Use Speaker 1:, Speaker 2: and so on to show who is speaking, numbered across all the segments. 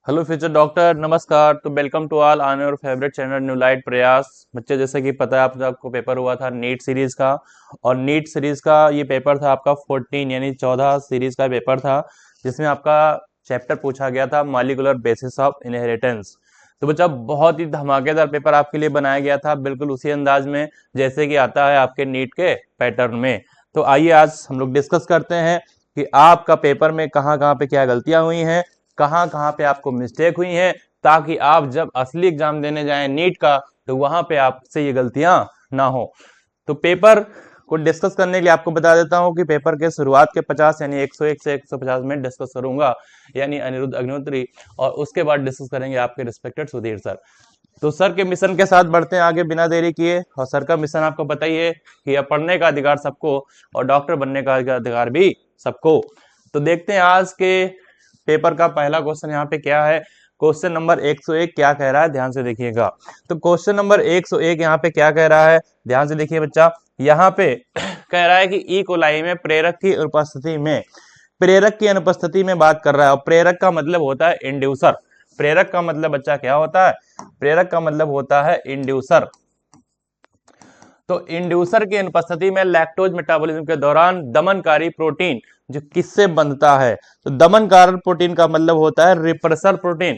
Speaker 1: Hello future doctor, नमस्कार। तो welcome to all on your favourite channel new light Prayas. बच्चे, जैसे कि पता है आपको पेपर हुआ था नीट सीरीज का। और नीट सीरीज का ये पेपर था आपका 14 यानी 14 सीरीज का पेपर था, जिसमें आपका चैप्टर पूछा गया था मॉलिक्यूलर बेसिस ऑफ इनहेरिटेंस। तो बच्चा, बहुत ही धमाकेदार पेपर आपके लिए बनाया गया था, बिल्कुल उसी अंदाज में जैसे कि आता है आपके नीट के पैटर्न में। तो आइए आज हम लोग डिस्कस करते हैं कि आपका पेपर में कहाँ कहाँ पे क्या गलतियां हुई हैं, कहाँ कहाँ पे आपको मिस्टेक हुई है, ताकि आप जब असली एग्जाम देने जाएं नीट का तो वहां पे आपसे ये गलतियां ना हो। तो पेपर को डिस्कस करने के लिए आपको बता देता हूं कि पेपर के शुरुआत के 50 यानी 101 से 150 मिनट डिस्कस करूंगा, यानी अनिरुद्ध अग्निहोत्री, और उसके बाद डिस्कस करेंगे आपके रिस्पेक्टेड सुधीर सर। तो सर के मिशन के साथ बढ़ते हैं आगे बिना देरी किए। और सर का मिशन आपको पता ही है कि अब पढ़ने का अधिकार सबको और डॉक्टर बनने का अधिकार भी सबको। तो देखते हैं आज के पेपर का पहला क्वेश्चन यहाँ पे क्या है। क्वेश्चन नंबर 101 क्या कह रहा है, ध्यान से देखिएगा। तो क्वेश्चन नंबर 101 यहाँ पे क्या कह रहा है, ध्यान से देखिए बच्चा। यहाँ पे कह रहा है कि ई कोलाई में प्रेरक की अनुपस्थिति में बात कर रहा है। और प्रेरक का मतलब होता है इंड्यूसर। प्रेरक का मतलब बच्चा क्या होता है? प्रेरक का मतलब होता है इंड्यूसर। तो इंड्यूसर की अनुपस्थिति में लैक्टोज मेटाबॉलिज्म के दौरान दमनकारी प्रोटीन जो किससे बंधता है? तो दमनकारी प्रोटीन का मतलब होता है रिप्रेसर प्रोटीन।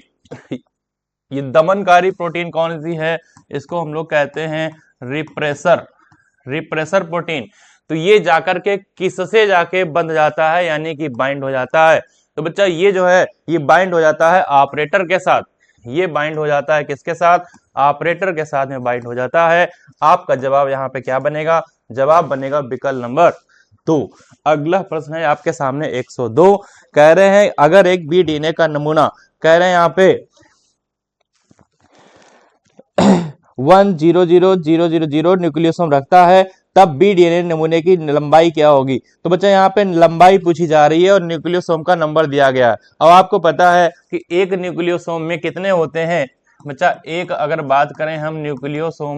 Speaker 1: ये दमनकारी प्रोटीन कौन सी है? इसको हम लोग कहते हैं रिप्रेसर प्रोटीन। तो ये जाकर के किससे जाके बंध जाता है, यानी कि बाइंड हो जाता है। तो बच्चा, ये जो है ये बाइंड हो जाता है ऑपरेटर के साथ। ये बाइंड हो जाता है किसके साथ? ऑपरेटर के साथ में बाइंड हो जाता है। आपका जवाब यहाँ पे क्या बनेगा? जवाब बनेगा विकल्प नंबर 2। अगला प्रश्न है आपके सामने 102। कह रहे हैं अगर एक बी डीएनए का नमूना, कह रहे हैं यहाँ पे 1,0,0,0,0 न्यूक्लियोसोम रखता है, तब बी डीएनए नमूने की लंबाई क्या होगी? तो बच्चा, यहाँ पे लंबाई पूछी जा रही है और न्यूक्लियोसोम का नंबर दिया गया है। अब आपको पता है कि एक न्यूक्लियोसोम में कितने होते हैं बच्चा? एक अगर बात करें हम न्यूक्लियोसोम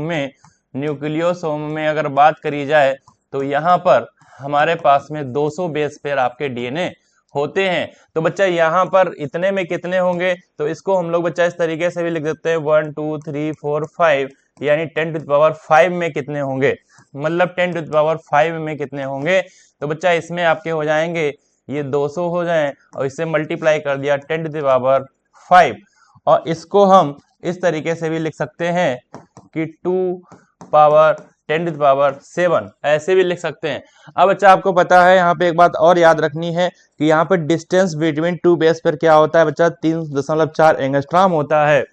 Speaker 1: में अगर बात करी जाए तो यहाँ पर हमारे पास में 200 बेस पेयर आपके डीएनए होते हैं। तो बच्चा, यहाँ पर इतने में कितने होंगे? तो इसको हम लोग बच्चा इस तरीके से भी लिख देते हैं 1 2 3 4 5, यानी 10 टू द पावर 5 में कितने होंगे, मतलब 10 टू द पावर 5 में कितने होंगे। तो बच्चा, इसमें आपके हो जाएंगे ये 200 हो जाए और इससे मल्टीप्लाई कर दिया 10 टू द पावर 5। और इसको हम इस तरीके से भी लिख सकते हैं कि 2 पावर 10 टू द पावर 7, ऐसे भी लिख सकते हैं। अब बच्चा, आपको पता है यहाँ पे एक बात और याद रखनी है कि यहाँ पे distance between two base pair क्या होता है बच्चा? 3.4 एंगस्ट्रॉम होता है।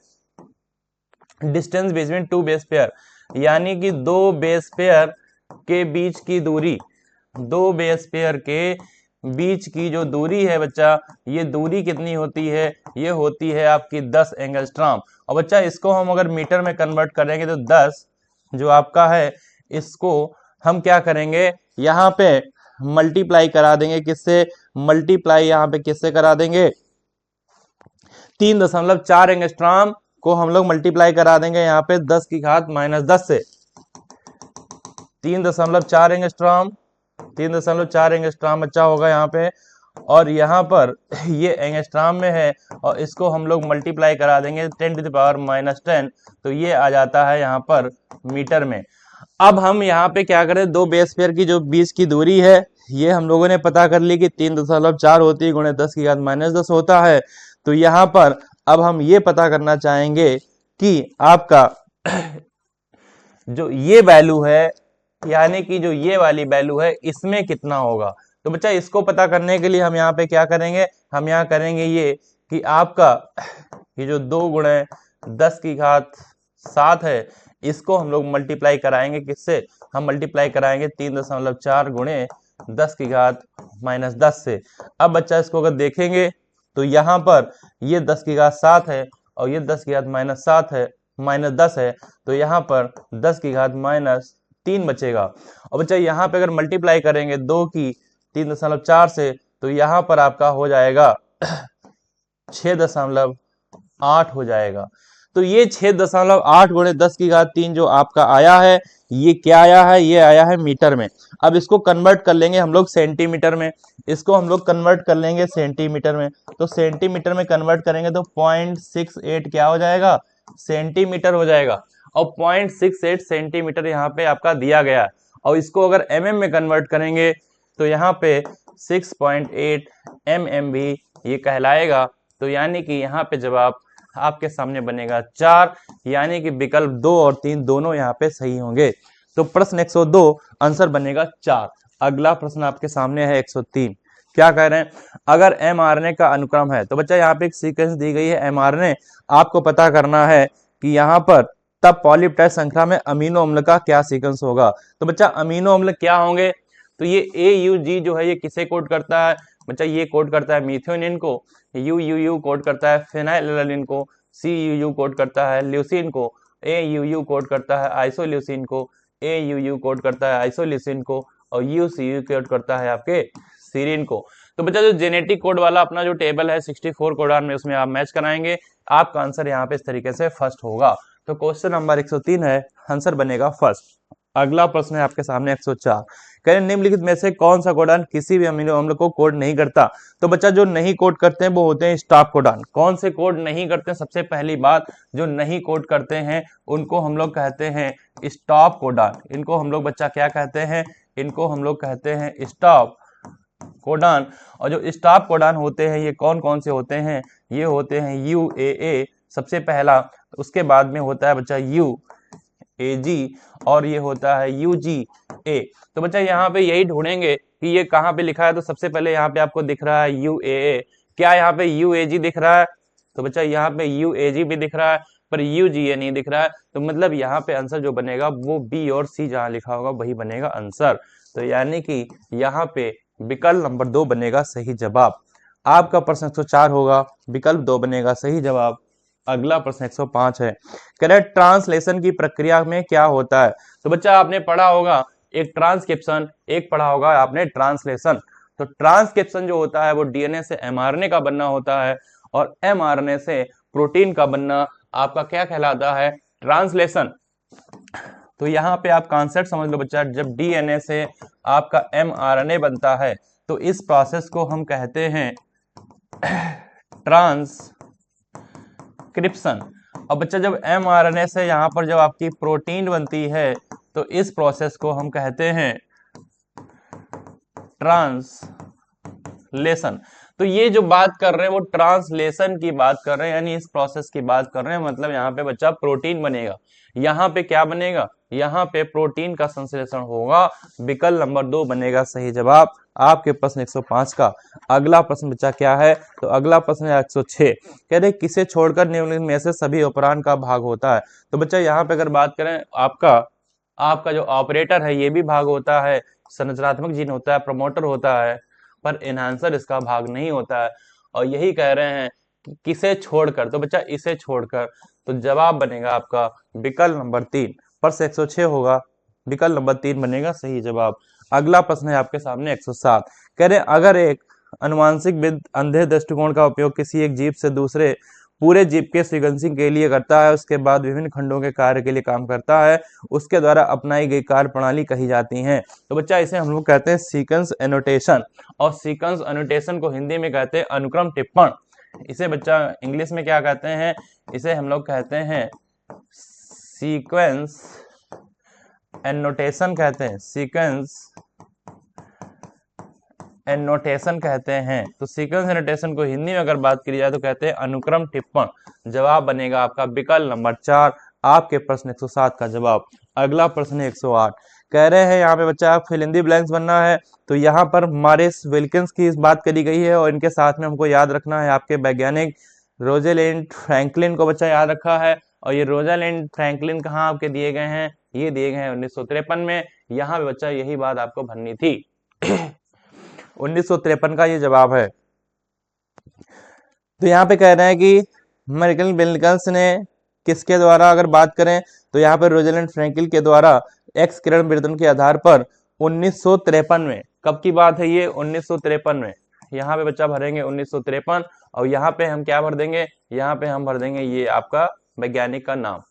Speaker 1: Distance between two base pair यानी कि दो बेस पेयर के बीच की दूरी, दो बेस पेयर के बीच की जो दूरी है बच्चा, ये दूरी कितनी होती है? ये होती है आपकी 10 एंगस्ट्रॉम। और बच्चा, इसको हम अगर मीटर में कन्वर्ट करेंगे तो 10 जो आपका है, इसको हम क्या करेंगे, यहाँ पे मल्टीप्लाई करा देंगे। किससे मल्टीप्लाई? यहाँ पे किससे करा देंगे? 3.4 एंगस्ट्रॉम को हम लोग मल्टीप्लाई करा देंगे यहाँ पे 10 की घात -10 से। 3.4 एंगस्ट्रॉम, 3.4 एंगस्ट्रॉम बच्चा होगा यहाँ पे। और यहाँ पर ये एंगस्ट्रॉम में है और इसको हम लोग मल्टीप्लाई करा देंगे 10 टू द पावर -10, तो ये आ जाता है यहाँ पर मीटर में। अब हम यहाँ पे क्या करें, दो बेस पेयर की जो बीच की दूरी है ये हम लोगों ने पता कर ली कि 3.4 होती है गुणे 10 की घात -10 होता है। तो यहाँ पर अब हम ये पता करना चाहेंगे कि आपका जो ये वैल्यू है, यानी कि जो ये वाली वैल्यू है, इसमें कितना होगा। तो बच्चा, इसको पता करने के लिए हम यहाँ पे क्या करेंगे, हम यहाँ करेंगे ये कि आपका ये जो 2 गुणे 10 की घात 7 है, इसको हम लोग मल्टीप्लाई कराएंगे किससे? हम मल्टीप्लाई कराएंगे 3.4 गुणे 10 की घात -10 से। अब बच्चा, इसको अगर देखेंगे तो यहाँ पर ये 10 की घात 7 है और ये 10 की घात -7 है, -10 है, तो यहाँ पर 10 की घात -3 बचेगा। और बच्चा, यहाँ पे अगर मल्टीप्लाई करेंगे 2 की 3.4 से, तो यहाँ पर आपका हो जाएगा 6.8 हो जाएगा। तो ये 6.8 गुणे 10 की घात 3 जो आपका आया है, ये क्या आया है, ये आया है मीटर में। अब इसको कन्वर्ट कर लेंगे हम लोग सेंटीमीटर में, इसको हम लोग कन्वर्ट कर लेंगे सेंटीमीटर में। तो सेंटीमीटर में कन्वर्ट करेंगे तो 0.68 क्या हो जाएगा, सेंटीमीटर हो जाएगा। और 0.68 सेंटीमीटर यहाँ पे आपका दिया गया है। और इसको अगर mm में कन्वर्ट करेंगे तो यहाँ पे 6.8 mm भी ये कहलाएगा। तो यानी कि यहाँ पे जवाब आपके सामने बनेगा 4, यानी कि विकल्प 2 और 3 दोनों यहाँ पे सही होंगे। तो प्रश्न 102 आंसर बनेगा 4। अगला प्रश्न आपके सामने है 103। क्या कह रहे हैं, अगर mRNA का अनुक्रम है, तो बच्चा यहाँ पे एक सीक्वेंस दी गई है mRNA, आपको पता करना है कि यहाँ पर तब पॉलीपेप्टाइड श्रृंखला में अमीनो अम्ल का क्या सीक्वेंस होगा। तो बच्चा अमीनो अम्ल क्या होंगे, तो ये AUG जो है ये किसे कोड करता है, बच्चा ये कोड करता है मीथ्योनिन को, UUU कोड करता है फेनाइलएलानिन को, CUU कोड करता है ल्यूसीन को, AUU कोड करता है आइसोल्यूसीन को, AUU कोड करता है आइसोल्यूसीन को, और UCU कोड करता है आपके सीरीन को। तो बच्चा जो जेनेटिक कोड वाला अपना जो टेबल है 64 कोडान में, उसमें आप मैच कराएंगे, आपका आंसर यहाँ पे इस तरीके से फर्स्ट होगा। तो क्वेश्चन नंबर 103 है, आंसर बनेगा फर्स्ट। अगला प्रश्न है आपके सामने 104। कह रहे निम्नलिखित में से कौन सा कोडान किसी भी अमीनो अम्ल को कोड नहीं करता। तो बच्चा जो नहीं कोड करते हैं वो होते हैं स्टॉप कोडान। कौन से कोड नहीं करते हैं, सबसे पहली बात जो नहीं कोड करते हैं उनको हम लोग कहते हैं स्टॉप कोडान। इनको हम लोग बच्चा क्या कहते हैं, इनको हम लोग कहते हैं स्टॉप कोडान। और जो स्टॉप कोडान होते हैं ये कौन कौन से होते हैं, ये होते हैं UAA सबसे पहला, उसके बाद में होता है बच्चा UAG और ये होता है UGA। तो बच्चा यहाँ पे यही ढूंढेंगे कि ये कहाँ पे लिखा है। तो सबसे पहले यहाँ पे आपको दिख रहा है UAA, क्या यहाँ पे UAG दिख रहा है, तो बच्चा यहाँ पे UAG भी दिख रहा है पर UGA नहीं दिख रहा है। तो मतलब यहाँ पे आंसर जो बनेगा वो B और C जहाँ लिखा होगा वही बनेगा आंसर। तो यानी कि यहाँ पे विकल्प नंबर 2 बनेगा सही जवाब। आपका प्रश्न 104 होगा, विकल्प 2 बनेगा सही जवाब। अगला प्रश्न 105 है, करेक्ट ट्रांसलेशन की प्रक्रिया में क्या होता है। तो बच्चा आपने पढ़ा होगा एक ट्रांसक्रिप्शन, एक पढ़ा होगा आपने ट्रांसलेशन। तो ट्रांसक्रिप्शन जो होता है वो DNA से mRNA का बनना होता है और mRNA से प्रोटीन का बनना आपका क्या कहलाता है, ट्रांसलेशन। तो यहाँ पे आप कॉन्सेप्ट समझ लो बच्चा, जब DNA से आपका mRNA बनता है तो इस प्रोसेस को हम कहते हैं ट्रांसक्रिप्शन। अब बच्चा जब mRNA से यहाँ पर जब आपकी प्रोटीन बनती है तो इस प्रोसेस को हम कहते हैं ट्रांसलेशन। तो ये जो बात कर रहे हैं वो ट्रांसलेशन की बात कर रहे हैं, यानी इस प्रोसेस की बात कर रहे हैं। मतलब यहाँ पे बच्चा प्रोटीन बनेगा, यहाँ पे क्या बनेगा, यहाँ पे प्रोटीन का संश्लेषण होगा। विकल्प नंबर 2 बनेगा सही जवाब आपके प्रश्न 105 का। अगला प्रश्न बच्चा क्या है, तो अगला प्रश्न है 106। कह रहे किसे छोड़कर निम्नलिखित में से सभी ऑपरेंड का भाग होता है। तो बच्चा यहाँ पे अगर बात करें आपका जो ऑपरेटर है ये भी भाग होता है, संरचनात्मक जीन होता है, प्रमोटर होता है, पर एनहांसर इसका भाग नहीं होता है। और यही कह रहे हैं कि किसे छोड़कर, तो बच्चा इसे छोड़कर। तो जवाब बनेगा आपका विकल्प नंबर 3। प्रश्न 106 होगा, विकल्प नंबर 3 बनेगा सही जवाब। अगला प्रश्न है आपके सामने 107। कह रहे अगर एक अनुवांशिक अंधे दृष्टिकोण का उपयोग किसी एक जीव से दूसरे पूरे जीव के सीक्वेंसिंग के लिए करता है, उसके बाद विभिन्न खंडों के कार्य के लिए काम करता है, उसके द्वारा अपनाई गई कार्य प्रणाली कही जाती है। तो बच्चा इसे हम लोग कहते हैं सीक्वेंस एनोटेशन, और सीक्वेंस एनोटेशन को हिंदी में कहते हैं अनुक्रम टिप्पण। इसे बच्चा इंग्लिश में क्या कहते हैं, इसे हम लोग कहते हैं सीक्वेंस एनोटेशन कहते हैं, सीक्वेंस एनोटेशन कहते हैं। तो सीक्वेंस एनोटेशन को हिंदी में अगर बात की जाए तो कहते हैं अनुक्रम टिप्पण। जवाब बनेगा आपका विकल्प नंबर 4 आपके प्रश्न 107 का जवाब। अगला प्रश्न 108। कह रहे हैं यहाँ पे बच्चा आप फिल इन द ब्लैंक्स बनना है। तो यहाँ पर मॉरिस विल्किंस की इस बात करी गई है और इनके साथ में हमको याद रखना है आपके वैज्ञानिक रोज़ेलिंड फ्रैंकलिन को बच्चा याद रखा है। और ये रोज़ेलिंड फ्रैंकलिन कहाँ आपके दिए गए हैं, ये दिए गए हैं 1953 में। यहाँ पे बच्चा यही बात आपको भरनी थी 1953 का ये जवाब है। तो यहाँ पे कह रहे हैं कि अमेरिकन विल्किंस ने किसके द्वारा अगर बात करें तो यहाँ पर रोज़ेलिंड फ्रैंकलिन के द्वारा एक्स किरण विवर्तन के आधार पर 1953 में, कब की बात है ये, 1953 में। यहाँ पे बच्चा भरेंगे 1953 और यहाँ पे हम क्या भर देंगे, यहाँ पे हम भर देंगे ये आपका वैज्ञानिक का नाम।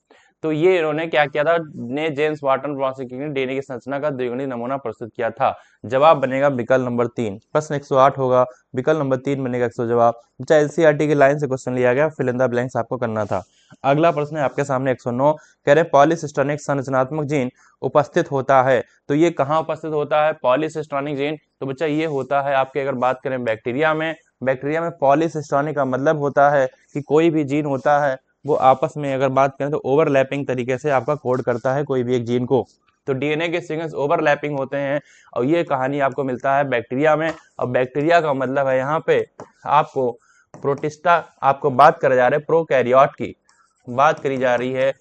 Speaker 1: तो ये इन्होंने क्या किया था, ने जेम्स वाटसन ब्रॉन्स्की ने डीएनए की संरचना का द्विगुणित नमूना प्रस्तुत किया था। जवाब बनेगा विकल्प नंबर 3। प्रश्न 108 होगा, विकल्प नंबर 3 बनेगा 100 जवाब। बच्चा एनसीईआरटी की लाइन से क्वेश्चन लिया गया, फिल इन द ब्लैंक्स आपको करना था। अगला प्रश्न है आपके सामने 109, कह रहे पॉलीसिस्टेनिक संरचनात्मक जीन उपस्थित होता है। तो ये कहाँ उपस्थित होता है पॉलीसिस्टेनिक जीन? तो बच्चा ये होता है आपके, अगर बात करें बैक्टीरिया में, बैक्टीरिया में पॉलीसिस्टेनिक का मतलब होता है कि कोई भी जीन होता है वो आपस में अगर बात करें तो ओवरलैपिंग तरीके से आपका कोड करता है कोई भी एक जीन को। तो डीएनए के सीक्वेंस ओवरलैपिंग होते हैं और ये कहानी आपको मिलता है बैक्टीरिया में। और बैक्टीरिया का मतलब है यहाँ पे आपको प्रोटिस्टा, आपको बात करा जा रहा है प्रोकैरियोट की, बात करी जा रही है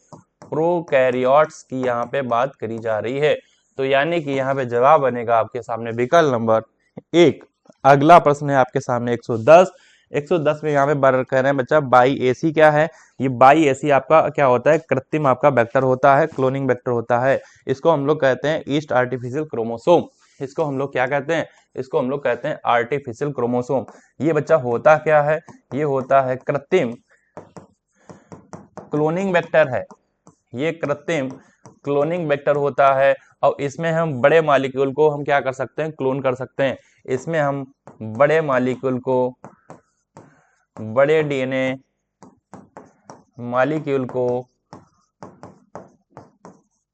Speaker 1: प्रोकैरियोट्स की, यहाँ पे बात करी जा रही है। तो यानी कि यहाँ पे जवाब बनेगा आपके सामने विकल्प नंबर 1। अगला प्रश्न है आपके सामने 110। 110 में यहाँ पे कह रहे हैं बच्चा बाई एसी क्या है? ये बाई एसी आपका क्या होता है? कृत्रिम आपका वेक्टर होता है, क्लोनिंग वेक्टर होता है। इसको हम लोग कहते हैं ईस्ट आर्टिफिशियल क्रोमोसोम। इसको हम लोग क्या कहते हैं? इसको हम लोग कहते हैं आर्टिफिशियल क्रोमोसोम। ये बच्चा होता क्या है? ये होता है कृत्रिम क्लोनिंग वेक्टर है। ये कृत्रिम क्लोनिंग वेक्टर होता है और इसमें हम बड़े मॉलिक्यूल को हम क्या कर सकते हैं? क्लोन कर सकते हैं। इसमें हम बड़े मॉलिक्यूल को, बड़े डीएनए मॉलिक्यूल को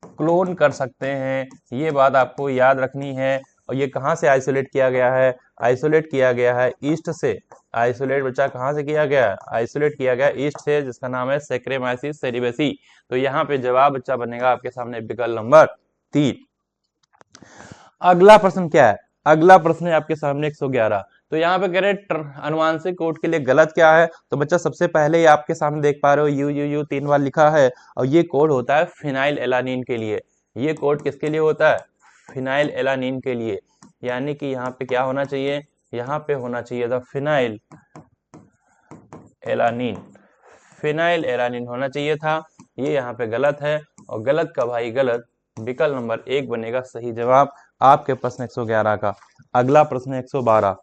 Speaker 1: क्लोन कर सकते हैं। ये बात आपको याद रखनी है। और ये कहाँ से आइसोलेट किया गया है? आइसोलेट किया गया है ईस्ट से। आइसोलेट बच्चा कहाँ से किया गया है? आइसोलेट किया गया ईस्ट से, जिसका नाम है सैक्रोमाइसिस सेरेबेसी। तो यहाँ पे जवाब बच्चा बनेगा आपके सामने विकल्प नंबर 3। अगला प्रश्न क्या है? अगला प्रश्न है आपके सामने 111। तो यहाँ पे कह रहे अनुवांशिक कोड के लिए गलत क्या है? तो बच्चा सबसे पहले ही आपके सामने देख पा रहे हो यू यू यू 3 बार लिखा है और ये कोड होता है फिनाइल एलानिन के लिए। ये कोड किसके लिए होता है? फिनाइल एलानिन के लिए। यानी कि यहाँ पे क्या होना चाहिए? यहाँ पे होना चाहिए था फिनाइल एलानिन। फिनाइल एलानिन होना चाहिए था। ये यहाँ पे गलत है और गलत का भाई गलत। विकल्प नंबर 1 बनेगा सही जवाब आपके प्रश्न 111 का। अगला प्रश्न 112।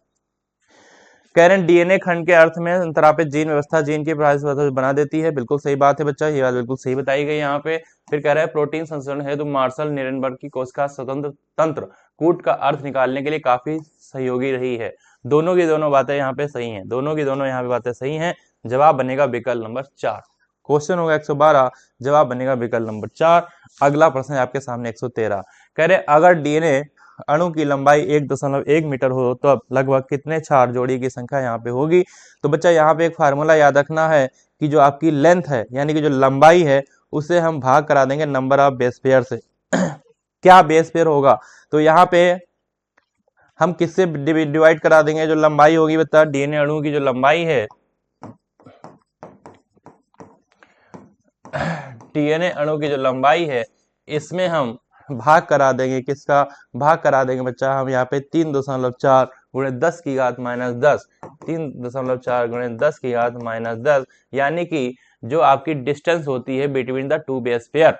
Speaker 1: करेंट डीएनए खंड के अर्थ में अंतरापित जीन व्यवस्था जीन की व्यवस्था बना देती है। बिल्कुल सही बात है बच्चा, ये बात बिल्कुल सही बताई गई यहाँ पे। फिर कह रहा है प्रोटीन संश्लेषण हेतु मार्शल निरेनबर्ग की कोशिका स्वतंत्र तंत्र कूट का अर्थ निकालने के लिए काफी सहयोगी रही है। दोनों की दोनों बातें यहाँ पे सही हैं। दोनों की दोनों यहाँ पे बातें सही हैं। जवाब बनेगा विकल्प नंबर 4। क्वेश्चन होगा 112, जवाब बनेगा विकल्प नंबर 4। अगला प्रश्न है आपके सामने 113। कह रहे अगर डीएनए अणु की लंबाई 1.1 मीटर हो तो अब लगभग कितने क्षार जोड़ी की संख्या यहाँ पे होगी? तो बच्चा यहाँ पे एक फार्मूला याद रखना है कि जो आपकी लेंथ है यानी कि जो लंबाई है उसे हम भाग करा देंगे नंबर ऑफ बेस पेयर से। क्या बेस पेयर होगा? तो यहाँ पे हम किससे डिवाइड करा देंगे? जो लंबाई होगी बता, डीएनए अणु की जो लंबाई है, डीएनए अणु की जो लंबाई है इसमें हम भाग करा देंगे। किसका भाग करा देंगे बच्चा? हम यहाँ पे 3.4 गुणे 10 की घात -10, 3.4 गुणे 10 की घात -10, यानी कि जो आपकी डिस्टेंस होती है between the two base pair,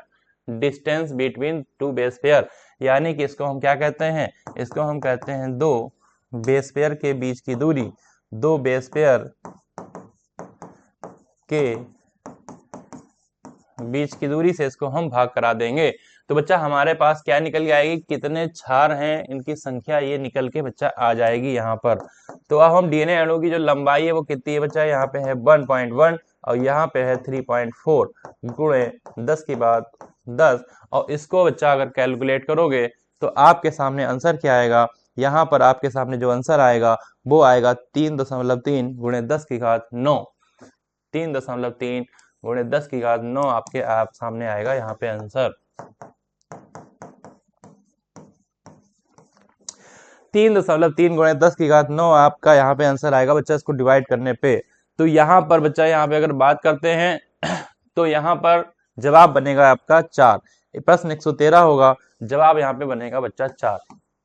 Speaker 1: distance between two base pair, यानी कि इसको हम क्या कहते हैं? इसको हम कहते हैं दो बेस पेयर के बीच की दूरी। दो बेस पेयर के बीच की दूरी से इसको हम भाग करा देंगे। तो बच्चा हमारे पास क्या निकल के आएगी? कितने क्षार हैं इनकी संख्या, ये निकल के बच्चा आ जाएगी यहाँ पर। तो अब हम डीएनए अणु की जो लंबाई है वो कितनी है बच्चा? यहाँ पे है 1.1 और यहाँ पे है 3.4 गुणे 10 की बात 10। और इसको बच्चा अगर कैलकुलेट करोगे तो आपके सामने आंसर क्या आएगा? यहाँ पर आपके सामने जो आंसर आएगा वो आएगा 3.3 गुणे 10 की घात 9। 3.3 गुणे 10 की घात 9 आपके आप सामने आएगा यहाँ पे आंसर। 3.3 गुणे 10 की घात 9 आपका यहाँ पे आंसर आएगा बच्चा, इसको डिवाइड करने पे। तो यहाँ पर बच्चा यहाँ पे अगर बात करते हैं तो यहाँ पर जवाब बनेगा आपका 4। प्रश्न 113 होगा, जवाब यहाँ पे बनेगा बच्चा 4।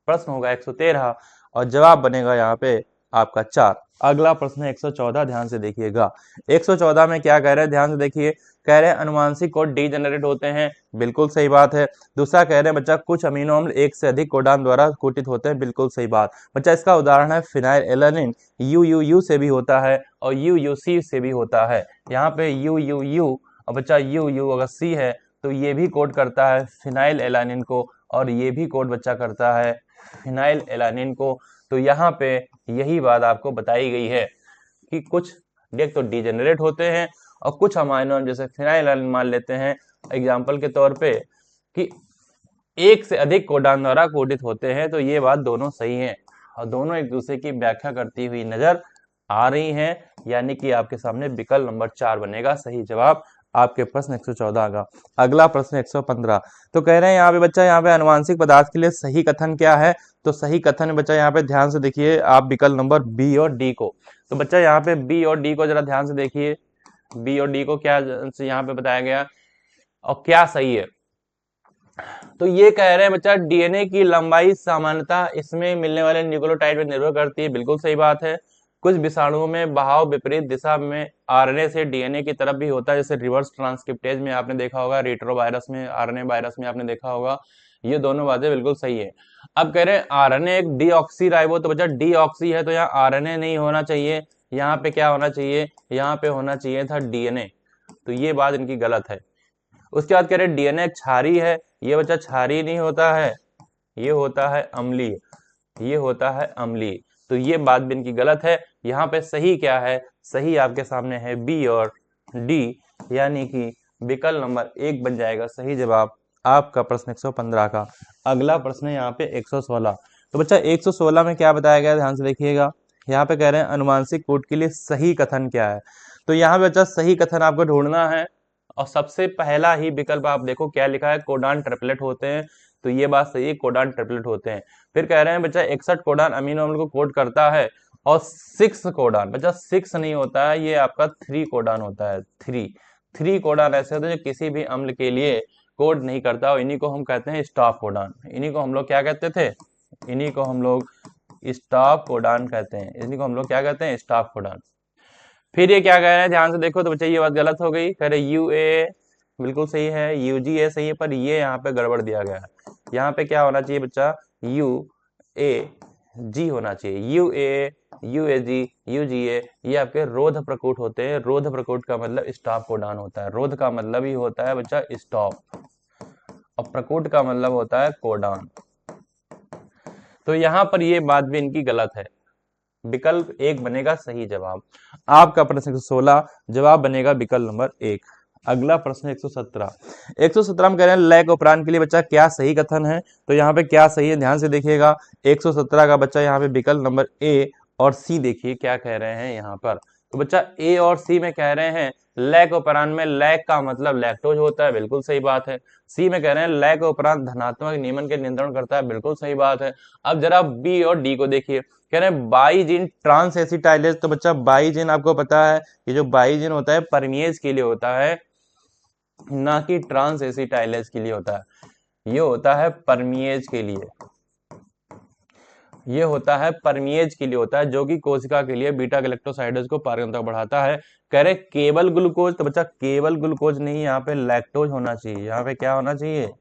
Speaker 1: प्रश्न होगा 113 और जवाब बनेगा यहाँ पे आपका 4। अगला प्रश्न है 114, ध्यान से देखिएगा। 114 में क्या कह रहे हैं? ध्यान से देखिए। कह रहे हैं अनुवांशिक कोड डीजेनरेट होते हैं। बिल्कुल सही बात है। दूसरा कह रहे हैं बच्चा कुछ अमीनो अम्ल एक से अधिक कोडान द्वारा कोटित होते हैं। बिल्कुल सही बात बच्चा। इसका उदाहरण है फिनाइल एलानिन, UUU से भी होता है और UUC से भी होता है। यहाँ पे UUU और बच्चा यू यू अगर सी है तो ये भी कोड करता है फिनाइल एलानिन को, और ये भी कोड बच्चा करता है फिनाइल एलानिन को। तो यहाँ पे यही बात आपको बताई गई है कि कुछ तो डिजेनरेट होते हैं और कुछ अमाइनो जैसे फिनाइल एलानिन मान लेते हैं एग्जाम्पल के तौर पे कि एक से अधिक कोडान द्वारा कोडित होते हैं। तो ये बात दोनों सही है और दोनों एक दूसरे की व्याख्या करती हुई नजर आ रही हैं, यानी कि आपके सामने विकल्प नंबर 4 बनेगा सही जवाब आपके प्रश्न 114 का। अगला प्रश्न 115। तो कह रहे हैं यहाँ पे बच्चा, यहाँ पे अनुवांशिक पदार्थ के लिए सही कथन क्या है? तो सही कथन बच्चा यहाँ पे ध्यान से देखिए आप विकल्प नंबर बी और डी को। तो बच्चा यहाँ पे बी और डी को जरा ध्यान से देखिए, बी और डी को क्या यहाँ पे बताया गया और क्या सही है। तो ये कह रहे हैं बच्चा डीएनए की लंबाई सामान्यतः इसमें मिलने वाले न्यूक्लियोटाइड पर निर्भर करती है, बिल्कुल सही बात है। कुछ विषाणुओं में बहाव विपरीत दिशा में आरएनए से डीएनए की तरफ भी होता है, जैसे रिवर्स ट्रांसक्रिप्टेज में आपने देखा होगा, रेट्रोवायरस में, आरएनए वायरस में आपने देखा होगा। ये दोनों बातें बिल्कुल सही है। अब कह रहे हैं आरएनए एक डीऑक्सी राइबो, तो बच्चा डीऑक्सी है तो यहाँ आरएनए नहीं होना चाहिए, यहाँ पे क्या होना चाहिए, यहाँ पे होना चाहिए था डीएनए। तो ये बात इनकी गलत है। उसके बाद कह रहे डीएनए क्षारीय है, ये बच्चा क्षारीय नहीं होता है, ये होता है अम्लीय, ये होता है अम्लीय। तो ये बात भी इनकी गलत है। यहाँ पे सही क्या है? सही आपके सामने है बी और डी, यानी कि विकल्प नंबर 1 बन जाएगा सही जवाब आपका प्रश्न 115 का। अगला प्रश्न है यहाँ पे 116। तो बच्चा 116 में क्या बताया गया, ध्यान से देखिएगा। यहाँ पे कह रहे हैं अनुवांशिक कोड के लिए सही कथन क्या है? तो यहाँ पे बच्चा सही कथन आपको ढूंढना है और सबसे पहला ही विकल्प आप देखो क्या लिखा है, कोडान ट्रिपलेट होते हैं। तो ये बात सही है, कोडान ट्रिपलेट होते हैं। फिर कह रहे हैं बच्चा 61 कोडान अमीनो अम्ल को कोड करता है और 6 कोडान, बच्चा 6 नहीं होता है, ये आपका 3 कोडान होता है। 3 कोडान ऐसे होते हैं जो किसी भी अम्ल के लिए कोड नहीं करता और इन्हीं को हम कहते हैं स्टॉप कोडान। इन्हीं को हम लोग क्या कहते थे? इन्हीं को हम लोग स्टॉप कोडान कहते हैं। इन्हीं को हम लोग क्या कहते हैं? Stop codon. फिर ये क्या कह रहे हैं, ध्यान से देखो। तो बच्चा ये बात गलत हो गई, कह रहे यू ए बिल्कुल सही है, यूजी ए सही है, पर ये यहाँ पे गड़बड़ दिया गया है। यहाँ पे क्या होना चाहिए बच्चा? यू ए जी होना चाहिए। U A, U A G, U G A, ये आपके रोध प्रकूट होते हैं। रोध प्रकूट का मतलब स्टॉप कोडान होता है। रोध का मतलब ही होता है बच्चा स्टॉप और प्रकूट का मतलब होता है कोडान। तो यहाँ पर ये बात भी इनकी गलत है। विकल्प 1 बनेगा सही जवाब। आपका प्रश्न 116 जवाब बनेगा विकल्प नंबर 1। अगला प्रश्न 117। 117 में कह रहे हैं लैक उपरांत के लिए बच्चा क्या सही कथन है? तो यहाँ पे क्या सही है, ध्यान से देखिएगा। 117 का बच्चा यहाँ पे विकल्प नंबर ए और सी देखिए क्या कह रहे हैं यहाँ पर। तो बच्चा ए और सी में कह रहे हैं लैक उपरांत में लैक का मतलब लैक्टोज होता है, बिल्कुल सही बात है। सी में कह रहे हैं लैक उपरांत धनात्मक नियमन के नियंत्रण करता है, बिल्कुल सही बात है। अब जरा बी और डी को देखिए, कह रहे हैं बाईजीन ट्रांस एसिटाइलेज। तो बच्चा बाईजीन आपको पता है कि जो बाईजीन होता है परमिएज के लिए होता है, ना कि ट्रांस एसिटाइलेज के लिए होता है। ये होता है परमिएज के लिए, ये होता है परमिएज के लिए होता है, जो कि कोशिका के लिए बीटा गैलेक्टोसाइडेज को पारगम्यता बढ़ाता है। कह रहे केवल ग्लूकोज, तो बच्चा केवल ग्लूकोज नहीं, यहाँ पे लैक्टोज होना चाहिए। यहाँ पे क्या होना चाहिए?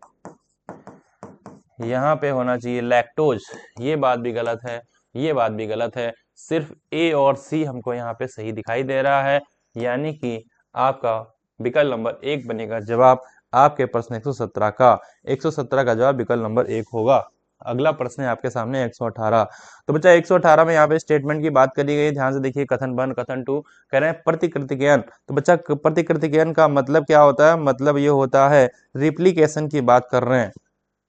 Speaker 1: यहाँ पे होना चाहिए लैक्टोज। ये बात भी गलत है, ये बात भी गलत है। सिर्फ ए और सी हमको यहाँ पे सही दिखाई दे रहा है, यानी कि आपका विकल्प नंबर 1 बनेगा जवाब आपके प्रश्न 117 का। 117 का जवाब विकल्प नंबर 1 होगा। अगला प्रश्न है आपके सामने 118। तो बच्चा 118 में यहाँ पे स्टेटमेंट की बात करी गई, ध्यान से देखिए। कथन 1 कथन 2 कह रहे हैं प्रतिकृतिकयन। तो बच्चा प्रतिकृतिकयन का मतलब क्या होता है? मतलब ये होता है रिप्लिकेशन की बात कर रहे हैं।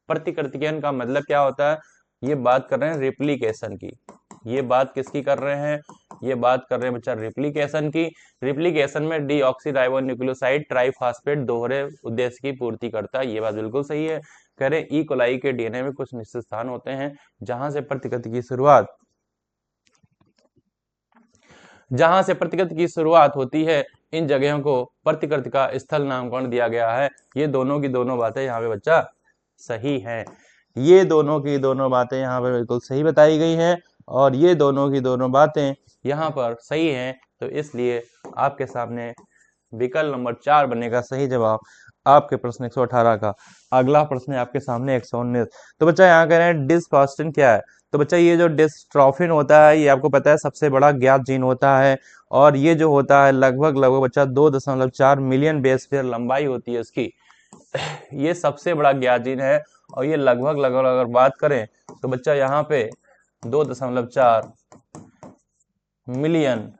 Speaker 1: प्रतिकृतिकयन का मतलब क्या होता है? ये बात कर रहे हैं रिप्लिकेशन की। ये बात किसकी कर रहे हैं? ये बात कर रहे हैं बच्चा रिप्लिकेशन की। रिप्लिकेशन में डीऑक्सीराइबोन्यूक्लियोसाइड ट्राइफॉस्फेट दोहरे उद्देश्य की पूर्ति करता है, ये बात बिल्कुल सही है। कह रहे ई कोलाई के डीएनए में कुछ निश्चित स्थान होते हैं जहां से प्रतिकृति की शुरुआत होती है। इन जगहों को प्रतिकृति का स्थल नामकरण दिया गया है। ये दोनों की दोनों बातें यहाँ पे बच्चा सही है। ये दोनों की दोनों बातें यहाँ पर बिल्कुल सही बताई गई हैं और ये दोनों की दोनों बातें यहाँ पर सही हैं। तो इसलिए आपके सामने विकल्प नंबर 4 बनेगा सही जवाब आपके प्रश्न 118 का। अगला प्रश्न है आपके सामने 119। तो बच्चा यहाँ कह रहे हैं डिस्फास्टिन क्या है। तो बच्चा ये जो डिस्ट्रोफिन होता है ये आपको पता है सबसे बड़ा ज्ञात जीन होता है, और ये जो होता है लगभग लगभग बच्चा 2.4 मिलियन बेस पेयर लंबाई होती है इसकी। ये सबसे बड़ा ज्ञात जीन है, और ये लगभग लगभग अगर बात करें तो बच्चा यहाँ पे 2.4 मिलियन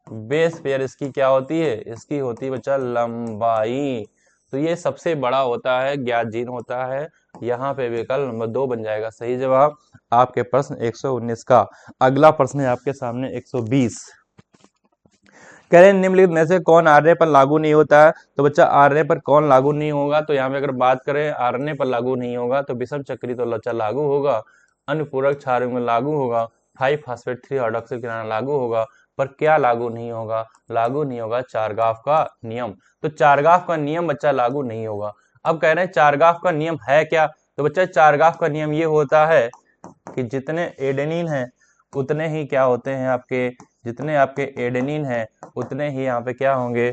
Speaker 1: बेस पेयर इसकी क्या होती है, इसकी होती है बच्चा लंबाई। तो ये सबसे बड़ा होता है, ज्ञात जीन होता है। यहाँ पे विकल्प नंबर 2 बन जाएगा सही जवाब आपके प्रश्न 119 का। अगला प्रश्न है आपके सामने 120। कह रहे हैं निम्नलिखित में से कौन आरएनए पर लागू नहीं होता है। तो बच्चा आरएनए पर कौन लागू नहीं होगा, तो यहाँ पे अगर बात करें आरएनए पर लागू नहीं होगा तो विषम चक्री तो बच्चा लागू होगा, अनुपूरक क्षार में लागू होगा, 5 फास्फेट 3 हाइड्रोक्सिल किनारा लागू होगा, पर क्या लागू नहीं होगा, लागू नहीं होगा चारगाफ का नियम। तो चारगाफ का नियम बच्चा लागू नहीं होगा। अब कह रहे हैं चारगाफ का नियम है क्या। तो बच्चा चारगाफ का नियम ये होता है कि जितने एडेनिन है उतने ही क्या होते हैं आपके, जितने आपके एडेनिन है उतने ही यहाँ पे क्या होंगे,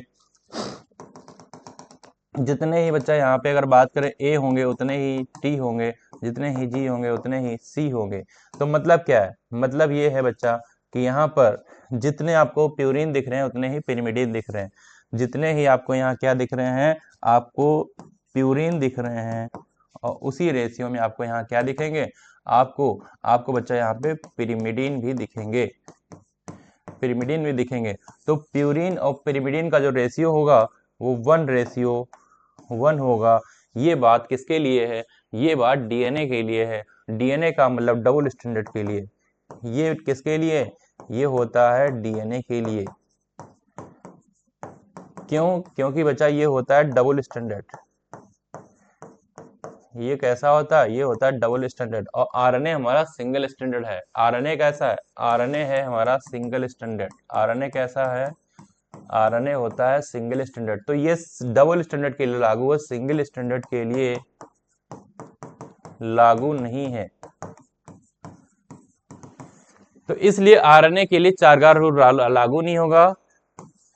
Speaker 1: जितने ही बच्चा यहाँ पे अगर बात करें ए होंगे उतने ही टी होंगे, जितने ही जी होंगे उतने ही सी होंगे। तो मतलब क्या है, मतलब ये है बच्चा कि यहाँ पर जितने आपको प्यूरिन दिख रहे हैं उतने ही पिरिमिडिन दिख रहे हैं, जितने ही आपको यहाँ क्या दिख रहे हैं, आपको प्यूरिन दिख रहे हैं, और उसी रेशियो में आपको यहाँ क्या दिखेंगे, आपको आपको बच्चा यहाँ पे पिरिमिडिन भी दिखेंगे, पिरिमिडिन भी दिखेंगे। तो प्यूरिन और पिरिमिडिन का जो रेशियो होगा वो 1:1 होगा। ये बात किसके लिए है, ये बात डीएनए के लिए है। डीएनए का मतलब डबल स्टैंडर्ड के लिए। ये किसके लिए, ये होता है डीएनए के लिए। क्यों, क्योंकि बच्चा ये होता है डबल स्टैंडर्ड। ये कैसा होता है, ये होता है डबल स्टैंडर्ड, और आरएनए हमारा सिंगल स्टैंडर्ड है। आरएनए कैसा है, आरएनए है हमारा सिंगल स्टैंडर्ड। आरएनए कैसा है, आरएनए होता है सिंगल स्टैंडर्ड। तो ये डबल स्टैंडर्ड के लिए लागू है, सिंगल स्टैंडर्ड के लिए लागू नहीं है। तो इसलिए आरएनए के लिए चारगार रूल लागू नहीं होगा।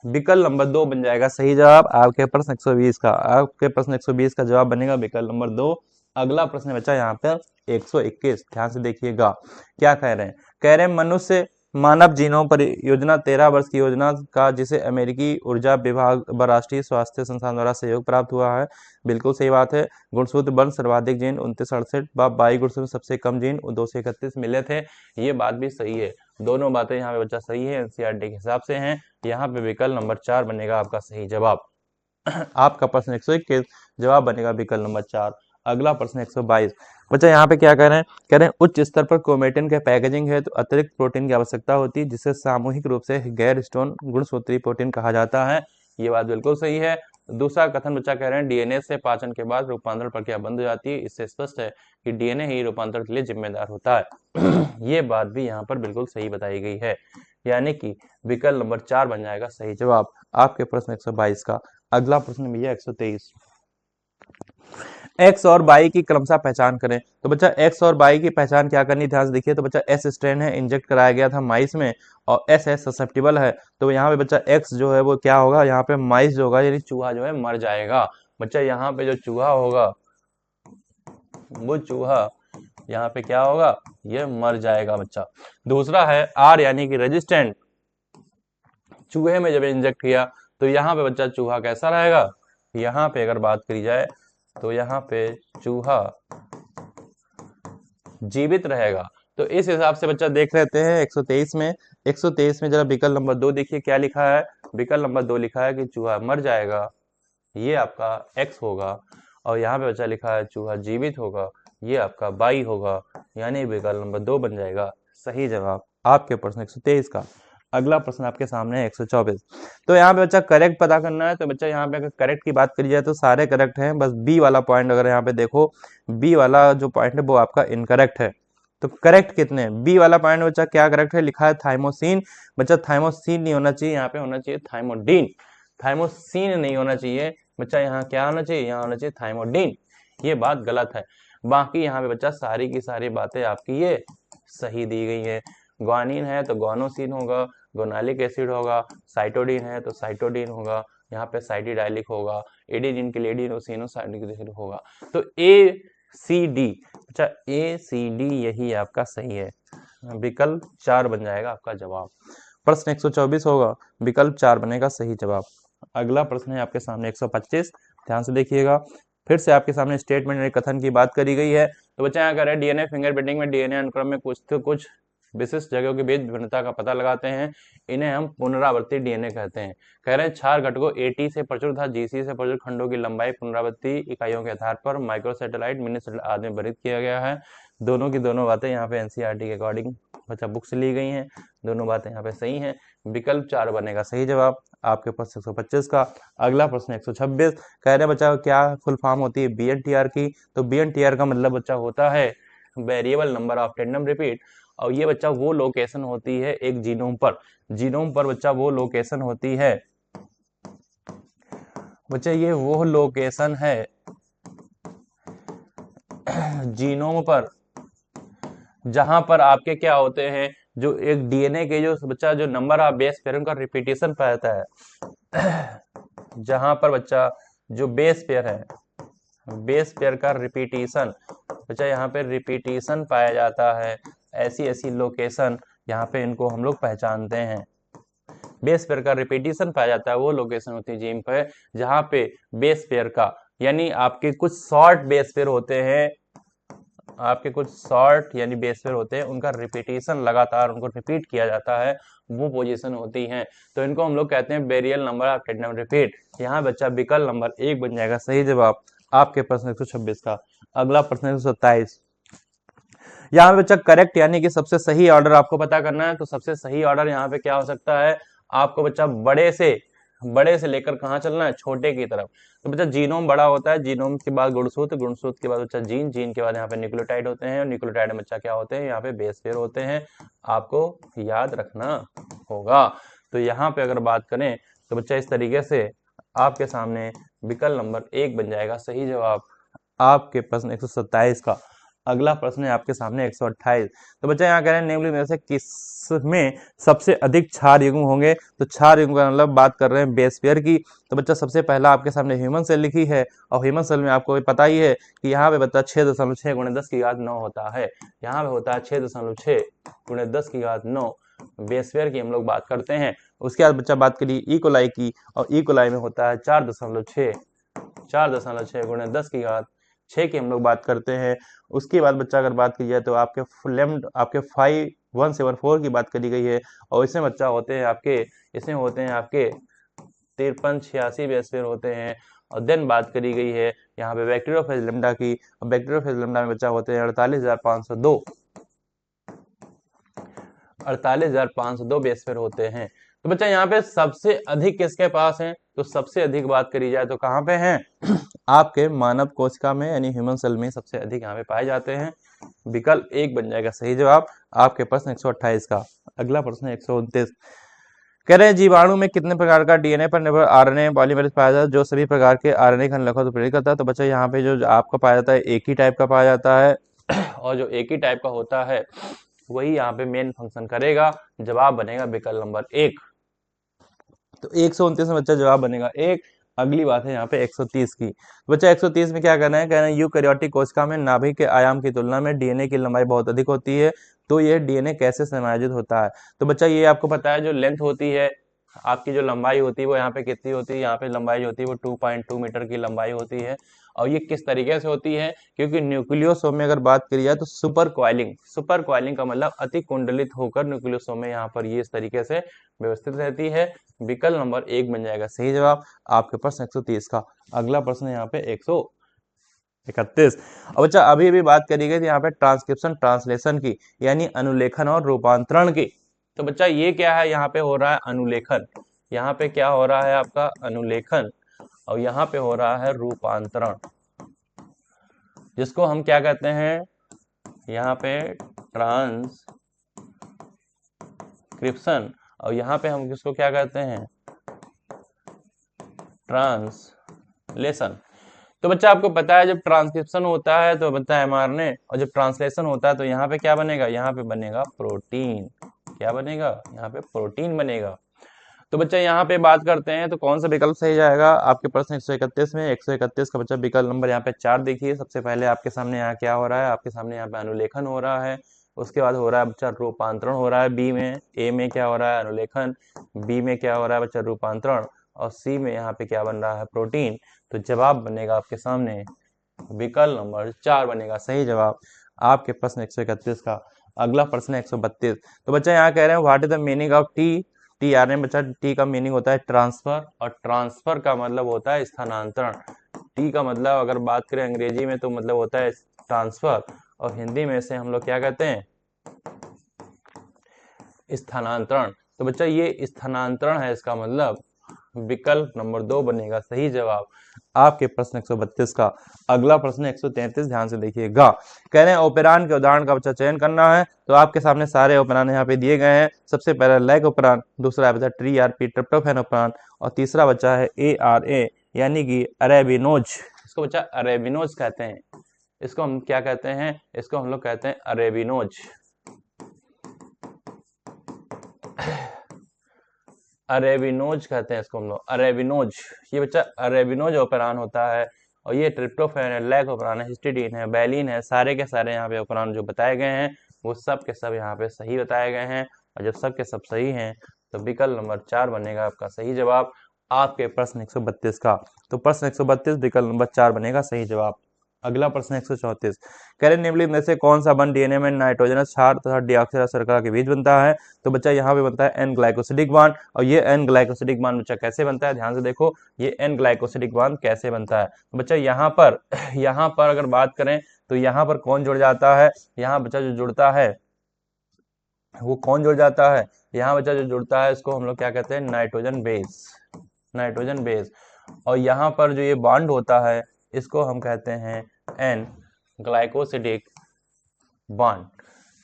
Speaker 1: विकल्प नंबर 2 बन जाएगा सही जवाब आपके प्रश्न 120 का। आपके प्रश्न 120 का जवाब बनेगा विकल्प नंबर 2। अगला प्रश्न बचा यहाँ पर 121। ध्यान से देखिएगा क्या कह रहे हैं। कह रहे हैं मनुष्य मानव जीनोम परियोजना 13 वर्ष की योजना का जिसे अमेरिकी ऊर्जा विभाग व राष्ट्रीय स्वास्थ्य संस्थान द्वारा सहयोग प्राप्त हुआ है। बिल्कुल सही बात है। गुणसूत्र बल सर्वाधिक जीन 2968 व बाई गुणसूत्र सबसे कम जीन 231 मिले थे। ये बात भी सही है, दोनों बातें यहाँ पे बच्चा सही है, एनसीईआरटी के हिसाब से हैं। यहाँ पे विकल्प नंबर 4 बनेगा आपका सही जवाब। आपका प्रश्न 121 जवाब बनेगा विकल्प नंबर 4। अगला प्रश्न 122। बच्चा यहाँ पे क्या कह रहे हैं, कह रहे हैं उच्च स्तर पर क्रोमेटिन के पैकेजिंग है तो अतिरिक्त प्रोटीन की आवश्यकता होती है जिसे सामूहिक रूप से गैर स्टोन गुणसूत्री प्रोटीन कहा जाता है। ये बात बिल्कुल सही है। दूसरा कथन बच्चा कह रहे हैं डीएनए से पाचन के बाद रूपांतरण प्रक्रिया बंद हो जाती है। इससे स्पष्ट है कि डीएनए ही रूपांतरण के लिए जिम्मेदार होता है। ये बात भी यहाँ पर बिल्कुल सही बताई गई है, यानी कि विकल्प नंबर 4 बन जाएगा सही जवाब आपके प्रश्न 122 का। अगला प्रश्न भैया 123। एक्स और वाई की क्रमशः पहचान करें। तो बच्चा एक्स और वाई की पहचान क्या करनी, ध्यान से देखिए। तो बच्चा एस स्ट्रेन है, इंजेक्ट कराया गया था माइस में, और एस है ससेप्टिबल है। तो यहाँ पे बच्चा एक्स जो है वो क्या होगा, यहाँ पे माइस जो होगा यानी चूहा जो है मर जाएगा। बच्चा यहाँ पे जो चूहा होगा वो चूहा यहाँ पे क्या होगा, ये मर जाएगा बच्चा। दूसरा है आर यानी कि रेजिस्टेंट, चूहे में जब इंजेक्ट किया तो यहाँ पे बच्चा चूहा कैसा रहेगा, यहाँ पे अगर बात करी जाए तो यहाँ पे चूहा जीवित रहेगा। तो इस हिसाब से बच्चा देख लेते हैं 123 में। 123 में जरा विकल्प नंबर 2 देखिए क्या लिखा है। विकल्प नंबर 2 लिखा है कि चूहा मर जाएगा, ये आपका एक्स होगा, और यहाँ पे बच्चा लिखा है चूहा जीवित होगा, ये आपका वाई होगा, यानी विकल्प नंबर 2 बन जाएगा सही जवाब आपके प्रश्न 123 का। अगला प्रश्न आपके सामने है 124। तो यहाँ पे बच्चा करेक्ट पता करना है। तो बच्चा यहाँ पे अगर करेक्ट की बात करी जाए तो सारे करेक्ट हैं, बस बी वाला पॉइंट अगर यहाँ पे देखो, बी वाला जो पॉइंट है वो आपका इनकरेक्ट है। तो करेक्ट कितने हैं, बी वाला पॉइंट बच्चा क्या करेक्ट है, लिखा है थाइमोसिन। बच्चा थाइमोसिन नहीं होना चाहिए, यहाँ पे होना चाहिए थाइमोडीन। थाइमोसिन नहीं होना चाहिए बच्चा, यहाँ क्या होना चाहिए, यहाँ होना चाहिए थाइमोडीन। ये बात गलत है। बाकी यहाँ पे बच्चा सारी की सारी बातें आपकी ये सही दी गई है। ग्वानिन है तो ग्वानोसिन होगा, गोनालिक एसिड होगा, साइटोडीन है तो साइटोडीन होगा, यहाँ पे साइटिडाइलिक होगा, एडिनिन के लिए एडिनोसिनो होगा। तो ए सी डी, अच्छा ए सी डी यही आपका सही है, विकल्प 4 बन जाएगा आपका जवाब। प्रश्न 124 होगा, विकल्प 4 बनेगा सही जवाब। अगला प्रश्न है आपके सामने 125, ध्यान से देखिएगा। फिर से आपके सामने स्टेटमेंट और कथन की बात करी गई है। तो बच्चा यहाँ कह रहे हैं डीएनए फिंगरप्रिंटिंग में डीएनए अनुक्रम में कुछ विशिष्ट जगहों के बीच भिन्नता का पता लगाते हैं, इन्हें हम पुनरावर्ती डीएनए कहते हैं। कह रहे हैं क्षार घटकों एटी से प्रचुर तथा जीसी से प्रचुर खंडों की लंबाई पुनरावर्ती इकाइयों के आधार पर माइक्रो सैटेलाइट, मिनी सैटेलाइट आदि में वर्णित किया गया है। दोनों की दोनों बातें यहाँ पे एनसीईआरटी के अकॉर्डिंग बच्चा बुक से ली गई हैं, दोनों बातें यहाँ पे सही हैं। विकल्प 4 बनेगा सही जवाब आपके पास 125 का। अगला प्रश्न 126, कह रहे हैं बच्चा क्या फुल फॉर्म होती है बीएनटीआर की। तो बीएनटीआर का मतलब बच्चा होता है variable number of tandem repeat, और ये बच्चा वो लोकेशन होती है एक जीनोम पर बच्चा वो लोकेशन होती है, बच्चा ये वो लोकेशन है जीनोम पर जहां पर आपके क्या होते हैं, जो एक डीएनए के जो बच्चा जो नंबर ऑफ बेस पेयर उनका रिपीटेशन पाया जाता है, जहां पर बच्चा जो बेस पेयर है, बेस पेयर का रिपीटेशन बच्चा यहाँ पे रिपीटेशन पाया जाता है, ऐसी ऐसी लोकेशन यहाँ पे इनको हम लोग पहचानते हैं। बेस पेयर का रिपीटेशन पाया जाता है वो लोकेशन होती है जीन पे जहाँ पे बेस पेयर का, यानी आपके कुछ शॉर्ट बेस पेयर होते हैं, आपके कुछ शॉर्ट यानी बेस पेयर होते हैं, उनका रिपीटेशन लगातार उनको रिपीट किया जाता है, वो पोजीशन होती है। तो इनको हम लोग कहते हैं variable number of tandem repeat. यहाँ बच्चा विकल्प नंबर 1 बन जाएगा सही जवाब आपके प्रश्न 126 का। अगला प्रश्न 127, यहाँ पे बच्चा करेक्ट यानी कि सबसे सही ऑर्डर आपको पता करना है। तो सबसे सही ऑर्डर यहाँ पे क्या हो सकता है, आपको बच्चा बड़े से लेकर कहाँ चलना है, छोटे की तरफ। तो बच्चा जीनोम बड़ा होता है, जीनोम के बाद गुणसूत्र, गुणसूत्र के बाद बच्चा जीन, जीन के बाद यहाँ पे न्यूक्लियोटाइड होते हैं, और न्यूक्लियोटाइड में बच्चा क्या होते हैं, यहाँ पे बेस पेयर होते हैं, आपको याद रखना होगा। तो यहाँ पे अगर बात करें तो बच्चा इस तरीके से आपके सामने विकल्प नंबर 1 बन जाएगा सही जवाब आपके प्रश्न 127 का। अगला प्रश्न है आपके सामने 128। तो बच्चा यहाँ कह रहे हैं निम्नलिखित में से किसमें सबसे अधिक क्षार युग्म होंगे। तो क्षार युग्म का मतलब बात कर रहे हैं बेस पेयर की। तो बच्चा सबसे पहला आपके सामने ह्यूमन सेल लिखी है, और ह्यूमन सेल में आपको पता ही है कि यहाँ पे बच्चा 6.6 × 10⁻9 होता है, यहाँ पे होता है 6.6 × 10⁻9 बेस पेयर की हम लोग बात करते हैं। उसके बाद बच्चा बात करिए ई कोलाई की, और ई कोलाई में होता है 4.6 × 10⁻6 की हम लोग बात करते हैं। उसके बाद बच्चा अगर बात की जाए तो आपके आपके 5174 की बात करी गई है, और इसमें बच्चा होते हैं आपके 5386 बेस पेयर होते हैं। और देन बात करी गई है यहाँ पे बैक्टीरियोफेज लैम्डा की, और बैक्टीरियोफेज लैम्डा में बच्चा होते हैं 48,502 बेस पेयर होते हैं। तो बच्चा यहाँ पे सबसे अधिक किसके पास है, तो सबसे अधिक बात करी जाए तो कहाँ पे है आपके मानव कोशिका में, यानी ह्यूमन सेल में सबसे अधिक यहाँ पे पाए जाते हैं। विकल्प 1 बन जाएगा सही जवाब आपके प्रश्न 128 का। अगला प्रश्न 129, कह रहे हैं जीवाणु में कितने प्रकार का डीएनए पर निर्भर आरएनए पॉलीमरेज पाया जाता है जो सभी प्रकार के आरएनए खंड को प्रेरित करता है। तो बच्चा यहाँ पे जो आपका पाया जाता है एक ही टाइप का पाया जाता है, और जो एक ही टाइप का होता है वही यहाँ पे मेन फंक्शन करेगा। जवाब बनेगा विकल्प नंबर 1। तो 129 में बच्चा जवाब बनेगा 1। अगली बात है यहाँ पे 130 की। बच्चा 130 में क्या करना है, कहना है यूकैरियोटिक कोशिका में नाभिक के आयाम की तुलना में डीएनए की लंबाई बहुत अधिक होती है, तो यह डीएनए कैसे समायोजित होता है। तो बच्चा ये आपको पता है जो लेंथ होती है आपकी, जो लंबाई होती है वो यहाँ पे कितनी होती है, यहाँ पे लंबाई होती है वो 2.2 मीटर की लंबाई होती है। और ये किस तरीके से होती है, क्योंकि न्यूक्लियोसोम में अगर बात करी जाए तो सुपर क्वाइलिंग का मतलब अति कुंडलित होकर न्यूक्लियोसोम में यहाँ पर ये इस तरीके से व्यवस्थित रहती है। विकल्प नंबर 1 बन जाएगा सही जवाब आपके प्रश्न 130 का। अगला प्रश्न यहाँ पे 131। अब बच्चा अभी भी बात करी गई थी यहाँ पे ट्रांसक्रिप्शन ट्रांसलेशन की, यानी अनुलेखन और रूपांतरण की। तो बच्चा ये क्या है, यहाँ पे हो रहा है अनुलेखन, यहाँ पे क्या हो रहा है आपका अनुलेखन, और यहाँ पे हो रहा है रूपांतरण, जिसको हम क्या कहते हैं यहाँ पे ट्रांसक्रिप्शन, और यहाँ पे हम किसको क्या कहते हैं ट्रांसलेशन। तो बच्चा आपको पता है जब ट्रांसक्रिप्शन होता है तो बनता है mRNA, और जब ट्रांसलेशन होता है तो यहाँ पे क्या बनेगा, यहाँ पे बनेगा प्रोटीन। क्या बनेगा, यहाँ पे प्रोटीन बनेगा। तो बच्चा यहाँ पे बात करते हैं तो कौन सा विकल्प सही जाएगा आपके प्रश्न 131 में। 131 का बच्चा विकल्प नंबर यहाँ पे 4 देखिए। सबसे पहले आपके सामने यहाँ क्या हो रहा है, आपके सामने यहाँ पे अनुलेखन हो रहा है, उसके बाद हो रहा है बच्चा रूपांतरण हो रहा है बी में। ए में क्या हो रहा है, अनुलेखन। बी में क्या हो रहा है बच्चा, रूपांतरण। और सी में यहाँ पे क्या बन रहा है, प्रोटीन। तो जवाब बनेगा आपके सामने विकल्प नंबर 4 बनेगा सही जवाब आपके प्रश्न 131 का। अगला प्रश्न 132। तो बच्चा यहाँ कह रहे हैं what is the meaning of T. T R में बच्चा टी का मीनिंग होता है ट्रांसफर, और ट्रांसफर का मतलब होता है स्थानांतरण। टी का मतलब अगर बात करें अंग्रेजी में तो मतलब होता है ट्रांसफर, और हिंदी में से हम लोग क्या कहते हैं, स्थानांतरण। तो बच्चा ये स्थानांतरण है, इसका मतलब विकल्प नंबर 2 बनेगा सही जवाब आपके प्रश्न 132 का। अगला प्रश्न 133 ध्यान से देखिएगा। कह रहे हैं ऑपेरान के उदाहरण का बच्चा चयन करना है। तो आपके सामने सारे ऑपेरान यहाँ पे दिए गए हैं। सबसे पहला लैग ऑपेरान, दूसरा बच्चा TRP ट्रिप्टोफैन ऑपेरान, और तीसरा बच्चा है ARA यानी कि अरेबिनोज। इसको बच्चा अरेबिनोज कहते हैं। इसको हम क्या कहते हैं, इसको हम लोग कहते हैं अरेबिनोज। अरेबिनोज कहते हैं इसको हम लोग, अरेबिनोज। ये बच्चा अरेबिनोज ऑपेरान होता है, और ये ट्रिप्टोफैन है, लैग ऑपेरान है, हिस्टिडीन है, बैलिन है, सारे के सारे यहाँ पे ऑपेरान जो बताए गए हैं वो सब के सब यहाँ पे सही बताए गए हैं। और जब सब के सब सही हैं तो विकल्प नंबर 4 बनेगा आपका सही जवाब आपके प्रश्न 132 का। तो प्रश्न 132 विकल्प नंबर 4 बनेगा सही जवाब। अगला प्रश्न 134। कह रहे निम्नलिखित में से कौन सा बंध डीएनए में नाइट्रोजनस क्षार तथा डीऑक्सी शर्करा के बीच बनता है। तो बच्चा यहाँ पे बनता है एन ग्लाइकोसिडिक बांड। और ये एन ग्लाइकोसिडिक बांड बच्चा कैसे बनता है, ध्यान से देखो ये एन ग्लाइकोसिडिक बांड कैसे बनता है। तो बच्चा यहाँ पर अगर बात करें तो यहाँ पर कौन जुड़ जाता है, यहाँ बच्चा जो जुड़ता है वो कौन जुड़ जाता है, यहाँ बच्चा जो जुड़ता है इसको हम लोग क्या कहते हैं, नाइट्रोजन बेस, नाइट्रोजन बेस। और यहाँ पर जो ये बॉन्ड होता है इसको हम कहते हैं N glycosidic bond,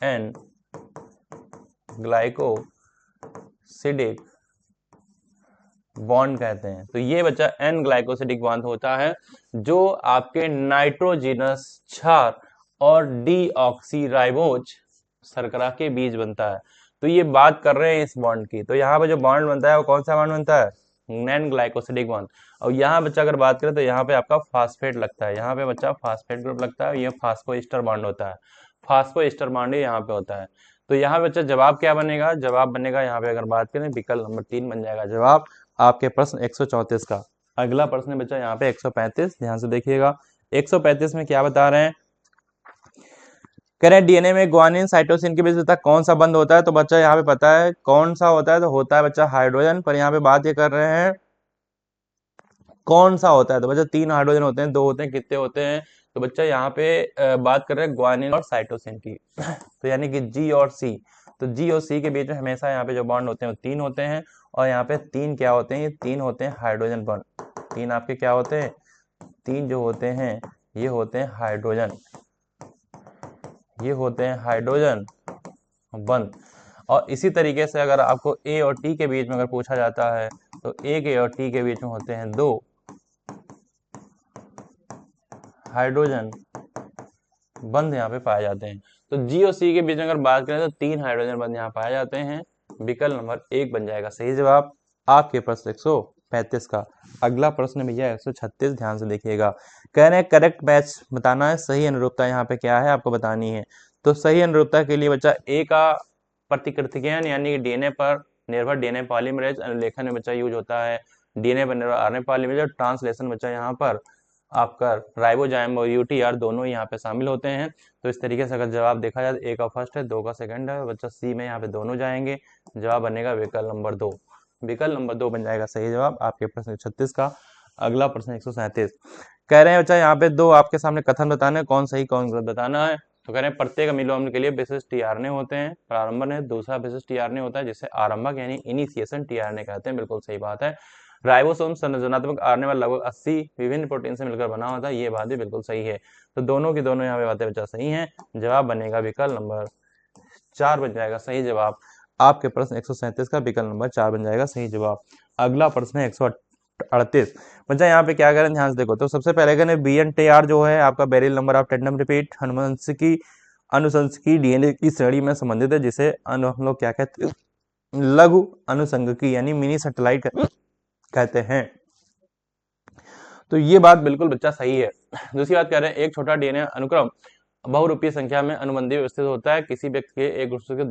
Speaker 1: N glycosidic bond कहते हैं। तो ये बच्चा एन ग्लाइकोसिडिक बॉन्ड होता है जो आपके नाइट्रोजिनस क्षार और डीऑक्सीराइबोज शर्करा के बीच बनता है। तो ये बात कर रहे हैं इस बॉन्ड की। तो यहाँ पे जो बॉन्ड बनता है वो कौन सा बॉन्ड बनता है, एन ग्लाइकोसिडिक बॉन्ड। और यहाँ बच्चा अगर बात करें तो यहाँ पे आपका फास्फेट लगता है, यहाँ पे बच्चा फास्फेट ग्रुप लगता है, ये फास्फोएस्टर बॉन्ड होता है, फास्फोएस्टर बॉन्ड यहाँ पे होता है। तो यहाँ पे बच्चा जवाब क्या बनेगा, जवाब बनेगा यहाँ पे अगर बात करें विकल्प नंबर 3 बन जाएगा जवाब आपके प्रश्न 134 का। अगला प्रश्न है बच्चा यहाँ पे 135, ध्यान से देखिएगा। 135 में क्या बता रहे हैं, कह रहे हैं डीएनए में ग्वानिन साइटोसिन के बीच बच्चा कौन सा बंध होता है। तो बच्चा यहाँ पे पता है कौन सा होता है, तो होता है बच्चा हाइड्रोजन। पर यहाँ पे बात ये कर रहे हैं कौन सा होता है। तो बच्चा 3 हाइड्रोजन होते हैं, 2 होते हैं, कितने होते हैं। तो बच्चा यहाँ पे बात कर रहे हैं ग्वानिन और साइटोसिन की तो यानी कि जी और सी। तो जी और सी के बीच में हमेशा यहाँ पे जो बॉन्ड होते हैं वो 3 होते हैं। और यहाँ पे 3 क्या होते हैं, ये 3 होते हैं हाइड्रोजन बॉन्ड। 3 आपके क्या होते हैं, 3 जो होते हैं ये होते हैं हाइड्रोजन, ये होते हैं हाइड्रोजन बंध। और इसी तरीके से अगर आपको ए और टी के बीच में अगर पूछा जाता है तो ए के और टी के बीच में होते हैं 2 हाइड्रोजन बंध यहाँ पे पाए जाते हैं। तो जी और सी के बीच में अगर बात करें तो 3 हाइड्रोजन बंध यहाँ पाए जाते हैं। विकल्प नंबर 1 बन जाएगा सही जवाब आपके प्रश्न 135 का। अगला प्रश्न भैया 136, ध्यान से देखिएगा। कह रहे हैं करेक्ट मैच बताना है, सही अनुरूपता यहाँ पे क्या है आपको बतानी है। तो सही अनुरूपता के लिए बच्चा ए का प्रतिकृतिकरण यानी डीएनए पर निर्भर डीएनए पॉलीमरेज अनुलेखन में बच्चा यूज होता है। डीएनए पर निर्भर आरएनए पॉलीमरेज और ट्रांसलेशन बच्चा यहाँ पर आपका राइबोजाइम और यूटीआर दोनों यहाँ पे शामिल होते हैं। तो इस तरीके से अगर जवाब देखा जाए तो ए का फर्स्ट है, 2 का सेकंड है, बच्चा सी में यहाँ पे दोनों जाएंगे। जवाब बनेगा विकल्प नंबर 2, विकल्प नंबर 2 बन जाएगा सही जवाब आपके प्रश्न 136 का। अगला प्रश्न 137, कह रहे हैं बच्चा यहाँ पे 2 आपके सामने कथन बताना है, कौन सही कौन गलत बताना है। तो कह रहे हैं प्रत्येक अमीनो अम्ल के लिए विशिष्ट टीआरएनए होते हैं, प्रारंभन है, दूसरा विशिष्ट टीआरएनए होता है जिसे आरंभक यानी इनिशिएशन टीआरएनए कहते हैं, बिल्कुल सही बात है। राइबोसोम संरचनात्मक आरएनए में लगभग 80 विभिन्न प्रोटीन से मिलकर बना होता है, ये बात भी बिल्कुल सही है। तो दोनों की दोनों यहाँ पे बातें बच्चा सही हैं। जवाब बनेगा विकल्प नंबर 4 बन जाएगा सही जवाब आपके प्रश्न 137 का। विकल्प नंबर 4 बन जाएगा सही जवाब। अगला प्रश्न है 138, बच्चा यहाँ पे क्या करें ध्यान से देखो। तो सबसे पहले करें BNTR जो है आपका variable number of tandem repeat अनुवंशिकी डीएनए की श्रेणी में संबंधित है, जिसे हम लोग क्या कहते हैं, लघु अनुसंगकी यानी मिनी सैटेलाइट कहते हैं। तो ये बात बिल्कुल बच्चा सही है। दूसरी बात कह रहे हैं एक छोटा डीएनए अनुक्रम बहुरूपीय संख्या में अनुबंधी व्यवस्थित होता है। किसी व्यक्ति के एक गुणसूत्र के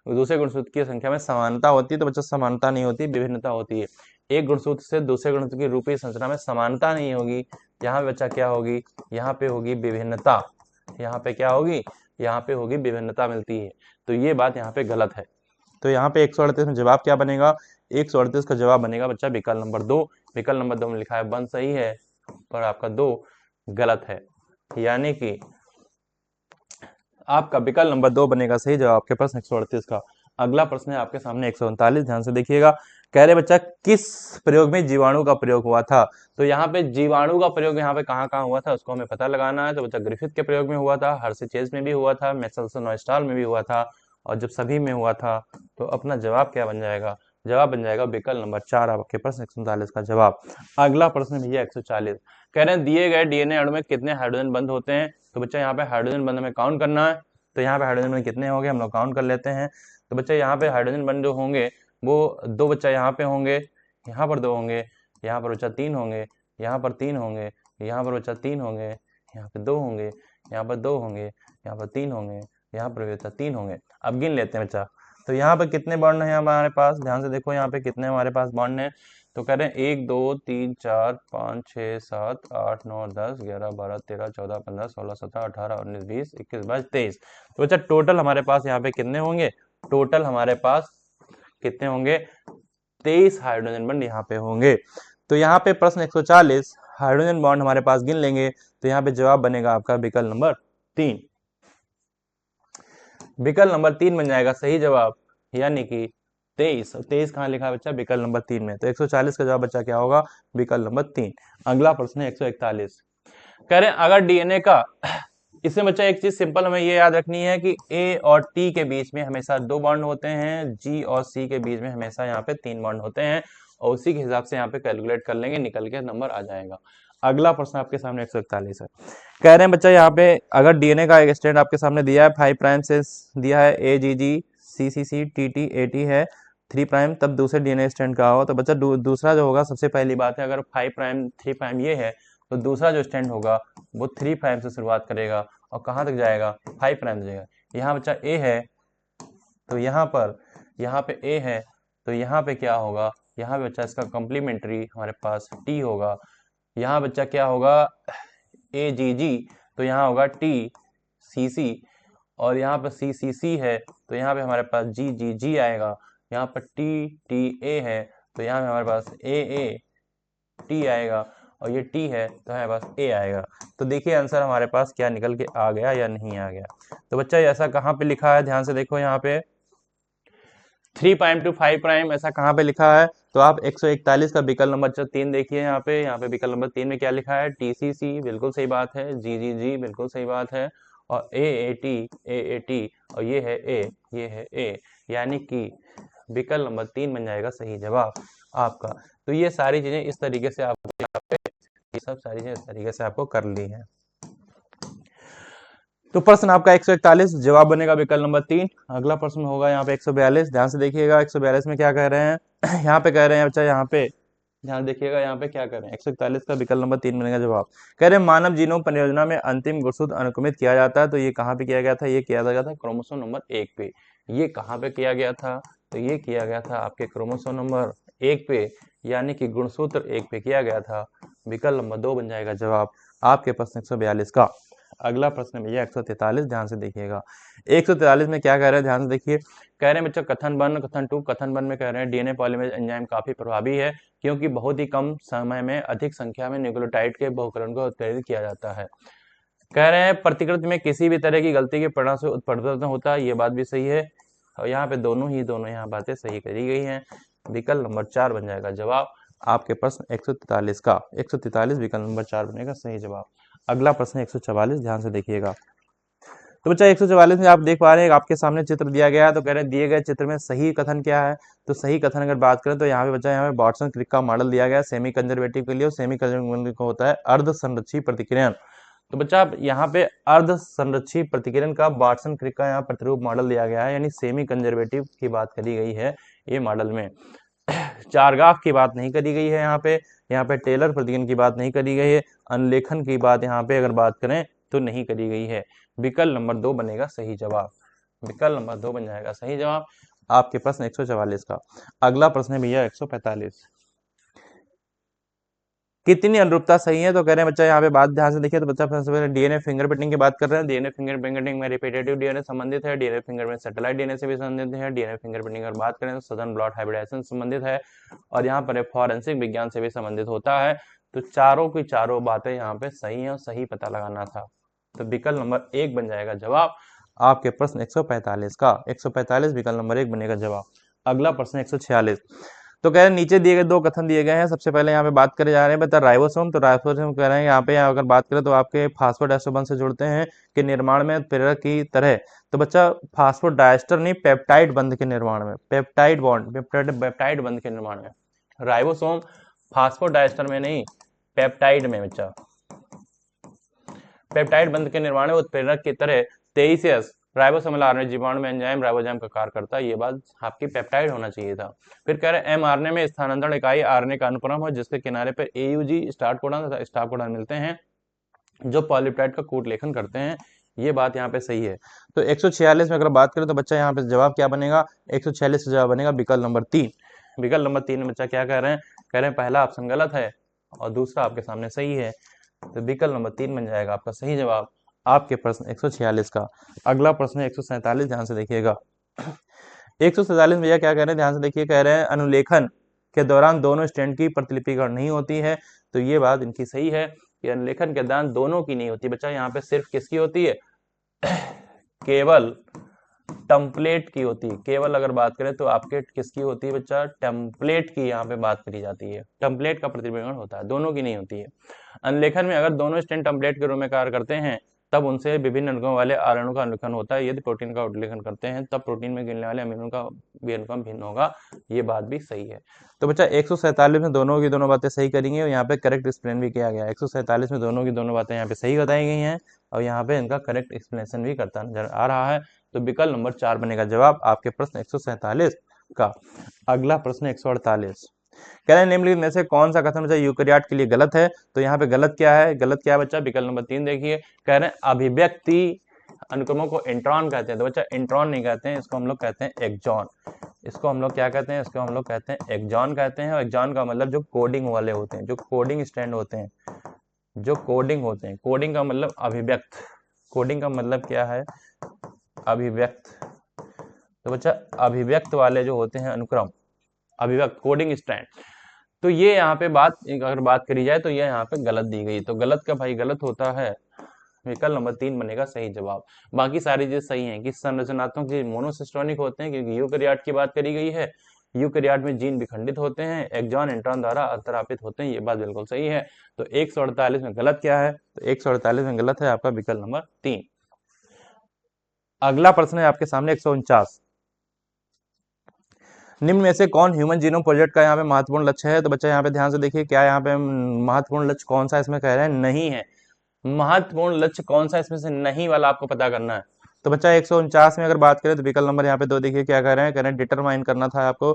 Speaker 1: दूसरे गुणसूत्र की संख्या में समानता होती है, तो बच्चा समानता नहीं होती, विभिन्नता होती है। एक गुणसूत्र से दूसरे गुणसूत्र की रूपीय संरचना में समानता नहीं होगी, यहाँ पे बच्चा क्या होगी, यहाँ पे होगी विभिन्नता। यहाँ पे क्या होगी, यहाँ पे होगी विभिन्नता मिलती है। तो ये बात यहाँ पे गलत है। तो यहाँ पे 138 में जवाब क्या बनेगा, 138 का जवाब बनेगा बच्चा विकल्प नंबर 2। विकल्प नंबर 2 में लिखा है 1 सही है, पर आपका 2 गलत है, यानी कि आपका विकल्प नंबर 2 बनेगा सही जवाब आपके प्रश्न 138 का। अगला प्रश्न है आपके सामने 139, ध्यान से देखिएगा। कह रहे बच्चा किस प्रयोग में जीवाणु का प्रयोग हुआ था। तो यहाँ पे जीवाणु का प्रयोग यहाँ पे कहाँ कहाँ हुआ था उसको हमें पता लगाना है। तो बच्चा ग्रिफिथ के प्रयोग में हुआ था, हर्षिचेज में भी हुआ था, मैक्सवेल में भी हुआ था, और जब सभी में हुआ था तो अपना जवाब क्या बन जाएगा, जवाब बन जाएगा विकल्प नंबर 4 आपके प्रश्न 139 का जवाब। अगला प्रश्न भैया 140, कह रहे हैं दिए गए डीएनए अणु में कितने हाइड्रोजन बंध होते हैं। तो बच्चा यहाँ पे हाइड्रोजन बंध हमें काउंट करना है। तो यहाँ पे हाइड्रोजन बंध कितने होंगे हम लोग काउंट कर लेते हैं। तो बच्चा यहाँ पे हाइड्रोजन बंध जो होंगे वो 2 बच्चा यहाँ पे होंगे, यहाँ पर 2 होंगे, यहाँ पर बच्चा 3 होंगे, यहाँ पर 3 होंगे, यहाँ पर बच्चा 3 होंगे, यहाँ पे 2 होंगे, यहाँ पर 2 होंगे, यहाँ पर 3 होंगे, यहाँ पर बच्चा 3 होंगे। अब गिन लेते हैं बच्चा। तो यहाँ पे कितने बॉन्ड हैं हमारे पास, ध्यान से देखो यहाँ पे कितने हमारे पास बॉन्ड हैं। तो कह रहे हैं 1 2 3 4 5 6 7 8 9 10 11 12 13 14 15 16 17 18 19 20 21 22 23। तो बच्चा टोटल हमारे पास यहाँ पे कितने होंगे, टोटल हमारे पास कितने होंगे, 23 हाइड्रोजन बॉन्ड यहाँ पे होंगे। तो यहाँ पे प्रश्न 140 हाइड्रोजन बॉन्ड हमारे पास गिन लेंगे। तो यहाँ पे जवाब बनेगा आपका विकल्प नंबर 3। विकल्प नंबर 3 बन जाएगा सही जवाब, यानी कि 23। 23 कहाँ लिखा है बच्चा, विकल्प नंबर 3 में। तो 140 का जवाब बच्चा क्या होगा, विकल्प नंबर 3। अगला प्रश्न है 141, कह रहे हैं अगर डीएनए का, इसमें बच्चा एक चीज सिंपल हमें ये याद रखनी है कि ए और टी के बीच में हमेशा 2 बॉन्ड होते हैं, जी और सी के बीच में हमेशा यहाँ पे 3 बॉन्ड होते हैं, और उसी के हिसाब से यहाँ पे कैलकुलेट कर लेंगे, निकल के नंबर आ जाएगा। अगला प्रश्न आपके सामने 141 है। कह रहे हैं बच्चा यहाँ पे अगर डीएनए का एक स्ट्रैंड आपके सामने दिया है 5 प्राइम से दिया है A G G C C C T T A T है 3 प्राइम, तब दूसरे डीएनए स्ट्रैंड का हो। तो बच्चा दूसरा जो होगा, सबसे पहली बात है अगर 5 प्राइम 3 प्राइम ये है तो दूसरा जो स्ट्रैंड होगा वो 3 प्राइम से शुरुआत करेगा और कहाँ तक जाएगा, 5 प्राइम तक जाएगा। यहाँ बच्चा ए है तो यहाँ पे ए है तो यहाँ पे क्या होगा, यहाँ पे बच्चा इसका कॉम्प्लीमेंट्री हमारे पास टी होगा। यहाँ बच्चा क्या होगा, ए जी जी तो यहाँ होगा टी सी सी, और यहाँ पर सी सी सी है तो यहाँ पे हमारे पास जी जी जी आएगा। यहाँ पर टी टी ए है तो यहाँ पे हमारे पास ए ए टी आएगा, और ये टी है तो हमारे पास ए आएगा। तो देखिए आंसर हमारे पास क्या निकल के आ गया या नहीं आ गया। तो बच्चा ऐसा कहाँ पे लिखा है, ध्यान से देखो यहाँ पे 3 प्राइम टू 5 प्राइम ऐसा कहाँ पे लिखा है। तो आप 141 का विकल्प नंबर 3 देखिए, यहाँ पे विकल्प नंबर 3 में क्या लिखा है, टीसीसी बिल्कुल सही बात है, जी जी जी बिल्कुल सही बात है, और ए ए टी और ये है ए, यानी कि विकल्प नंबर 3 बन जाएगा सही जवाब आपका। तो ये सारी चीजें इस तरीके से आप ये सब सारी चीजें इस तरीके से आपको कर ली हैं। तो प्रश्न आपका 141 जवाब बनेगा विकल्प नंबर 3। अगला प्रश्न होगा यहाँ पे 142, ध्यान से देखिएगा 142 में क्या कह रहे हैं यहाँ पे कह रहे हैं बच्चा, यहाँ पे ध्यान देखिएगा यहाँ पे क्या कह रहे हैं, 141 का विकल्प नंबर 3 बनेगा जवाब। कह रहे हैं मानव जीनोम परियोजना में अंतिम गुणसूत्र अनुक्रमित किया जाता है। तो ये कहाँ पे किया गया था, ये किया गया था क्रोमोसोम नंबर 1 पे। ये कहाँ पे किया गया था, तो ये किया गया था आपके क्रोमोसोम नंबर 1 पे, यानी कि गुणसूत्र 1 पे किया गया था। विकल्प नंबर 2 बन जाएगा जवाब आपके प्रश्न 142 का। अगला प्रश्न भैया 143, ध्यान से देखिएगा 143 में क्या कह रहे हैं, ध्यान से देखिए। कह रहे हैं बच्चों कथन 1 कथन 2, कथन 1 में कह रहे हैं डीएनए पॉलीमरेज एंजाइम काफी प्रभावी है क्योंकि बहुत ही कम समय में अधिक संख्या में न्यूक्लियोटाइड के बहुकरण को उत्प्रेरित किया जाता है। कह रहे हैं प्रतिकृति में किसी भी तरह की गलती के परिणाम से उत्परिवर्तन होता है, ये बात भी सही है, और यहाँ पे दोनों यहाँ बातें सही करी गई हैं। विकल्प नंबर 4 बन जाएगा जवाब आपके प्रश्न 143 का। 143 विकल्प नंबर 4 बनेगा सही जवाब। अगला प्रश्न 144, ध्यान से देखिएगा। तो बच्चा 144 में आप देख पा रहे हैं आपके सामने चित्र दिया गया है। तो कह रहे हैं दिए गए चित्र में सही कथन क्या है। तो सही कथन अगर बात करें तो यहाँ पे बच्चा यहाँ पे वाटसन क्रिक का मॉडल दिया गया है सेमी कंजर्वेटिव के लिए, और सेमी कंजर्वेटिव को होता है अर्ध संरक्षी प्रतिक्रियन। तो बच्चा आप यहाँ पे अर्ध संरक्षी प्रतिकिरण का वाटसन क्रिक का यहाँ प्रतिरूप मॉडल दिया गया है, यानी सेमी कंजर्वेटिव की बात करी गई है ये मॉडल में। चारगाफ की बात नहीं करी गई है यहाँ पे टेलर प्रतिकिरण की बात नहीं करी गई है, अनुलेखन की बात यहाँ पे अगर बात करें तो नहीं करी गई है। विकल्प नंबर 2 बनेगा सही जवाब, विकल्प नंबर 2 बन जाएगा सही जवाब आपके प्रश्न 144 का। अगला प्रश्न है भैया 145, कितनी अनुरूपता सही है? तो कह रहे हैं बच्चा यहाँ पे बात ध्यान से देखिए। तो बच्चा सबसे पहले डीएनए फिंगरप्रिंटिंग की बात कर रहे हैं। डीएनए फिंगरप्रिंटिंग में रिपीटेटिव डीएनए संबंधित है, डीएनए फिंगरप्रिंटिंग सैटेलाइट डीएनए से भी संबंधित है, डीएनए फिंगरप्रिंटिंग अगर बात करें तो सदर्न ब्लॉट हाइब्रिडाइजेशन संबंधित है, और यहाँ पर फॉरेंसिक विज्ञान से भी संबंधित होता है। तो चारों की चारों बातें यहाँ पे सही है और सही पता लगाना था। तो विकल्प नंबर 1 बन जाएगा जवाब आपके प्रश्न 145 का। 145 विकल्प नंबर 1 बनेगा जवाब। अगला प्रश्न 146, तो कह रहे हैं नीचे दिए गए दो कथन दिए गए हैं। सबसे पहले यहाँ पे बात करे जा रहे हैं बता राइबोसोम। तो राइबोसोम कह रहे हैं यहाँ पे अगर बात करें तो आपके फास्फोडाइस्टर से जुड़ते हैं के निर्माण में प्रेरक की तरह। तो बच्चा फास्फोडाइस्टर नहीं, पेप्टाइड बंध के निर्माण में, पेप्टाइड बॉन्ड पेप्टाइड बंध के निर्माण में। राइबोसोम फास्फोडाइस्टर में नहीं, पेप्टाइड में बच्चा, पेप्टाइड बंध के निर्माण में उत्प्रेरक की तरह 23S राइबोसोमल आरएनए जीवाणु में एंजाइम राइबोजाइम का कार्य करता है। ये बात आपकी पेप्टाइड होना चाहिए था। फिर कह रहे हैं एमआरएनए में स्थानांतरण इकाई आरएनए का अनुक्रम है जिसके किनारे पर एयूजी स्टार्ट कोडन तथा स्टॉप कोडन मिलते हैं जो पॉलीपेप्टाइड का कूट लेखन करते हैं। ये बात यहाँ पे सही है। तो 146 में अगर बात करें तो बच्चा यहाँ पे जवाब क्या बनेगा? 146 से जवाब बनेगा विकल्प नंबर 3। विकल्प नंबर 3 में बच्चा क्या कह रहे हैं? कह रहे हैं पहला ऑप्शन गलत है और दूसरा आपके सामने सही है। तो विकल्प नंबर 3 बन जाएगा आपका सही जवाब आपके प्रश्न 146 का। अगला प्रश्न है 147, ध्यान से देखिएगा। 147 भैया क्या कह रहे हैं? ध्यान से देखिए। कह रहे हैं अनुलेखन के दौरान दोनों स्टैंड की प्रतिलिपिकरण नहीं होती है। तो ये बात इनकी सही है कि अनुलेखन के दौरान दोनों की नहीं होती। बच्चा यहाँ पे सिर्फ किसकी होती है? केवल टेम्पलेट की होती है। केवल अगर बात करें तो आपके किसकी होती है बच्चा? टेम्पलेट की यहाँ पे बात करी जाती है। टेम्पलेट का प्रतिलिपिकरण होता है, दोनों की नहीं होती है। अनुलेखन में अगर दोनों स्टैंड टेम्पलेट के रूप में कार्य करते हैं तब उनसे विभिन्न अनुक्रम वाले आरएनए का अनुलेखन होता है। यदि प्रोटीन का उल्लेखन करते हैं तब प्रोटीन में गिनने वाले अमीनो का भी अनुक्रम भिन्न होगा। ये बात भी सही है। तो बच्चा 147 में दोनों की दोनों बातें सही करेंगे और यहाँ पे करेक्ट एक्सप्लेन भी किया गया है। 147 में दोनों की दोनों बातें यहाँ पे सही बताई गई हैं और यहाँ पे इनका करेक्ट एक्सप्लेनेशन भी करता नजर आ रहा है। तो विकल्प नंबर 4 बनेगा जवाब आपके प्रश्न 147 का। अगला प्रश्न 148, कह रहे हैं निम्नलिखित में से कौन सा कथन बच्चा यूकेरियोट के लिए गलत है? तो यहाँ पे गलत क्या है? गलत क्या है बच्चा? विकल्प नंबर 3 देखिए। कह रहे हैं अभिव्यक्ति अनुक्रमों को इंट्रॉन कहते हैं। तो बच्चा इंट्रॉन नहीं कहते हैं, इसको हम लोग कहते हैं एक्सॉन। इसको हम लोग क्या कहते हैं? इसको हम लोग कहते हैं एक्सॉन कहते हैं। और एक्सॉन का मतलब जो कोडिंग वाले होते हैं, जो कोडिंग स्टैंड होते हैं, जो कोडिंग होते हैं। कोडिंग का मतलब अभिव्यक्त, कोडिंग का मतलब क्या है? अभिव्यक्त। तो बच्चा अभिव्यक्त वाले जो होते हैं अनुक्रम, अभिव्यक्त कोडिंग स्टैंड, तो ये यहाँ पे बात अगर बात करी जाए तो ये यहाँ पे गलत दी गई। तो गलत का भाई गलत होता है, विकल्प नंबर 3 बनेगा सही जवाब। बाकी सारी चीज सही है कि संरचनात्मक चीज मोनोसिस्टोनिक होते हैं क्योंकि यूकेरियोट की बात करी गई है। यूकेरियोट में जीन विखंडित होते हैं, एक्सॉन इंट्रॉन द्वारा अन्तरापित होते हैं। ये बात बिल्कुल सही है। तो 148 में गलत क्या है? तो 148 में गलत है आपका विकल्प नंबर 3। अगला प्रश्न है आपके सामने 149, निम्न में से कौन ह्यूमन जीनोम प्रोजेक्ट का यहाँ पे महत्वपूर्ण लक्ष्य है? तो बच्चा यहाँ पे ध्यान से देखिए, क्या यहाँ पे महत्वपूर्ण लक्ष्य कौन सा इसमें कह रहे हैं? नहीं है। महत्वपूर्ण लक्ष्य कौन सा इसमें से नहीं वाला आपको पता करना है। तो बच्चा 149 में अगर बात करें तो विकल्प नंबर यहाँ पे 2 देखिए क्या कह रहे हैं? कह रहे हैं डिटरमाइन करना था आपको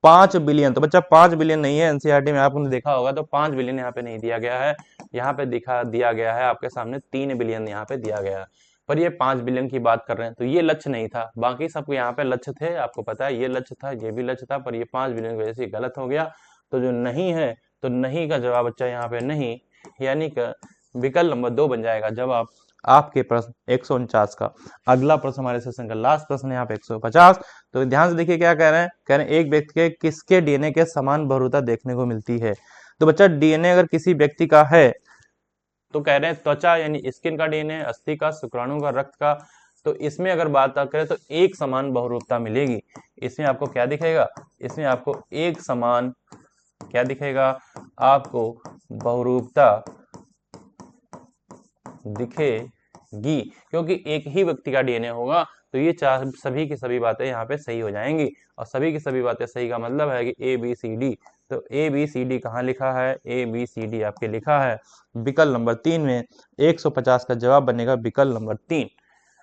Speaker 1: 5 बिलियन। तो बच्चा 5 बिलियन नहीं है, एनसीईआरटी में आपने देखा होगा तो 5 बिलियन यहाँ पे नहीं दिया गया है। यहाँ पे दिया गया है आपके सामने 3 बिलियन यहाँ पे दिया गया है, पर ये 5 बिलियन की बात कर रहे हैं। तो ये लक्ष्य नहीं था, बाकी सब यहाँ पे लक्ष्य थे, आपको पता है ये लक्ष्य था, ये भी लक्ष्य था, पर ये 5 बिलियन की वजह से गलत हो गया। तो जो नहीं है, तो नहीं का जवाब बच्चा यहाँ पे नहीं, यानी कि विकल्प नंबर 2 बन जाएगा जवाब आपके प्रश्न 149 का। अगला प्रश्न हमारे सेशन का लास्ट प्रश्न है यहाँ पे 150। तो ध्यान से देखिए क्या कह रहे हैं? कह रहे हैं एक व्यक्ति के किसके डीएनए के समान बहुरूपता देखने को मिलती है? तो बच्चा डीएनए अगर किसी व्यक्ति का है तो कह रहे हैं त्वचा यानी स्किन का डीएनए, अस्थि का, शुक्राणु का, रक्त का, तो इसमें अगर बात करें तो एक समान बहुरूपता मिलेगी। इसमें आपको क्या दिखेगा? इसमें आपको एक समान क्या दिखेगा? आपको बहुरूपता दिखेगी, क्योंकि एक ही व्यक्ति का डीएनए होगा। तो ये सभी की सभी बातें यहाँ पे सही हो जाएंगी, और सभी की सभी बातें सही का मतलब है कि ABCD तो ए बी सी डी कहाँ लिखा है? ए बी सी डी आपके लिखा है विकल्प नंबर 3 में। 150 का जवाब बनेगा विकल्प नंबर 3।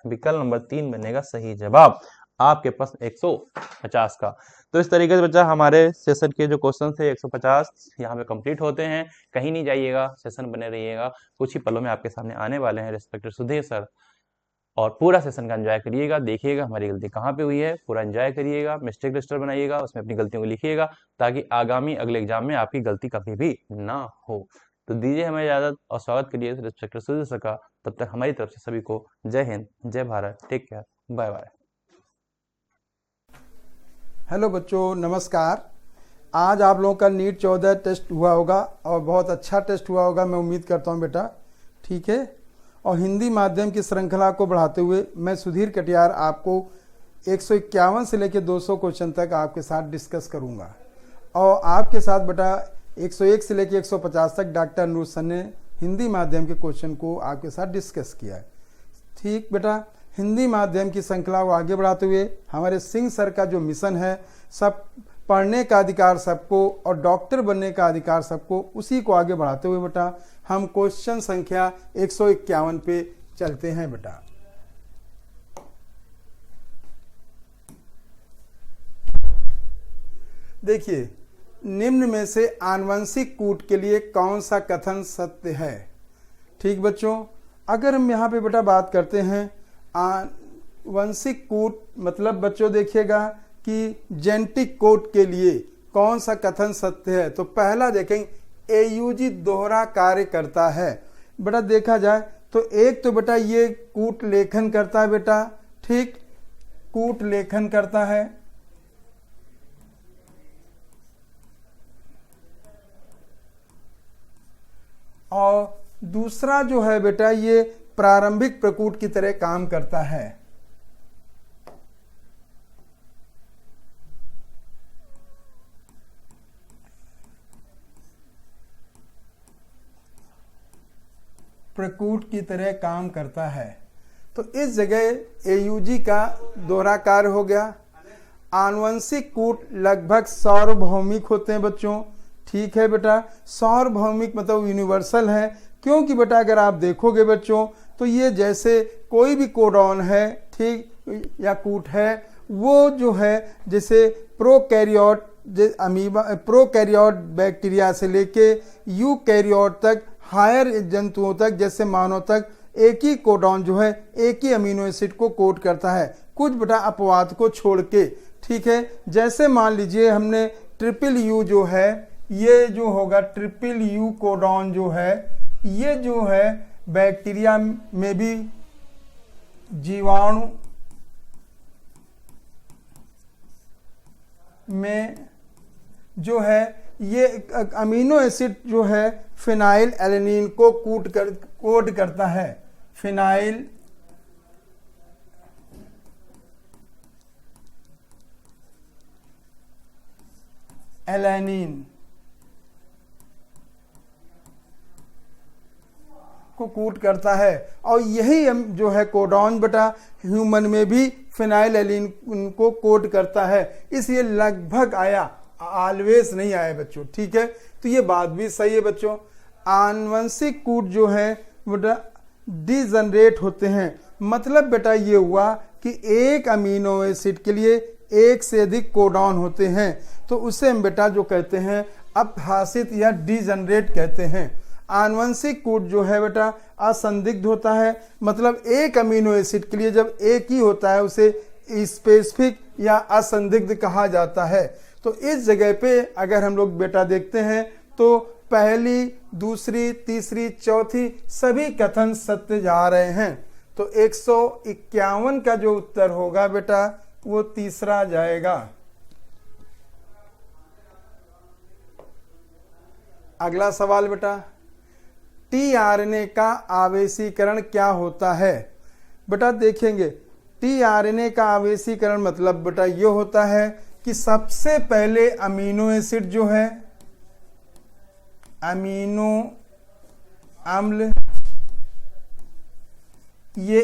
Speaker 1: विकल्प नंबर 3 बनेगा सही जवाब आपके पास 150 का। तो इस तरीके से बच्चा हमारे सेशन के जो क्वेश्चन थे 150 यहाँ पे कंप्लीट होते हैं। कहीं नहीं जाइएगा, सेशन बने रहिएगा, कुछ ही पलों में आपके सामने आने वाले हैं रिस्पेक्टेड सुधीर सर। और पूरा सेशन का एंजॉय करिएगा, देखिएगा हमारी गलती कहाँ पे हुई है, पूरा एंजॉय करिएगा, मिस्टेक रजिस्टर बनाइएगा, उसमें अपनी गलतियों को लिखिएगा ताकि आगामी अगले एग्जाम में आपकी गलती कभी भी ना हो। तो दीजिए हमें इजाजत और स्वागत करिए रिस्पेक्टेड सुधीर सर का। तब तक हमारी तरफ से सभी को जय हिंद, जय Bharat, take care, bye bye.
Speaker 2: Hello बच्चों, नमस्कार। आज आप लोगों का नीट 14 टेस्ट हुआ होगा और बहुत अच्छा टेस्ट हुआ होगा, मैं उम्मीद करता हूं बेटा, ठीक है। और हिंदी माध्यम की श्रृंखला को बढ़ाते हुए मैं सुधीर कटियार आपको 151 से लेकर 200 क्वेश्चन तक आपके साथ डिस्कस करूंगा। और आपके साथ बेटा 101 से लेकर 150 तक डॉक्टर अनूर सर ने हिंदी माध्यम के क्वेश्चन को आपके साथ डिस्कस किया है। ठीक बेटा, हिंदी माध्यम की श्रृंखला को आगे बढ़ाते हुए हमारे सिंह सर का जो मिशन है, सब पढ़ने का अधिकार सबको और डॉक्टर बनने का अधिकार सबको, उसी को आगे बढ़ाते हुए बेटा हम क्वेश्चन संख्या 151 पे चलते हैं बेटा। देखिए, निम्न में से आनुवंशिक कूट के लिए कौन सा कथन सत्य है? ठीक बच्चों, अगर हम यहाँ पे बेटा बात करते हैं आनुवंशिक कूट, मतलब बच्चों देखिएगा कि जेनेटिक कोड के लिए कौन सा कथन सत्य है। तो पहला देखेंगे एयूजी दोहरा कार्य करता है। बेटा देखा जाए तो एक तो बेटा ये कूट लेखन करता है बेटा, ठीक, कूट लेखन करता है। और दूसरा जो है बेटा ये प्रारंभिक प्रकूट की तरह काम करता है। प्रकूट की तरह काम करता है। तो इस जगह एयूजी का दोहरा कार्य हो गया। आनुवंशिक कूट लगभग सार्वभौमिक होते हैं बच्चों, ठीक है बेटा। सार्वभौमिक मतलब यूनिवर्सल है, क्योंकि बेटा अगर आप देखोगे बच्चों तो ये जैसे कोई भी कोडॉन है, ठीक, या कूट है, वो जो है जैसे प्रोकैरियोट, अमीबा, प्रोकैरियोट बैक्टीरिया से लेके यूकैरियोट तक, हायर जंतुओं तक जैसे मानव तक, एक ही कोडॉन जो है एक ही अमीनो एसिड को कोड करता है, कुछ बेटा अपवाद को छोड़ के, ठीक है। जैसे मान लीजिए हमने ट्रिपल यू जो है, ये जो होगा ट्रिपल यू कोडॉन जो है, ये जो है बैक्टीरिया में भी जीवाणु में जो है ये अमीनो एसिड जो है फिनाइल एलेनिन को कोड करता है। फिनाइल एलेनिन को कोड करता है। और यही जो है कोडॉन बेटा ह्यूमन में भी फिनाइल एलेनिन को कोड करता है। इसलिए लगभग आया, ऑलवेज नहीं आया बच्चों, ठीक है। तो ये बात भी सही है बच्चों। आनुवंशिक कूट जो है बेटा डिजनरेट होते हैं, मतलब बेटा ये हुआ कि एक अमीनो एसिड के लिए एक से अधिक कोडॉन होते हैं, तो उसे हम बेटा जो कहते हैं अपहासित या डिजनरेट कहते हैं। आनुवंशिक कूट जो है बेटा असंदिग्ध होता है, मतलब एक अमीनो एसिड के लिए जब एक ही होता है उसे स्पेसिफिक या असंदिग्ध कहा जाता है। तो इस जगह पे अगर हम लोग बेटा देखते हैं तो पहली, दूसरी, तीसरी, चौथी सभी कथन सत्य जा रहे हैं। तो 151 का जो उत्तर होगा बेटा वो तीसरा जाएगा। अगला सवाल बेटा, टीआरएनए का आवेशीकरण क्या होता है? बेटा देखेंगे टीआरएनए का आवेशीकरण मतलब बेटा ये होता है कि सबसे पहले अमीनो एसिड जो है, अमीनो अम्ल, ये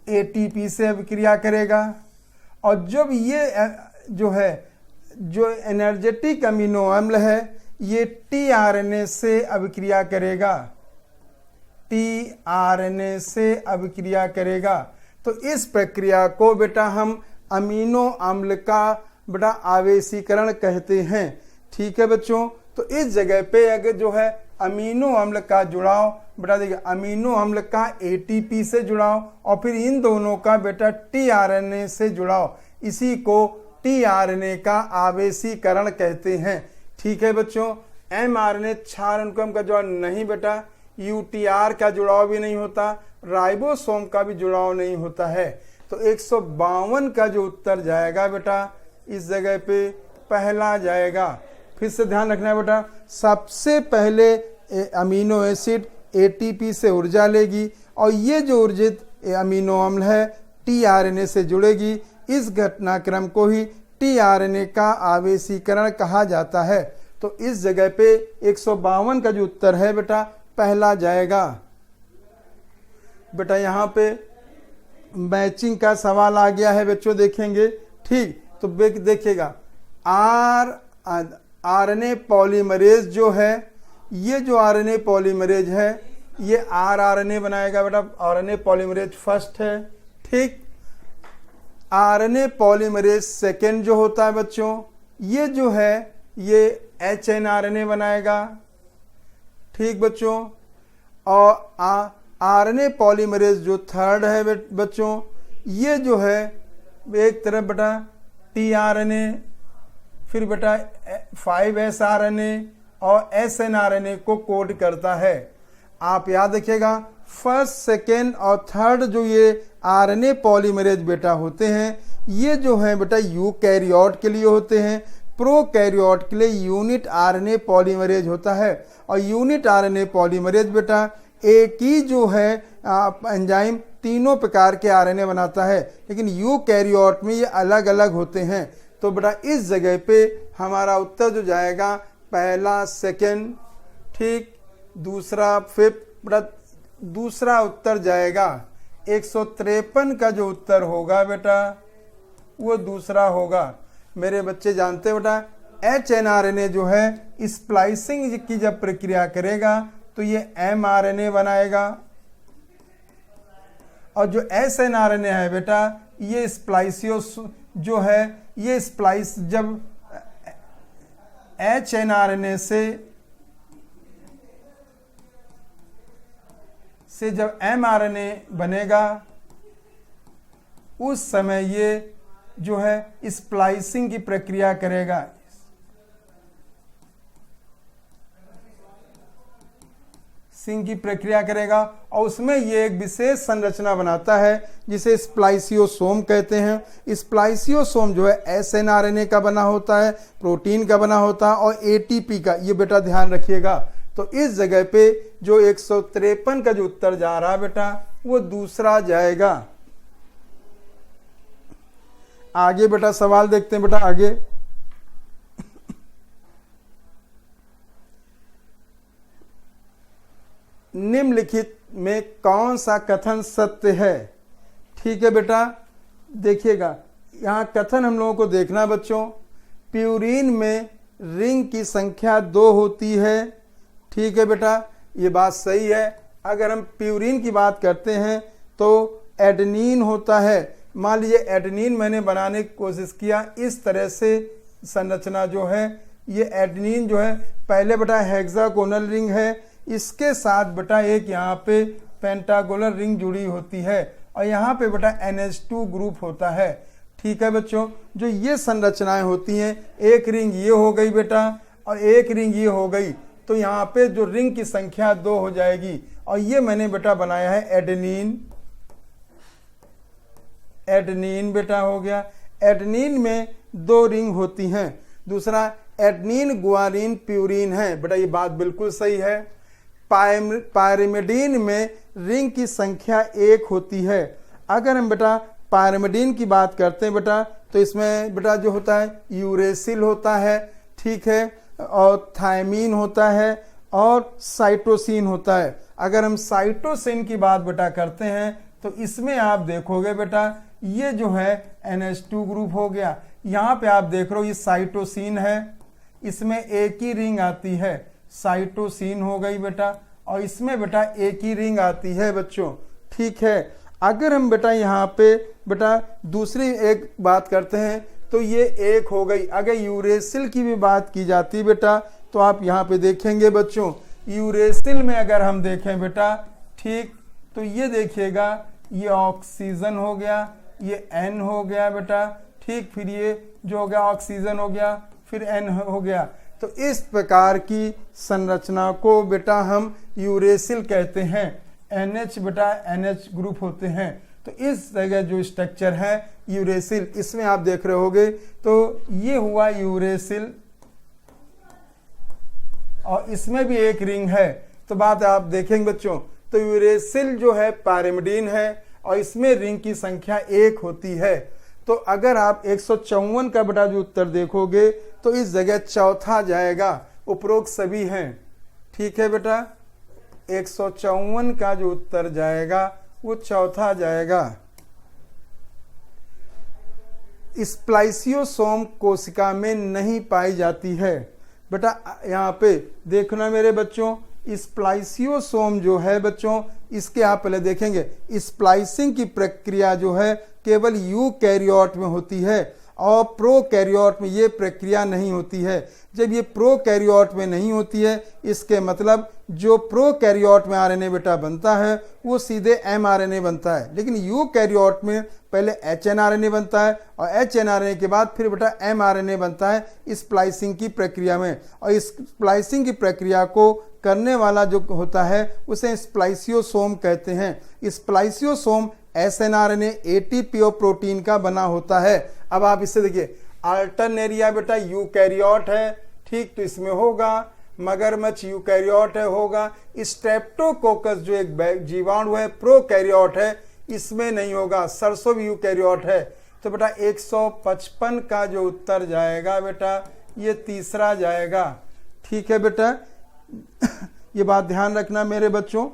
Speaker 2: एटीपी से अभिक्रिया करेगा, और जब ये जो है जो एनर्जेटिक अमीनो अम्ल है ये टीआरएनए से अभिक्रिया करेगा, टीआरएनए से अभिक्रिया करेगा। तो इस प्रक्रिया को बेटा हम अमीनो अम्ल का बेटा आवेशीकरण कहते हैं। ठीक है बच्चों, तो इस जगह पे अगर जो है अमीनो अम्ल का जुड़ाव बेटा देखिए अमीनो अम्ल का एटीपी से जुड़ाव और फिर इन दोनों का बेटा टीआरएनए से जुड़ाव, इसी को टीआरएनए का आवेशीकरण कहते हैं। ठीक है बच्चों, एमआरएनए क्षार अनुक्रम का जुड़ाव नहीं बेटा, यूटीआर का जुड़ाव भी नहीं होता, राइबोसोम का भी जुड़ाव नहीं होता है। तो 152 का जो उत्तर जाएगा बेटा इस जगह पे पहला जाएगा। फिर से ध्यान रखना है बेटा, सबसे पहले अमीनो एसिड एटीपी से ऊर्जा लेगी और ये जो ऊर्जित अमीनो अम्ल है टीआरएनए से जुड़ेगी। इस घटनाक्रम को ही टीआरएनए का आवेशीकरण कहा जाता है। तो इस जगह पे 152 का जो उत्तर है बेटा पहला जाएगा। बेटा यहाँ पे मैचिंग का सवाल आ गया है बच्चों, देखेंगे। ठीक, तो देखिएगा आरएनए पॉलीमरेज जो है, ये जो आरएनए पॉलीमरेज है ये आरएनए बनाएगा बेटा, आरएनए पॉलीमरेज फर्स्ट है। ठीक, आरएनए पॉलीमरेज सेकेंड जो होता है बच्चों ये जो है ये एचएनआरएनए बनाएगा। ठीक बच्चों, और आरएनए पॉलीमरेज जो थर्ड है बच्चों ये जो है एक तरफ बेटा टीआरएनए, फिर बेटा 5sRNA और SNRNA को कोड करता है। आप याद रखिएगा फर्स्ट, सेकेंड और थर्ड जो ये आरएनए पॉलीमरेज बेटा होते हैं ये जो है बेटा यूकैरियोट के लिए होते हैं, प्रोकैरियोट के लिए यूनिट आरएनए पॉलीमरेज होता है। और यूनिट आरएनए पॉलीमरेज बेटा एक ही जो है एंजाइम तीनों प्रकार के आरएनए बनाता है, लेकिन यूकैरियोट में ये अलग अलग होते हैं। तो बेटा इस जगह पे हमारा उत्तर जो जाएगा पहला सेकेंड, ठीक, दूसरा फिफ्थ, बेटा दूसरा उत्तर जाएगा 153 का जो उत्तर होगा बेटा वो दूसरा होगा। मेरे बच्चे जानते हैं बेटा एचएनआरएनए जो है स्प्लाइसिंग की जब प्रक्रिया करेगा तो ये एमआरएनए बनाएगा, और जो एसएनआरएनए है बेटा ये स्प्लाइसियो जो है ये स्प्लाइस जब एचएनआरएनए से जब एमआरएनए बनेगा उस समय ये जो है स्प्लाइसिंग की प्रक्रिया करेगा, सिंग की प्रक्रिया करेगा और उसमें ये एक विशेष संरचना बनाता है जिसे स्प्लाइसियोसोम कहते हैं। स्प्लाइसियोसोम जो है एसएनआरएनए का बना होता है, प्रोटीन का बना होता है और एटीपी का, ये बेटा ध्यान रखिएगा। तो इस जगह पे जो 153 का जो उत्तर जा रहा है बेटा वो दूसरा जाएगा। आगे बेटा सवाल देखते हैं बेटा आगे। निम्नलिखित में कौन सा कथन सत्य है? ठीक है बेटा, देखिएगा यहाँ कथन हम लोगों को देखना बच्चों। प्यूरिन में रिंग की संख्या 2 होती है। ठीक है बेटा, ये बात सही है। अगर हम प्यूरिन की बात करते हैं तो एडेनिन होता है। मान लीजिए एडेनिन मैंने बनाने की कोशिश किया, इस तरह से संरचना जो है ये एडेनिन जो है पहले बेटा हेक्सागोनल रिंग है, इसके साथ बेटा एक यहाँ पे पेंटागोनल रिंग जुड़ी होती है और यहाँ पे बेटा NH2 ग्रुप होता है। ठीक है बच्चों, जो ये संरचनाएं होती हैं, एक रिंग ये हो गई बेटा और एक रिंग ये हो गई, तो यहाँ पे जो रिंग की संख्या 2 हो जाएगी। और ये मैंने बेटा बनाया है एडेनिन, एडेनिन बेटा हो गया। एडेनिन में 2 रिंग होती हैं। दूसरा एडेनिन गुआनिन प्यूरिन है बेटा, ये बात बिल्कुल सही है। पायरिमिडीन में रिंग की संख्या 1 होती है। अगर हम बेटा पायरिमिडीन की बात करते हैं बेटा तो इसमें बेटा जो होता है यूरेसिल होता है, ठीक है, और थायमीन होता है और साइटोसिन होता है। अगर हम साइटोसिन की बात बेटा करते हैं तो इसमें आप देखोगे बेटा ये जो है NH2 ग्रुप हो गया, यहाँ पे आप देख रहे हो ये साइटोसिन है, इसमें एक ही रिंग आती है, साइटोसिन हो गई बेटा, और इसमें बेटा एक ही रिंग आती है बच्चों। ठीक है, अगर हम बेटा यहाँ पे बेटा दूसरी एक बात करते हैं तो ये एक हो गई। अगर यूरेसिल की भी बात की जाती बेटा तो आप यहाँ पे देखेंगे बच्चों, यूरेसिल में अगर हम देखें बेटा, ठीक, तो ये देखिएगा ये ऑक्सीजन हो गया, ये N हो गया बेटा, ठीक, फिर ये जो हो गया ऑक्सीजन हो गया, फिर N हो गया। तो इस प्रकार की संरचना को बेटा हम यूरेसिल कहते हैं। NH बेटा NH ग्रुप होते हैं। तो इस जगह जो स्ट्रक्चर है यूरेसिल, इसमें आप देख रहे होगे तो ये हुआ यूरेसिल, और इसमें भी एक रिंग है। तो बात आप देखेंगे बच्चों, तो यूरेसिल जो है पैरामिडीन है और इसमें रिंग की संख्या 1 होती है। तो अगर आप 154 का बेटा जो उत्तर देखोगे तो इस जगह चौथा जाएगा, उपरोक्त सभी हैं। ठीक है बेटा, 154 का जो उत्तर जाएगा वो चौथा जाएगा। स्प्लाइसियोसोम कोशिका में नहीं पाई जाती है बेटा। यहाँ पे देखना मेरे बच्चों, स्प्लाइसियोसोम जो है बच्चों, इसके आप पहले देखेंगे, स्प्लाइसिंग की प्रक्रिया जो है केवल यूकैरियोट में होती है और प्रोकैरियोट में ये प्रक्रिया नहीं होती है। जब ये प्रोकैरियोट में नहीं होती है, इसके मतलब जो प्रोकैरियोट में आरएनए बेटा बनता है वो सीधे एमआरएनए बनता है, लेकिन यूकैरियोट में पहले एचएनआरएनए बनता है और एचएनआरएनए के बाद फिर बेटा एमआरएनए बनता है स्प्लाइसिंग की प्रक्रिया में। और इस स्प्लाइसिंग की प्रक्रिया को करने वाला जो होता है उसे स्प्लाइसियोसोम कहते हैं। स्प्लाइसियोसोम एसएनआरएनए एटीपी और प्रोटीन का बना होता है। अब आप इससे देखिए, अल्टरनेरिया बेटा यूकैरियोट है, ठीक, तो इसमें होगा, मगरमच्छ यूकैरियोट है, होगा। स्ट्रेप्टोकोकस जो एक जीवाणु है प्रोकैरियोट है, इसमें नहीं होगा। सरसों भी यूकैरियोट है। तो बेटा 155 का जो उत्तर जाएगा बेटा ये तीसरा जाएगा। ठीक है बेटा, ये बात ध्यान रखना मेरे बच्चों।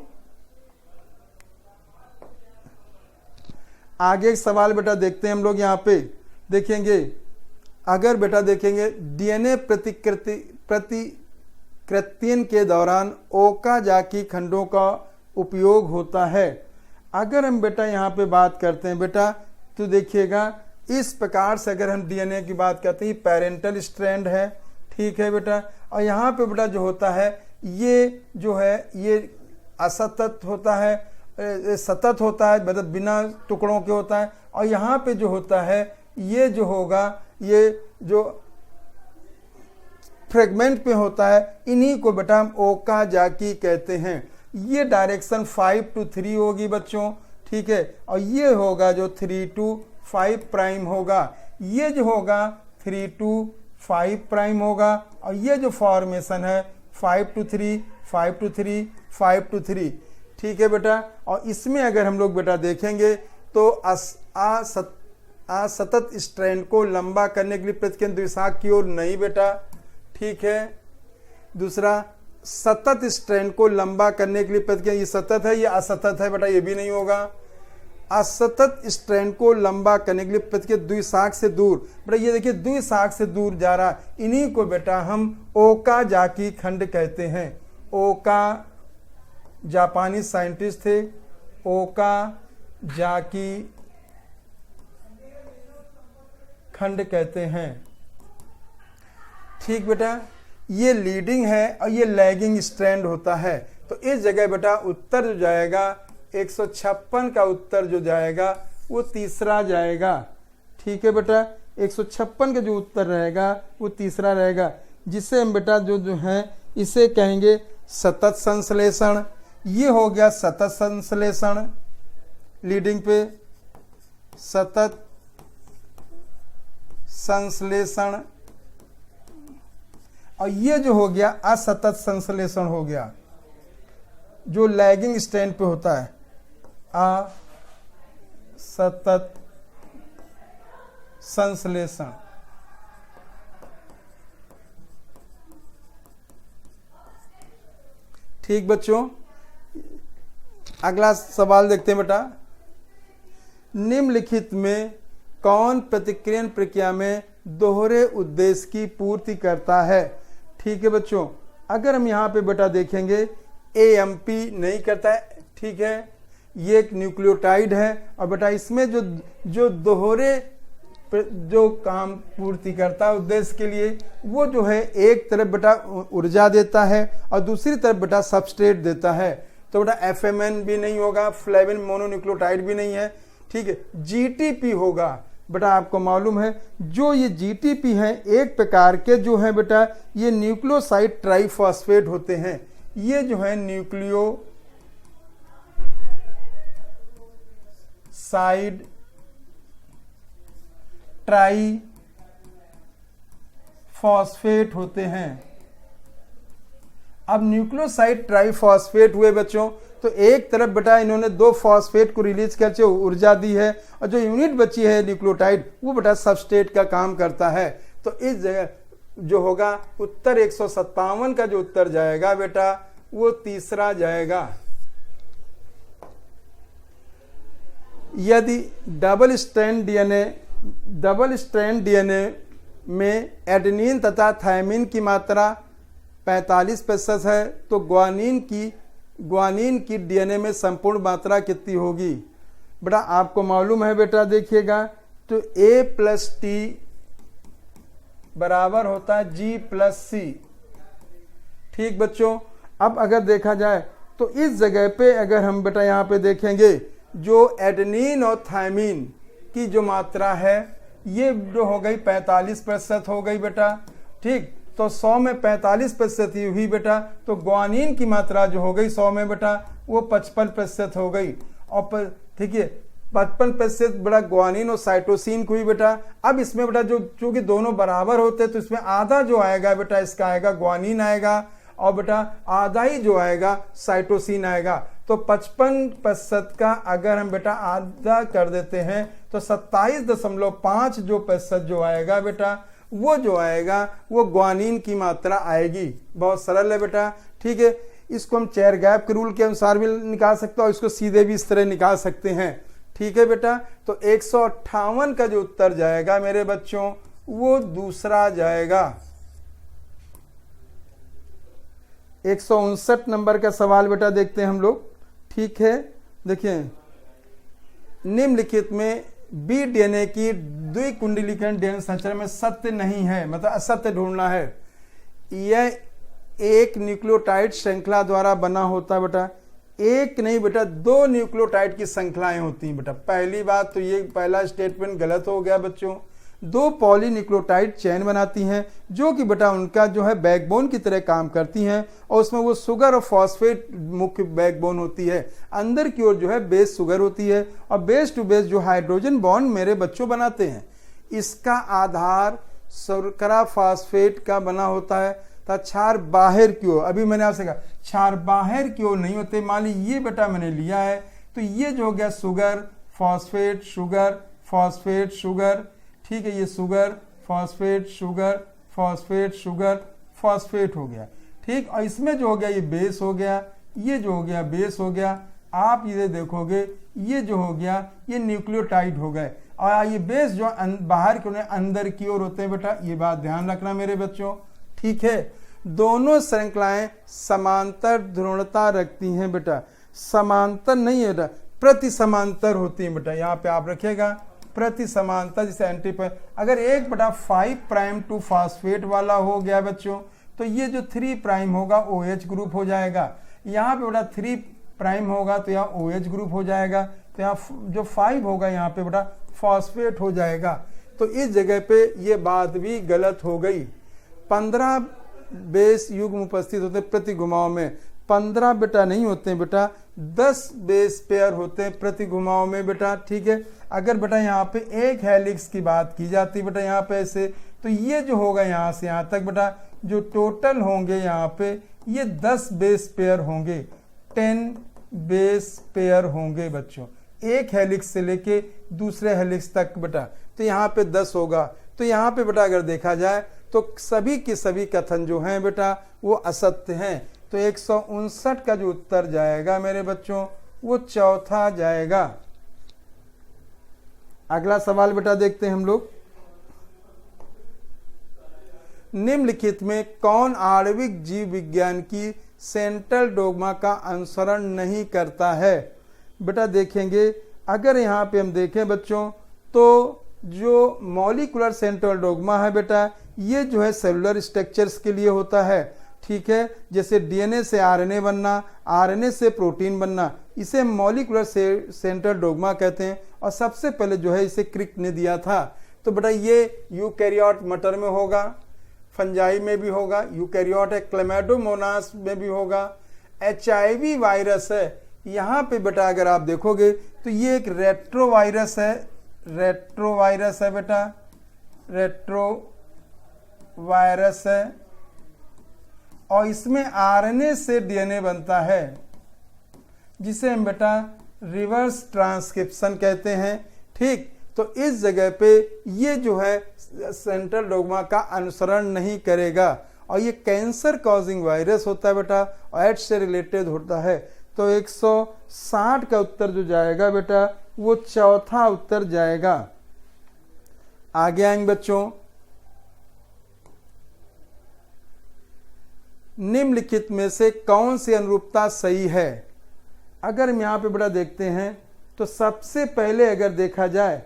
Speaker 2: आगे एक सवाल बेटा देखते हैं हम लोग, यहाँ पे देखेंगे, अगर बेटा देखेंगे डीएनए प्रतिकृतियन के दौरान ओकाजाकी खंडों का उपयोग होता है। अगर हम बेटा यहाँ पे बात करते हैं बेटा तो देखिएगा इस प्रकार से अगर हम डीएनए की बात करते हैं, पेरेंटल स्ट्रैंड है, ठीक है बेटा, और यहाँ पे बेटा जो होता है ये जो है ये असतत होता है, सतत होता है, मतलब बिना टुकड़ों के होता है। और यहाँ पे जो होता है ये जो होगा ये जो फ्रेगमेंट पे होता है, इन्हीं को बेटा हम ओकाजाकी कहते हैं। ये डायरेक्शन 5 to 3 होगी बच्चों, ठीक है, और ये होगा जो 3 to 5 प्राइम होगा, ये जो होगा 3 to 5 प्राइम होगा, और ये जो फॉर्मेशन है 5 to 3 5 to 3 5 to 3, ठीक है बेटा। और इसमें अगर हम लोग बेटा देखेंगे तो असतत स्ट्रैंड को लंबा करने के लिए प्रतिकेंद्र द्विशाख की ओर नहीं बेटा, ठीक है। दूसरा, सतत स्ट्रैंड को लंबा करने के लिए प्रतिकेंद्र, ये सतत है ये असतत है बेटा, ये भी नहीं होगा। असतत स्ट्रैंड को लंबा करने के लिए प्रतिकेंद्र द्विशाख से दूर, बेटा ये देखिए द्विशाख से दूर जा रहा, इन्हीं को बेटा हम ओकाजाकी खंड कहते हैं। ओका जापानी साइंटिस्ट थे, ओकाजाकी खंड कहते हैं, ठीक बेटा। ये लीडिंग है और ये लैगिंग स्ट्रैंड होता है। तो इस जगह बेटा उत्तर जो जाएगा 156 का उत्तर जो जाएगा वो तीसरा जाएगा, ठीक है बेटा। 156 का जो उत्तर रहेगा वो तीसरा रहेगा, जिसे हम बेटा जो है इसे कहेंगे सतत संश्लेषण। ये हो गया सतत संश्लेषण, लीडिंग पे सतत संश्लेषण, और ये जो हो गया असतत संश्लेषण हो गया, जो लैगिंग स्ट्रैंड पे होता है, असतत संश्लेषण। ठीक बच्चों, अगला सवाल देखते हैं बेटा। निम्नलिखित में कौन प्रतिक्रियन प्रक्रिया में दोहरे उद्देश्य की पूर्ति करता है। ठीक है बच्चों, अगर हम यहाँ पे बेटा देखेंगे AMP नहीं करता है, ठीक है, ये एक न्यूक्लियोटाइड है और बेटा इसमें जो दोहरे जो काम पूर्ति करता है उद्देश्य के लिए, वो जो है एक तरफ बेटा ऊर्जा देता है और दूसरी तरफ बेटा सबस्ट्रेट देता है। तो बेटा FMN भी नहीं होगा, फ्लेविन मोनोन्यूक्लियोटाइड भी नहीं है, ठीक है, GTP होगा। बेटा आपको मालूम है जो ये GTP है एक प्रकार के जो है बेटा ये न्यूक्लियोसाइड ट्राइफॉस्फेट होते हैं। ये जो है न्यूक्लियोसाइड ट्राइफॉस्फेट होते हैं। अब न्यूक्लियोसाइड ट्राइफॉस्फेट हुए बच्चों, तो एक तरफ बेटा इन्होंने 2 फॉस्फेट को रिलीज करके ऊर्जा दी है और जो यूनिट बची है न्यूक्लियोटाइड वो बेटा सबस्ट्रेट का काम करता है। तो इस जगह जो होगा उत्तर 157 का जो उत्तर जाएगा बेटा वो तीसरा जाएगा। यदि डबल स्ट्रैंड डीएनए में एडेनिन तथा थायमिन की मात्रा 45% है तो ग्वानिन की डीएनए में संपूर्ण मात्रा कितनी होगी? बेटा आपको मालूम है बेटा देखिएगा, तो A+T बराबर होता है G+C। ठीक बच्चों, अब अगर देखा जाए तो इस जगह पे अगर हम बेटा यहाँ पे देखेंगे जो एडेनिन और थायमिन की जो मात्रा है ये जो हो गई 45% हो गई बेटा। ठीक, तो 100 में 45% ही हुई बेटा, तो ग्वानिन की मात्रा जो हो गई 100 में बेटा वो 55% हो गई। और ठीक है 55% बेटा ग्वानिन और साइटोसिन को हुई बेटा। अब इसमें बेटा जो चूंकि दोनों बराबर होते हैं तो इसमें आधा जो आएगा बेटा इसका आएगा ग्वानिन आएगा और बेटा आधा ही जो आएगा साइटोसिन आएगा। तो 55% का अगर हम बेटा आधा कर देते हैं तो 27.5 जो प्रतिशत जो आएगा बेटा वो जो आएगा वो ग्वानिन की मात्रा आएगी। बहुत सरल है बेटा। ठीक है, इसको हम चेयर गैप के रूल के अनुसार भी निकाल सकते हैं और इसको सीधे भी इस तरह निकाल सकते हैं। ठीक है बेटा, तो 158 का जो उत्तर जाएगा मेरे बच्चों वो दूसरा जाएगा। 159 नंबर का सवाल बेटा देखते हैं हम लोग। ठीक है, देखिए निम्नलिखित में बी डीएनए की द्विकुंडलीकरण डीएनए संरचना में सत्य नहीं है, मतलब असत्य ढूंढना है। यह एक न्यूक्लियोटाइड श्रृंखला द्वारा बना होता है बेटा। एक नहीं बेटा 2 न्यूक्लियोटाइड की श्रृंखलाएं होती हैं बेटा। पहली बात तो ये पहला स्टेटमेंट गलत हो गया बच्चों। 2 पॉलीन्यूक्लियोटाइड चेन बनाती हैं जो कि बेटा उनका जो है बैकबोन की तरह काम करती हैं और उसमें वो शुगर और फॉस्फेट मुख्य बैकबोन होती है। अंदर की ओर जो है बेस शुगर होती है और बेस टू बेस जो हाइड्रोजन बॉन्ड मेरे बच्चों बनाते हैं। इसका आधार शर्करा फॉस्फेट का बना होता है। तो क्षार बाहर की ओर, अभी मैंने आपसे कहा क्षार बाहर की ओर नहीं होते। मान ली ये बेटा मैंने लिया है तो ये जो हो गया sugar phosphate sugar phosphate sugar. ठीक है, ये sugar phosphate sugar phosphate sugar phosphate हो गया। ठीक, और इसमें जो हो गया ये बेस हो गया, ये जो हो गया बेस हो गया। आप ये देखोगे ये जो हो गया ये न्यूक्लियोटाइड हो गए और ये बेस जो बाहर की ओर अंदर की ओर होते हैं बेटा। ये बात ध्यान रखना मेरे बच्चों। ठीक है, दोनों श्रृंखलाएं समांतर ध्रुवता रखती हैं बेटा। समांतर नहीं है बेटा, प्रति समांतर होती है बेटा। यहाँ पे आप रखिएगा प्रति समांतर, जैसे एंटी पर अगर एक बेटा 5' फॉस्फेट वाला हो गया बच्चों तो ये जो 3' होगा OH ग्रुप हो जाएगा। यहाँ पे बेटा 3' होगा तो यहाँ OH ग्रुप हो जाएगा। तो यहाँ जो 5 होगा यहाँ पे बेटा फॉस्फेट हो जाएगा। तो इस जगह पे ये बात भी गलत हो गई। 15 बेस युग्म उपस्थित होते प्रति घुमाव में। 15 बेटा नहीं होते हैं बेटा, 10 बेस पेयर होते हैं प्रति घुमाव में बेटा। ठीक है, अगर बेटा यहाँ पे एक हेलिक्स की बात की जाती बेटा यहाँ पे ऐसे, तो ये जो होगा यहाँ से यहाँ तक बेटा जो टोटल होंगे यहाँ पे ये 10 बेस पेयर होंगे, 10 बेस पेयर होंगे बच्चों, एक हेलिक्स से लेके दूसरे हेलिक्स तक बेटा। तो यहाँ पे 10 होगा। तो यहाँ पे बेटा अगर देखा जाए तो सभी के सभी कथन जो हैं बेटा वो असत्य हैं। तो 159 का जो उत्तर जाएगा मेरे बच्चों वो चौथा जाएगा। अगला सवाल बेटा देखते हैं हम लोग। निम्नलिखित में कौन आणविक जीव विज्ञान की सेंट्रल डोग्मा का अनुसरण नहीं करता है? बेटा देखेंगे, अगर यहाँ पे हम देखें बच्चों, तो जो मॉलिकुलर सेंट्रल डोग्मा है बेटा, ये जो है सेलुलर स्ट्रक्चर्स के लिए होता है। ठीक है, जैसे डीएनए से आरएनए बनना, आरएनए से प्रोटीन बनना, इसे मॉलिकुलर सेंट्रल डोग्मा कहते हैं। और सबसे पहले जो है इसे क्रिक ने दिया था। तो बेटा ये यूकैरियोट मटर में होगा, फंजाई में भी होगा, यूकैरियोट है, क्लेमाइडोमोनास में भी होगा। एचआईवी वायरस है, यहाँ पे बेटा अगर आप देखोगे तो ये एक रेट्रोवायरस है, रेट्रोवायरस है बेटा, रेट्रोवायरस है, और इसमें आरएनए से डीएनए बनता है, जिसे हम बेटा रिवर्स ट्रांसक्रिप्शन कहते हैं। ठीक, तो इस जगह पे ये जो है सेंट्रल डोग्मा का अनुसरण नहीं करेगा, और ये कैंसर कॉजिंग वायरस होता है बेटा, और एड्स से रिलेटेड होता है। तो 160 का उत्तर जो जाएगा बेटा, वो चौथा उत्तर जाएगा। आगे आएंगे बच्चों, निम्नलिखित में से कौन सी अनुरूपता सही है? अगर हम यहाँ पे बेटा देखते हैं तो सबसे पहले अगर देखा जाए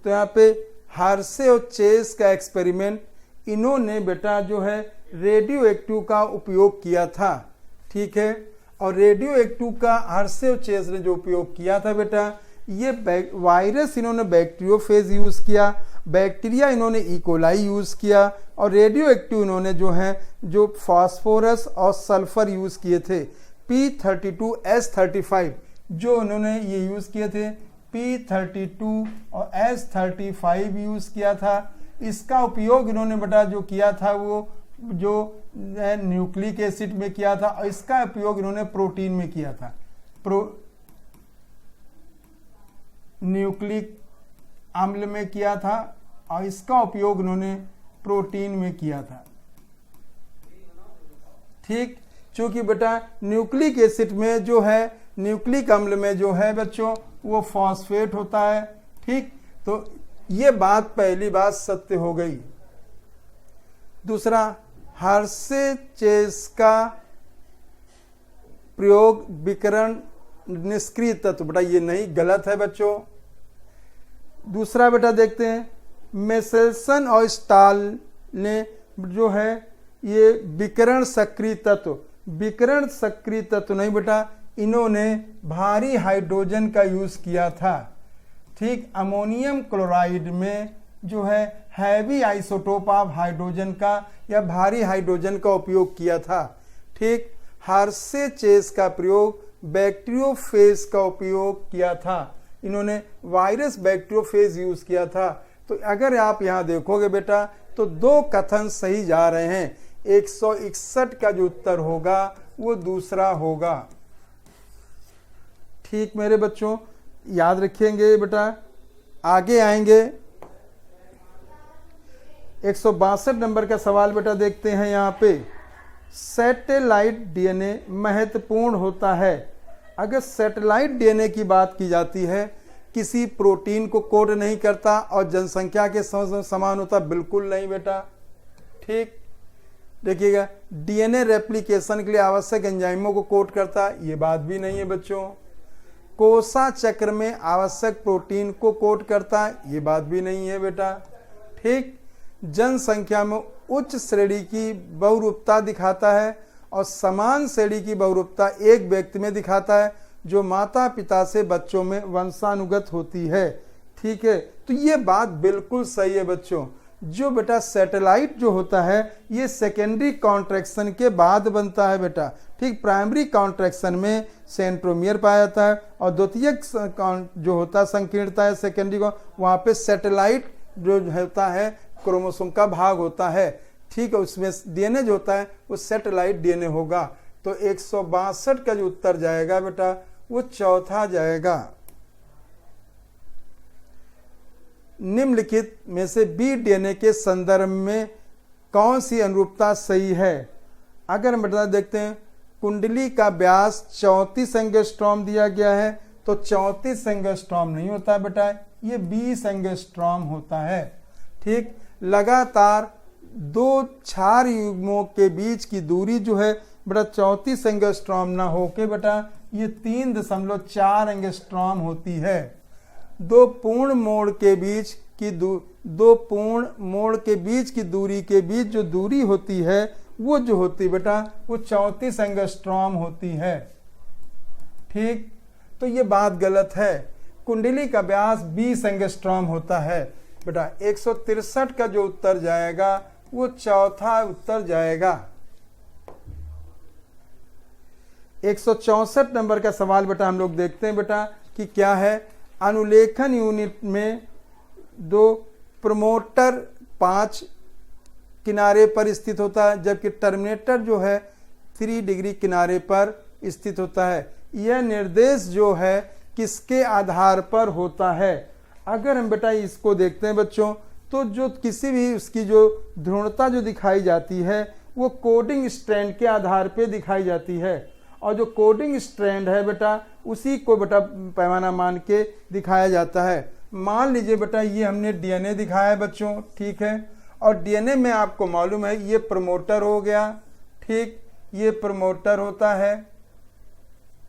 Speaker 2: तो यहाँ पे हार्से और चेस का एक्सपेरिमेंट, इन्होंने बेटा जो है रेडियो एक्टिव का उपयोग किया था। ठीक है, और रेडियो एक्टिव का हार्से और चेस ने जो उपयोग किया था बेटा, ये वायरस इन्होंने बैक्टीरियोफेज यूज किया, बैक्टीरिया इन्होंने इकोलाई यूज किया, और रेडियो एक्टिव इन्होंने जो है जो फास्फोरस और सल्फर यूज किए थे। P32S35 जो इन्होंने ये यूज किए थे, P32 और S35 यूज किया था। इसका उपयोग इन्होंने बेटा जो किया था वो जो न्यूक्लिक एसिड में किया था, और इसका उपयोग इन्होंने प्रोटीन में किया था, न्यूक्लिक अम्ल में किया था, और इसका उपयोग इन्होंने प्रोटीन में किया था। ठीक, क्योंकि बेटा न्यूक्लिक एसिड में जो है, न्यूक्लिक अम्ल में जो है बच्चों वो फॉस्फेट होता है। ठीक, तो ये बात पहली बात सत्य हो गई। दूसरा, हार्से चेस का प्रयोग विकिरण निष्क्रिय तत्व, बेटा ये नहीं, गलत है बच्चों। दूसरा बेटा देखते हैं, मेसेल्सन और स्टाल ने जो है ये विकिरण सक्रिय तत्व, विकिरण सक्रिय तत्व नहीं बेटा, इन्होंने भारी हाइड्रोजन का यूज किया था। ठीक, अमोनियम क्लोराइड में जो है हैवी आइसोटोप ऑफ हाइड्रोजन का या भारी हाइड्रोजन का उपयोग किया था। ठीक, हार्से चेस का प्रयोग बैक्टीरियोफेज का उपयोग किया था, इन्होंने वायरस बैक्टीरियोफेज यूज किया था। तो अगर आप यहाँ देखोगे बेटा तो दो कथन सही जा रहे हैं। 161 का जो उत्तर होगा वो दूसरा होगा। ठीक मेरे बच्चों, याद रखेंगे बेटा। आगे आएंगे, 162 नंबर का सवाल बेटा देखते हैं। यहाँ पे सैटेलाइट डीएनए महत्वपूर्ण होता है। अगर सैटेलाइट डीएनए की बात की जाती है, किसी प्रोटीन को कोड नहीं करता और जनसंख्या के समान होता, बिल्कुल नहीं बेटा। ठीक, देखिएगा, डीएनए रेप्लिकेशन के लिए आवश्यक एंजाइमों को कोड करता, ये बात भी नहीं है बच्चों। कोसा चक्र में आवश्यक प्रोटीन को कोड करता, ये बात भी नहीं है बेटा। ठीक, जनसंख्या में उच्च श्रेणी की बहुरूपता दिखाता है और समान श्रेणी की बहुरूपता एक व्यक्ति में दिखाता है जो माता पिता से बच्चों में वंशानुगत होती है। ठीक है, तो ये बात बिल्कुल सही है बच्चों। जो बेटा सैटेलाइट जो होता है ये सेकेंडरी कॉन्ट्रैक्शन के बाद बनता है बेटा। ठीक, प्राइमरी कॉन्ट्रैक्शन में सेंट्रोमियर पाया जाता है और द्वितीयक जो होता है संकीर्णता है सेकेंडरी को, वहाँ पे सैटेलाइट जो होता है क्रोमोसोम का भाग होता है। ठीक है, उसमें डीएनए जो होता है वो सैटेलाइट डीएनए होगा। तो 162 का जो उत्तर जाएगा बेटा वो चौथा जाएगा। निम्नलिखित में से बी डीएनए के संदर्भ में कौन सी अनुरूपता सही है? अगर हम बेटा देखते हैं, कुंडली का व्यास 34 एंगस्ट्रॉम दिया गया है, तो 34 एंगस्ट्रॉम नहीं होता है बेटा, ये 20 एंगस्ट्रॉम होता है। ठीक, लगातार दो क्षार युग्मों के बीच की दूरी जो है बेटा 34 एंगस्ट्रॉम ना होके बेटा ये 3.4 एंगस्ट्रॉम होती है। दो पूर्ण मोड़ के बीच की दूरी के बीच जो दूरी होती है वो जो होती बेटा वो 34 एंगस्ट्रॉम होती है। ठीक, तो ये बात गलत है। कुंडली का व्यास 20 एंगस्ट्रॉम होता है बेटा। 163 का जो उत्तर जाएगा वो चौथा उत्तर जाएगा। 164 नंबर का सवाल बेटा हम लोग देखते हैं बेटा कि क्या है। अनुलेखन यूनिट में दो प्रमोटर 5 किनारे पर स्थित होता है, जबकि टर्मिनेटर जो है 3 डिग्री किनारे पर स्थित होता है। यह निर्देश जो है किसके आधार पर होता है? अगर हम बेटा इसको देखते हैं बच्चों, तो जो किसी भी उसकी जो ध्रुवता जो दिखाई जाती है वो कोडिंग स्ट्रैंड के आधार पे दिखाई जाती है, और जो कोडिंग स्ट्रैंड है बेटा उसी को बेटा पैमाना मान के दिखाया जाता है। मान लीजिए बेटा ये हमने डीएनए दिखाया है बच्चों, ठीक है, और डीएनए में आपको मालूम है ये प्रमोटर हो गया। ठीक, ये प्रमोटर होता है,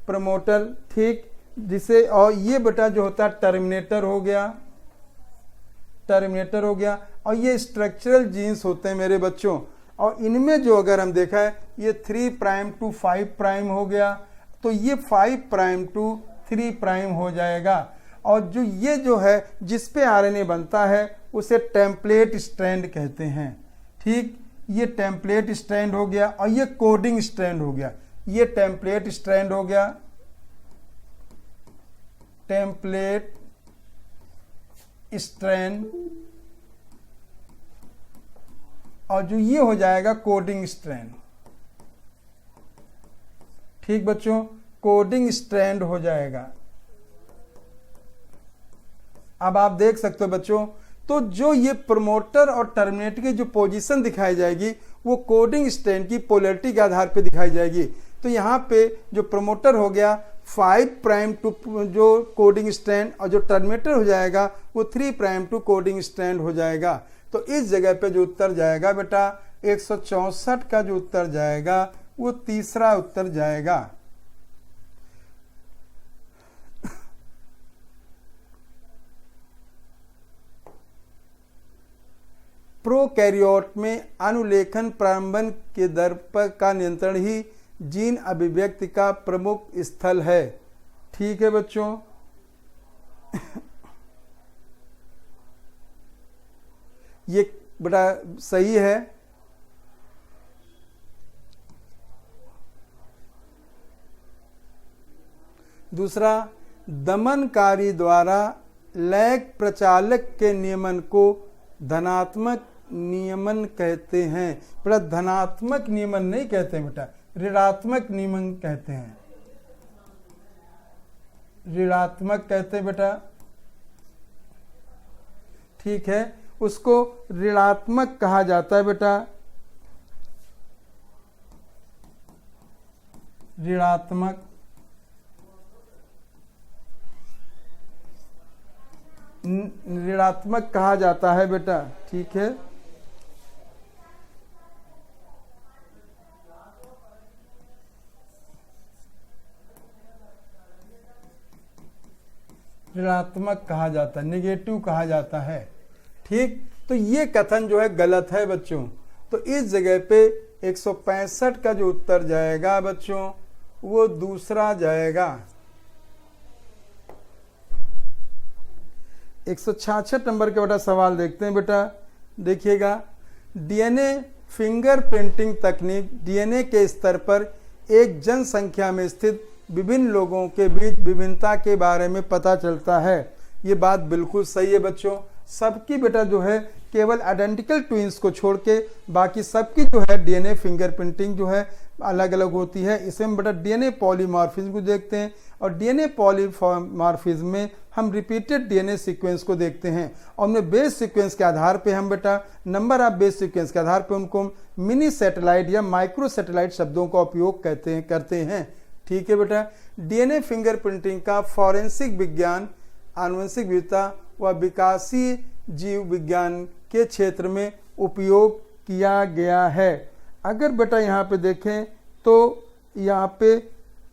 Speaker 2: प्रमोटर, ठीक, जिसे, और ये बेटा जो होता है टर्मिनेटर हो गया, टर्मिनेटर हो गया। और ये स्ट्रक्चरल जीन्स होते हैं मेरे बच्चों, और इनमें जो अगर हम देखा है ये 3 प्राइम टू 5 प्राइम हो गया, तो ये 5 प्राइम टू 3 प्राइम हो जाएगा। और जो ये जो है जिस पे आरएनए बनता है उसे टेम्पलेट स्ट्रैंड कहते हैं। ठीक, ये टेम्पलेट स्ट्रैंड हो गया, और ये कोडिंग स्ट्रैंड हो गया। ये टेम्पलेट स्ट्रैंड हो गया, टेम्पलेट स्ट्रैंड, और जो ये हो जाएगा कोडिंग स्ट्रैंड। ठीक बच्चों, कोडिंग स्ट्रैंड हो जाएगा। अब आप देख सकते हो बच्चों, तो जो ये प्रमोटर और टर्मिनेटर की जो पोजीशन दिखाई जाएगी वो कोडिंग स्ट्रैंड की पोलैरिटी के आधार पे दिखाई जाएगी। तो यहाँ पे जो प्रमोटर हो गया 5 प्राइम टू जो कोडिंग स्ट्रैंड, और जो टर्मिनेटर हो जाएगा वो 3 प्राइम टू कोडिंग स्ट्रैंड हो जाएगा। तो इस जगह पे जो उत्तर जाएगा बेटा 164 का जो उत्तर जाएगा वो तीसरा उत्तर जाएगा। प्रोकैरियोट में अनुलेखन प्रारंभन के दर पर का नियंत्रण ही जीन अभिव्यक्ति का प्रमुख स्थल है। ठीक है बच्चों, ये बड़ा सही है। दूसरा, दमनकारी द्वारा लैग प्रचालक के नियमन को धनात्मक नियमन कहते हैं। बेटा धनात्मक नियमन नहीं कहते बेटा, ऋणात्मक नियमन कहते हैं, ऋणात्मक कहते हैं बेटा। ठीक है, उसको ऋणात्मक कहा जाता है बेटा, ऋणात्मक। ऋणात्मक कहा जाता है बेटा। ठीक है, ऋणात्मक कहा जाता है, नेगेटिव कहा जाता है। ठीक, तो ये कथन जो है गलत है बच्चों। तो इस जगह पे 165 का जो उत्तर जाएगा बच्चों वो दूसरा जाएगा। 166 नंबर के बेटा सवाल देखते हैं बेटा। देखिएगा, डीएनए फिंगरप्रिंटिंग तकनीक डीएनए के स्तर पर एक जनसंख्या में स्थित विभिन्न लोगों के बीच विभिन्नता के बारे में पता चलता है। ये बात बिल्कुल सही है बच्चों। सबकी बेटा जो है केवल आइडेंटिकल ट्विंस को छोड़ के बाकी सबकी जो है डीएनए फिंगरप्रिंटिंग जो है अलग अलग होती है। इसे हम बेटा डीएनए पॉलीमॉर्फिज्म को देखते हैं, और डीएनए पॉलीमॉर्फिज्म में हम रिपीटेड डीएनए सीक्वेंस को देखते हैं, और उनमें बेस सीक्वेंस के आधार पे हम बेटा नंबर ऑफ बेस सीक्वेंस के आधार पे उनको मिनी सैटेलाइट या माइक्रो सैटेलाइट शब्दों का उपयोग करते हैं। ठीक है बेटा, डीएनए फिंगरप्रिंटिंग का फॉरेंसिक विज्ञान, आनुवंशिक विविधता व विकासीय जीव विज्ञान के क्षेत्र में उपयोग किया गया है। अगर बेटा यहाँ पे देखें तो यहाँ पे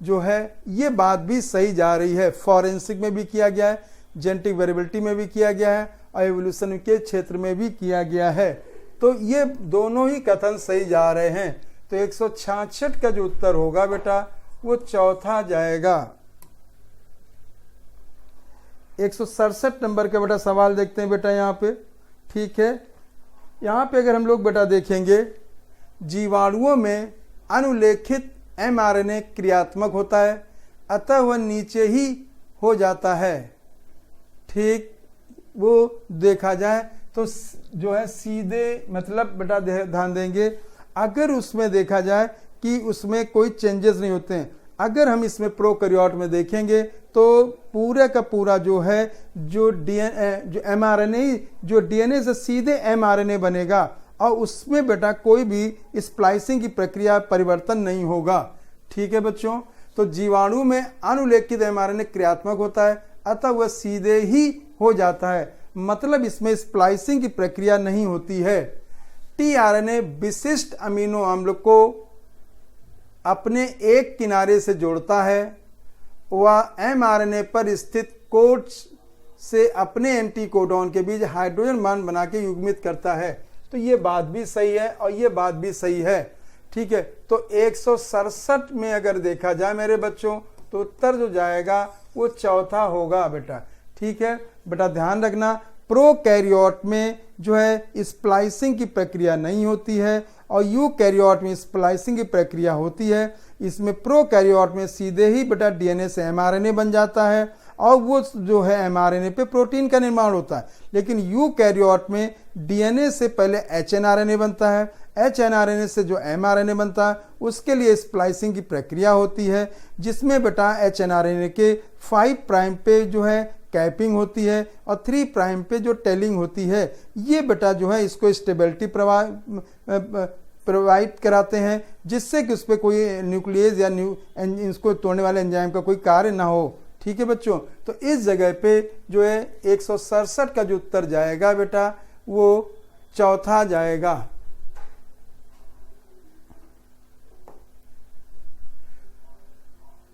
Speaker 2: जो है ये बात भी सही जा रही है, फॉरेंसिक में भी किया गया है, जेनेटिक वेरिएबिलिटी में भी किया गया है और एवोल्यूशन के क्षेत्र में भी किया गया है। तो ये दोनों ही कथन सही जा रहे हैं। तो 166 का जो उत्तर होगा बेटा वो चौथा जाएगा। 167 नंबर का बेटा सवाल देखते हैं बेटा यहाँ पे। ठीक है, यहाँ पे अगर हम लोग बेटा देखेंगे, जीवाणुओं में अनुलेखित mRNA क्रियात्मक होता है, अतः वह नीचे ही हो जाता है। ठीक, वो देखा जाए तो जो है सीधे, मतलब बेटा ध्यान देंगे, अगर उसमें देखा जाए कि उसमें कोई चेंजेस नहीं होते हैं। अगर हम इसमें प्रोकैरियोट में देखेंगे तो पूरे का पूरा जो है जो mRNA जो DNA से सीधे mRNA बनेगा और उसमें बेटा कोई भी स्प्लाइसिंग की प्रक्रिया परिवर्तन नहीं होगा। ठीक है बच्चों, तो जीवाणु में अनुलेखित mRNA क्रियात्मक होता है, अतः वह सीधे ही हो जाता है, मतलब इसमें स्प्लाइसिंग की प्रक्रिया नहीं होती है। tRNA विशिष्ट अमीनो अम्ल को अपने एक किनारे से जोड़ता है, वह mRNA पर स्थित कोड्स से अपने एंटी कोडॉन के बीच हाइड्रोजन बांड बना के युग्मित करता है। तो ये बात भी सही है और ये बात भी सही है। ठीक है, तो 167 में अगर देखा जाए मेरे बच्चों तो उत्तर जो जाएगा वो चौथा होगा बेटा। ठीक है बेटा, ध्यान रखना, प्रोकैरियोट में जो है स्प्लाइसिंग की प्रक्रिया नहीं होती है और यूकैरियोट में स्प्लाइसिंग की प्रक्रिया होती है। इसमें प्रोकैरियोट में सीधे ही बेटा DNA से mRNA बन जाता है और वो जो है mRNA पे प्रोटीन का निर्माण होता है, लेकिन यूकैरियोट में DNA से पहले HNRNA बनता है, HNRNA से जो mRNA बनता है उसके लिए स्प्लाइसिंग की प्रक्रिया होती है, जिसमें बेटा HNRNA के 5 प्राइम पे जो है कैपिंग होती है और 3 प्राइम पे जो टेलिंग होती है। ये बेटा जो है इसको स्टेबिलिटी प्रोवाइड कराते हैं, जिससे कि उस पर कोई न्यूक्लियस या इसको तोड़ने वाले एंजाइम का कोई कार्य ना हो। ठीक है बच्चों, तो इस जगह पे जो है 167 का जो उत्तर जाएगा बेटा वो चौथा जाएगा।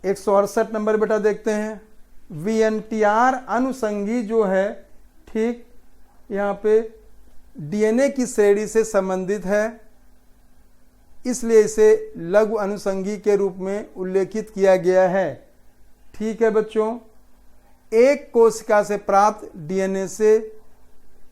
Speaker 2: एक 168 नंबर बेटा देखते हैं। VNTR अनुषंगी जो है, ठीक, यहाँ पे DNA की श्रेणी से संबंधित है, इसलिए इसे लघु अनुषंगी के रूप में उल्लेखित किया गया है। ठीक है बच्चों, एक कोशिका से प्राप्त DNA से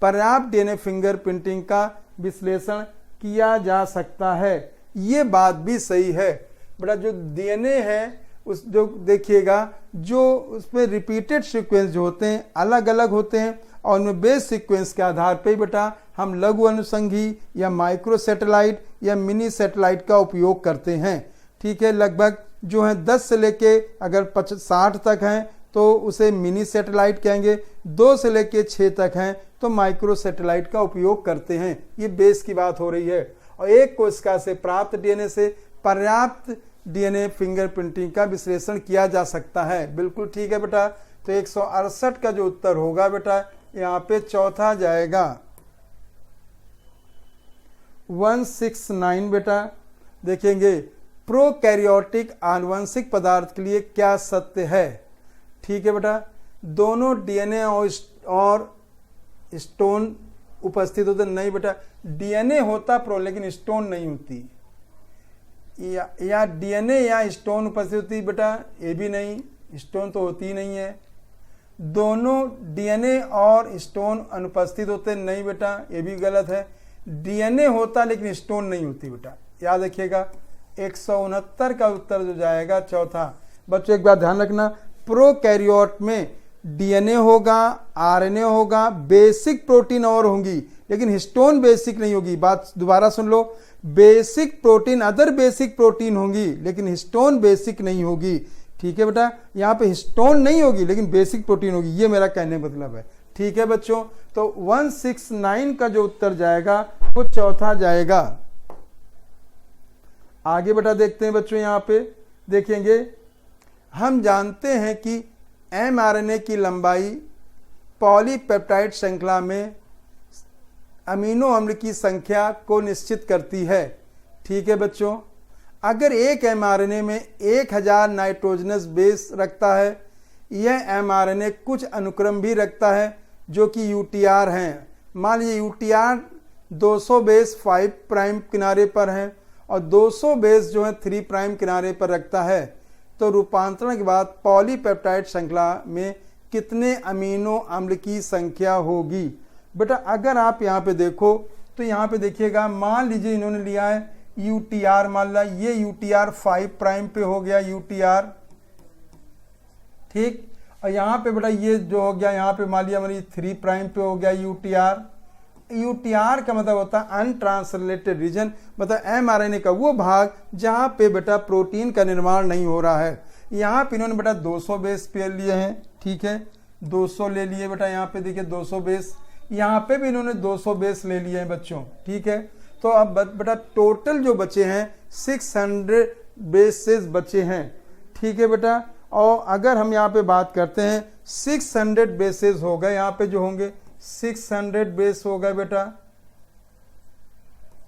Speaker 2: पर्याप्त DNA फिंगरप्रिंटिंग का विश्लेषण किया जा सकता है। ये बात भी सही है बेटा। जो DNA है उस जो देखिएगा, जो उसमें रिपीटेड सीक्वेंस जो होते हैं अलग अलग होते हैं और उनमें बेस सीक्वेंस के आधार पे बेटा हम लघु अनुषंगी या माइक्रो सैटेलाइट या मिनी सैटेलाइट का उपयोग करते हैं। ठीक है, लगभग जो है 10 से लेके अगर 60 तक हैं तो उसे मिनी सैटेलाइट कहेंगे, 2 से लेके 6 तक हैं तो माइक्रो सैटेलाइट का उपयोग करते हैं। ये बेस की बात हो रही है। और एक कोशिका से प्राप्त DNA से पर्याप्त DNA फिंगरप्रिंटिंग का विश्लेषण किया जा सकता है। बिल्कुल ठीक है बेटा। तो 168 का जो उत्तर होगा बेटा यहाँ पे चौथा जाएगा। 169 बेटा देखेंगे, प्रोकैरियोटिक आनुवंशिक पदार्थ के लिए क्या सत्य है। ठीक है बेटा, दोनों DNA और स्टोन उपस्थित होते नहीं बेटा, DNA होता प्रो लेकिन स्टोन नहीं होती, या DNA या स्टोन उपस्थित होती बेटा, ये भी नहीं, स्टोन तो होती ही नहीं है। दोनों DNA और स्टोन अनुपस्थित होते नहीं बेटा, ये भी गलत है। DNA होता लेकिन स्टोन नहीं होती बेटा, याद रखिएगा। 169 का उत्तर जो जाएगा चौथा। बच्चों एक बात ध्यान रखना, प्रोकैरियोट में DNA होगा, RNA होगा, बेसिक प्रोटीन और होंगी, लेकिन हिस्टोन बेसिक नहीं होगी। बात दोबारा सुन लो, basic protein other basic protein होंगी लेकिन हिस्टोन बेसिक नहीं होगी। ठीक है बेटा, यहाँ पे हिस्टोन नहीं होगी लेकिन बेसिक प्रोटीन होगी, ये मेरा कहने का मतलब है। ठीक है बच्चों, तो 169 का जो उत्तर जाएगा वो चौथा जाएगा। आगे बेटा देखते हैं बच्चों, यहाँ पे देखेंगे, हम जानते हैं कि mRNA की लंबाई पॉलीपेप्टाइड श्रृंखला में अमीनो अम्ल की संख्या को निश्चित करती है। ठीक है बच्चों, अगर एक एमआरएनए में 1000 नाइट्रोजनस बेस रखता है, यह एमआरएनए कुछ अनुक्रम भी रखता है जो कि यूटीआर हैं। मान लीजिए यूटीआर 200 बेस 5 प्राइम किनारे पर है और 200 बेस जो है 3 प्राइम किनारे पर रखता है, तो रूपांतरण के बाद पॉलीपेप्टाइड श्रृंखला में कितने अमीनो अम्ल की संख्या होगी। बेटा अगर आप यहाँ पे देखो तो यहाँ पे देखिएगा, मान लीजिए इन्होंने लिया है यूटीआर, मान ला ये यूटीआर 5 प्राइम पे हो गया यूटीआर, ठीक, और यहाँ पे बेटा ये जो हो गया यहाँ पे मान लिया हमारी 3 प्राइम पे हो गया यूटीआर। यूटीआर का मतलब होता है अनट्रांसलेटेड रीजन, मतलब एमआरएनए का वो भाग जहाँ पे बेटा प्रोटीन का निर्माण नहीं हो रहा है। यहाँ पे इन्होंने बेटा 200 बेस पे लिए हैं, ठीक है, 200 ले लिए बेटा, यहाँ पे देखिए 200 बेस, यहाँ पे भी इन्होंने 200 बेस ले लिए हैं बच्चों। ठीक है, तो अब बेटा टोटल जो बचे हैं 600 बेसेस बचे हैं। ठीक है बेटा, और अगर हम यहाँ पे बात करते हैं 600 बेसेस हो गए, यहाँ पे जो होंगे 600 बेस हो गए बेटा,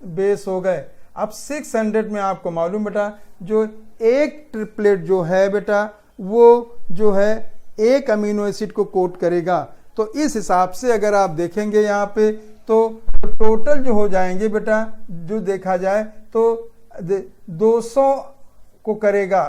Speaker 2: बेस हो गए। अब 600 में आपको मालूम बेटा जो एक ट्रिपलेट जो है बेटा वो जो है एक अमीनो एसिड को कोट करेगा। तो इस हिसाब से अगर आप देखेंगे यहाँ पे तो टोटल जो हो जाएंगे बेटा, जो देखा जाए तो 200 को करेगा।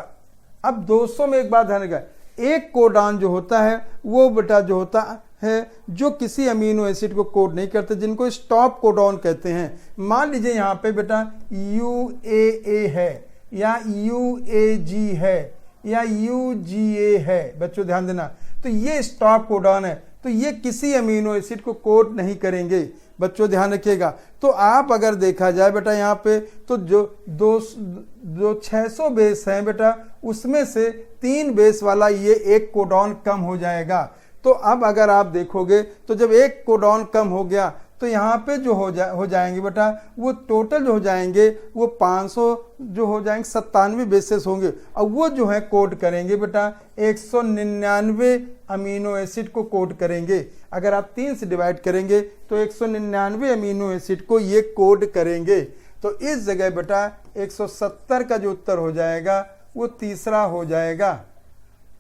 Speaker 2: अब 200 में एक बात ध्यान रखिएगा, एक कोडान जो होता है वो बेटा जो होता है जो किसी अमीनो एसिड को कोड नहीं करते, जिनको स्टॉप कोडॉन कहते हैं। मान लीजिए यहाँ पे बेटा UAA है या UAG है या UGA है, बच्चों ध्यान देना, तो ये स्टॉप कोडॉन है, तो ये किसी अमीनो एसिड को कोड नहीं करेंगे, बच्चों ध्यान रखिएगा। तो आप अगर देखा जाए बेटा यहाँ पे तो जो 600 बेस हैं बेटा उसमें से 3 बेस वाला ये एक कोडॉन कम हो जाएगा। तो अब अगर आप देखोगे तो जब एक कोडॉन कम हो गया तो यहाँ पे जो हो जाएंगे बेटा वो टोटल जो हो जाएंगे वो 500 जो हो जाएंगे 97 बेसेस होंगे, और वो जो है कोड करेंगे बेटा 199 अमीनो एसिड को कोड करेंगे। अगर आप 3 से डिवाइड करेंगे तो 199 अमीनो एसिड को ये कोड करेंगे। तो इस जगह बेटा 170 का जो उत्तर हो जाएगा वो तीसरा हो जाएगा।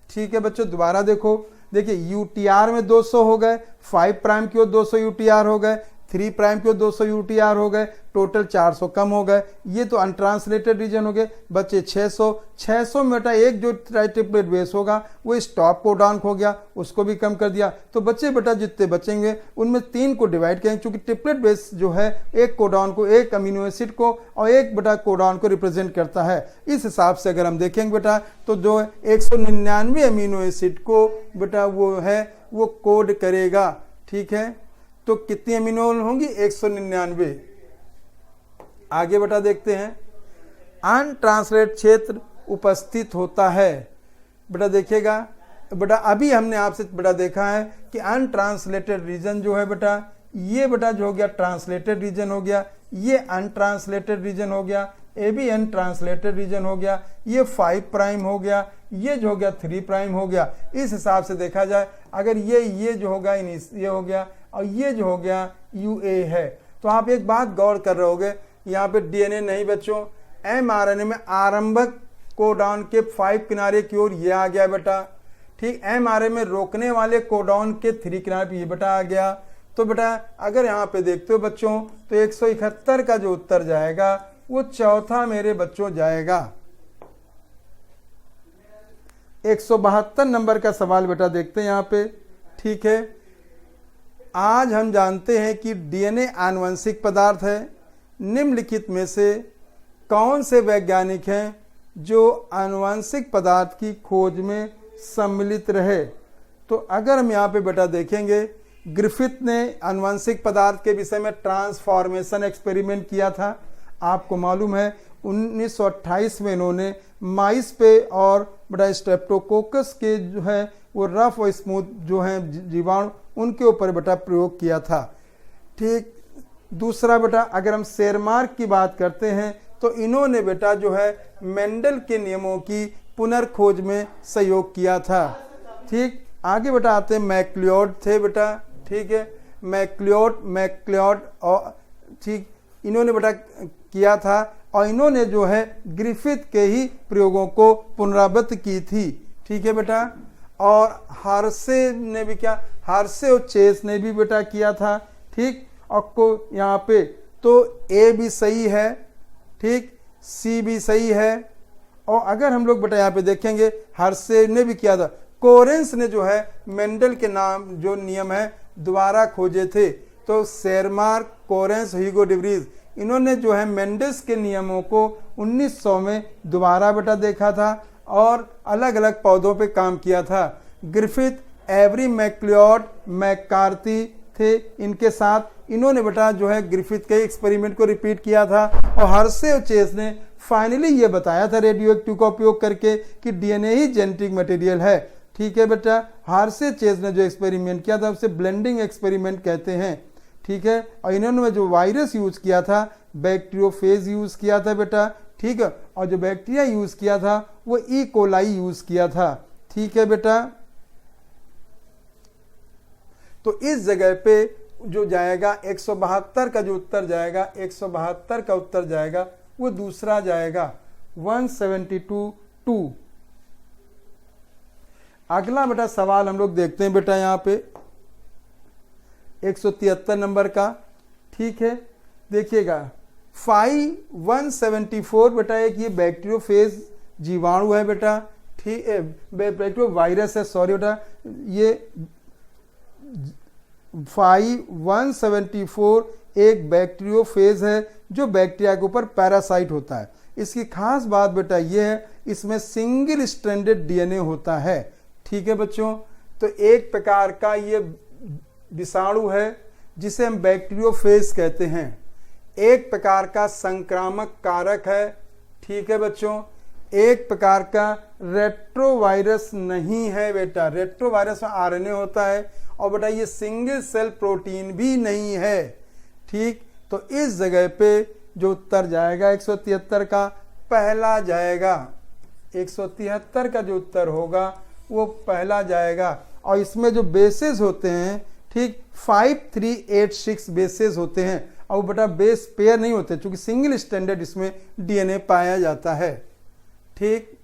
Speaker 2: ठीक है बच्चों, दोबारा देखो, देखिए यूटीआर में 200 हो गए, 5 प्राइम की ओर 200 यूटीआर हो गए, 3 प्राइम की ओर 200 यूटीआर हो गए, टोटल 400 कम हो गए। ये तो अनट्रांसलेटेड रीजन हो गए, बचे 600 में बेटा एक जो ट्रिपलेट बेस होगा वो स्टॉप कोडॉन हो गया, उसको भी कम कर दिया। तो बच्चे बेटा जितने बचेंगे उनमें 3 को डिवाइड करेंगे, क्योंकि ट्रिपलेट बेस जो है एक कोडॉन को, एक अमीनो एसिड को और एक बेटा कोडॉन को रिप्रेजेंट करता है। इस हिसाब से अगर हम देखेंगे बेटा तो जो 199 अमीनो एसिड को बेटा वो है वो कोड करेगा। ठीक है, तो कितनी अमीनो होंगी 199। आगे बेटा देखते हैं, अनट्रांसलेटेड क्षेत्र उपस्थित होता है। बेटा देखिएगा बेटा, अभी हमने आपसे बेटा देखा है कि अनट्रांसलेटेड रीजन जो है बेटा ये बेटा जो हो गया ट्रांसलेटेड रीजन हो गया, ये अनट्रांसलेटेड रीजन हो गया, ये भी अनट्रांसलेटेड रीजन हो गया, ये 5 प्राइम हो गया, ये जो हो गया 3 प्राइम हो गया। इस हिसाब से देखा जाए अगर ये जो होगा ये हो गया और ये जो हो गया UA है। तो आप एक बात गौर कर रहे होगे, यहाँ पे DNA नहीं बच्चों, mRNA में आरंभक कोडॉन के 5 किनारे की ओर ये आ गया बेटा। ठीक, mRNA में रोकने वाले कोडॉन के 3 किनारे पे ये बेटा आ गया। तो बेटा अगर यहाँ पे देखते हो बच्चों तो 171 का जो उत्तर जाएगा वो चौथा मेरे बच्चों जाएगा। 172 नंबर का सवाल बेटा देखते हैं यहाँ पे। ठीक है, आज हम जानते हैं कि DNA आनुवंशिक पदार्थ है। निम्नलिखित में से कौन से वैज्ञानिक हैं जो आनुवंशिक पदार्थ की खोज में सम्मिलित रहे। तो अगर हम यहाँ पे बेटा देखेंगे, ग्रिफिथ ने आनुवंशिक पदार्थ के विषय में ट्रांसफॉर्मेशन एक्सपेरिमेंट किया था। आपको मालूम है 1928 में इन्होंने माइस पे और बेटा स्ट्रेप्टोकोकस के जो है वो रफ और स्मूथ जो हैं जीवाणु उनके ऊपर बेटा प्रयोग किया था। ठीक, दूसरा बेटा अगर हम शेरमार्क की बात करते हैं तो इन्होंने बेटा जो है मेंडल के नियमों की पुनर्खोज में सहयोग किया था। ठीक, आगे बेटा आते हैं मैक्लियोड थे बेटा। ठीक है, मैक्लियोड और ठीक इन्होंने बेटा किया था, और इन्होंने जो है ग्रिफिथ के ही प्रयोगों को पुनरावृत्त की थी। ठीक है बेटा। और हार्से ने भी क्या, हार्से और चेस ने भी बेटा किया था। ठीक, आपको यहाँ पे तो ए भी सही है, ठीक, सी भी सही है। और अगर हम लोग बेटा यहाँ पे देखेंगे, हार्से ने भी किया था। कोरेंस ने जो है मेंडल के नाम जो नियम है दोबारा खोजे थे। तो शेरमार्क, कोरेंस, ह्यूगो डिवरीज, इन्होंने जो है मेंडल्स के नियमों को 1900 में दोबारा बेटा देखा था और अलग अलग पौधों पे काम किया था। ग्रिफिथ, एवरी, मैक्लियोड, मैककार्थी थे, इनके साथ इन्होंने बेटा जो है ग्रिफिथ के एक्सपेरिमेंट को रिपीट किया था। और हार्से और चेस ने फाइनली ये बताया था रेडियो एक्टिव का उपयोग करके कि डीएनए ही जेनेटिक मटेरियल है। ठीक है बेटा। हार्से चेस ने जो एक्सपेरिमेंट किया था उसे ब्लेंडिंग एक्सपेरिमेंट कहते हैं। ठीक है। और इन्होंने जो वायरस यूज किया था, बैक्टीरियोफेज यूज किया था बेटा। ठीक है। और जो बैक्टीरिया यूज किया था वो ई कोलाई यूज किया था। ठीक है बेटा। तो इस जगह पे जो जाएगा 172 का जो उत्तर जाएगा, 172 का उत्तर जाएगा वो दूसरा जाएगा 172। अगला बेटा सवाल हम लोग देखते हैं बेटा यहाँ पे 173 नंबर का। ठीक है। देखिएगा 174 बेटा एक ये बैक्टीरियोफेज जीवाणु है बेटा। ठीक है, बैक्टीरियो वायरस है, सॉरी बेटा। ये 174 एक बैक्टीरियोफेज है जो बैक्टीरिया के ऊपर पैरासाइट होता है। इसकी खास बात बेटा ये है, इसमें सिंगल स्ट्रैंडेड डीएनए होता है। ठीक है बच्चों। तो एक प्रकार का ये विषाणु है जिसे हम बैक्टीरियोफेज कहते हैं। एक प्रकार का संक्रामक कारक है। ठीक है बच्चों। एक प्रकार का रेट्रोवायरस नहीं है बेटा। रेट्रोवायरस में आरएनए होता है और बेटा ये सिंगल सेल प्रोटीन भी नहीं है। ठीक। तो इस जगह पे जो उत्तर जाएगा 173 का पहला जाएगा। 173 का जो उत्तर होगा वो पहला जाएगा। और इसमें जो बेसेस होते हैं, ठीक, 5386 बेसेस होते हैं और वो बेटा बेस पेयर नहीं होते क्योंकि सिंगल स्ट्रैंडेड इसमें डीएनए पाया जाता है। ठीक।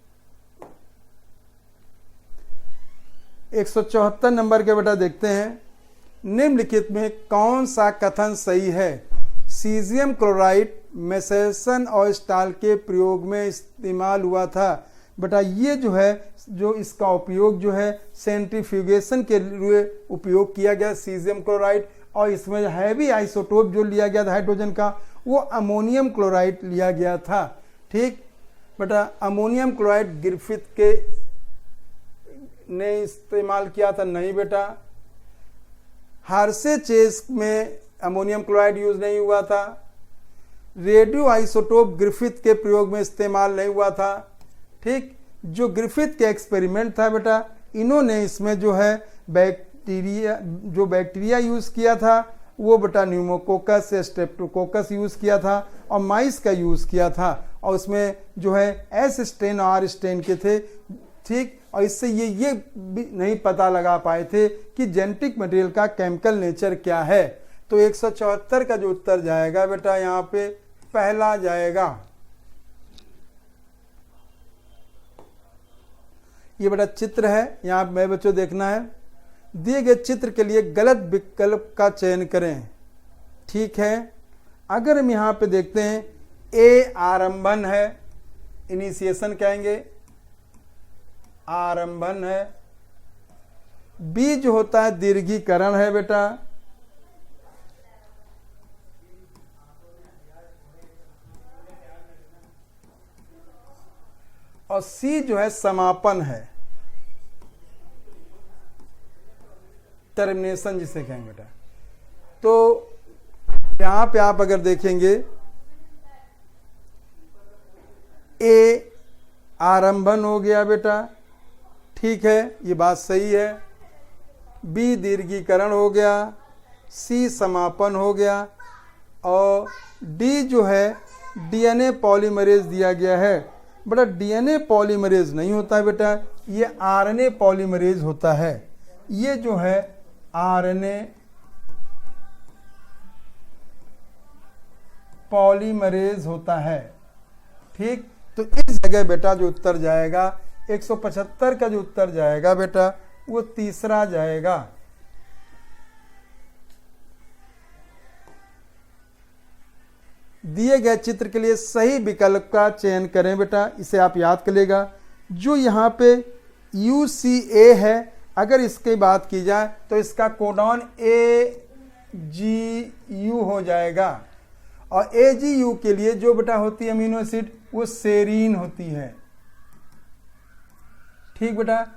Speaker 2: 174 नंबर के बेटा देखते हैं, निम्नलिखित में कौन सा कथन सही है? सीजियम क्लोराइड मेसेसन और स्टाल के प्रयोग में इस्तेमाल हुआ था। बेटा ये जो है, जो इसका उपयोग जो है सेंट्रीफ्यूगेशन के लिए उपयोग किया गया सीजियम क्लोराइड। और इसमें हैवी आइसोटोप जो लिया गया था हाइड्रोजन का, वो अमोनियम क्लोराइड लिया गया था। ठीक बेटा। अमोनियम क्लोराइड ग्रिफिथ के ने इस्तेमाल किया था? नहीं बेटा। हार्से चेस में अमोनियम क्लोराइड यूज नहीं हुआ था। रेडियो आइसोटोप ग्रिफिथ के प्रयोग में इस्तेमाल नहीं हुआ था। ठीक। जो ग्रिफिथ के एक्सपेरिमेंट था बेटा, इन्होंने इसमें जो है बैक्टीरिया यूज किया था वो बेटा न्यूमोकोकस या स्ट्रेप्टोकोकस यूज किया था और माइस का यूज किया था। और उसमें जो है एस स्ट्रेन और आर स्ट्रेन के थे। ठीक। और इससे ये भी नहीं पता लगा पाए थे कि जेनेटिक मटेरियल का केमिकल नेचर क्या है। तो 174 का जो उत्तर जाएगा बेटा यहाँ पे पहला जाएगा। ये बेटा चित्र है, यहाँ मैं बच्चों देखना है। दिए गए चित्र के लिए गलत विकल्प का चयन करें। ठीक है। अगर हम यहाँ पे देखते हैं, ए आरंभन है, इनिशिएशन कहेंगे, आरंभन है। बी जो होता है दीर्घीकरण है बेटा। और सी जो है समापन है, टर्मिनेशन जिसे कहेंगे बेटा। तो यहां पे आप अगर देखेंगे, ए आरंभन हो गया बेटा। ठीक है, ये बात सही है। बी दीर्घीकरण हो गया, सी समापन हो गया और डी जो है डीएनए पॉलीमरेज दिया गया है। बेटा डीएनए पॉलीमरेज नहीं होता है बेटा, ये आरएनए पॉलीमरेज होता है। ये जो है आरएनए पॉलीमरेज होता है। ठीक, तो इस जगह बेटा जो उत्तर जाएगा 175 का जो उत्तर जाएगा बेटा वो तीसरा जाएगा। दिए गए चित्र के लिए सही विकल्प का चयन करें बेटा, इसे आप याद कर लेगा। जो यहाँ पे UCA है, अगर इसकी बात की जाए तो इसका कोडॉन AGU हो जाएगा, और AGU के लिए जो बेटा होती है अमीनो एसिड वो सेरीन होती है। ठीक बेटा,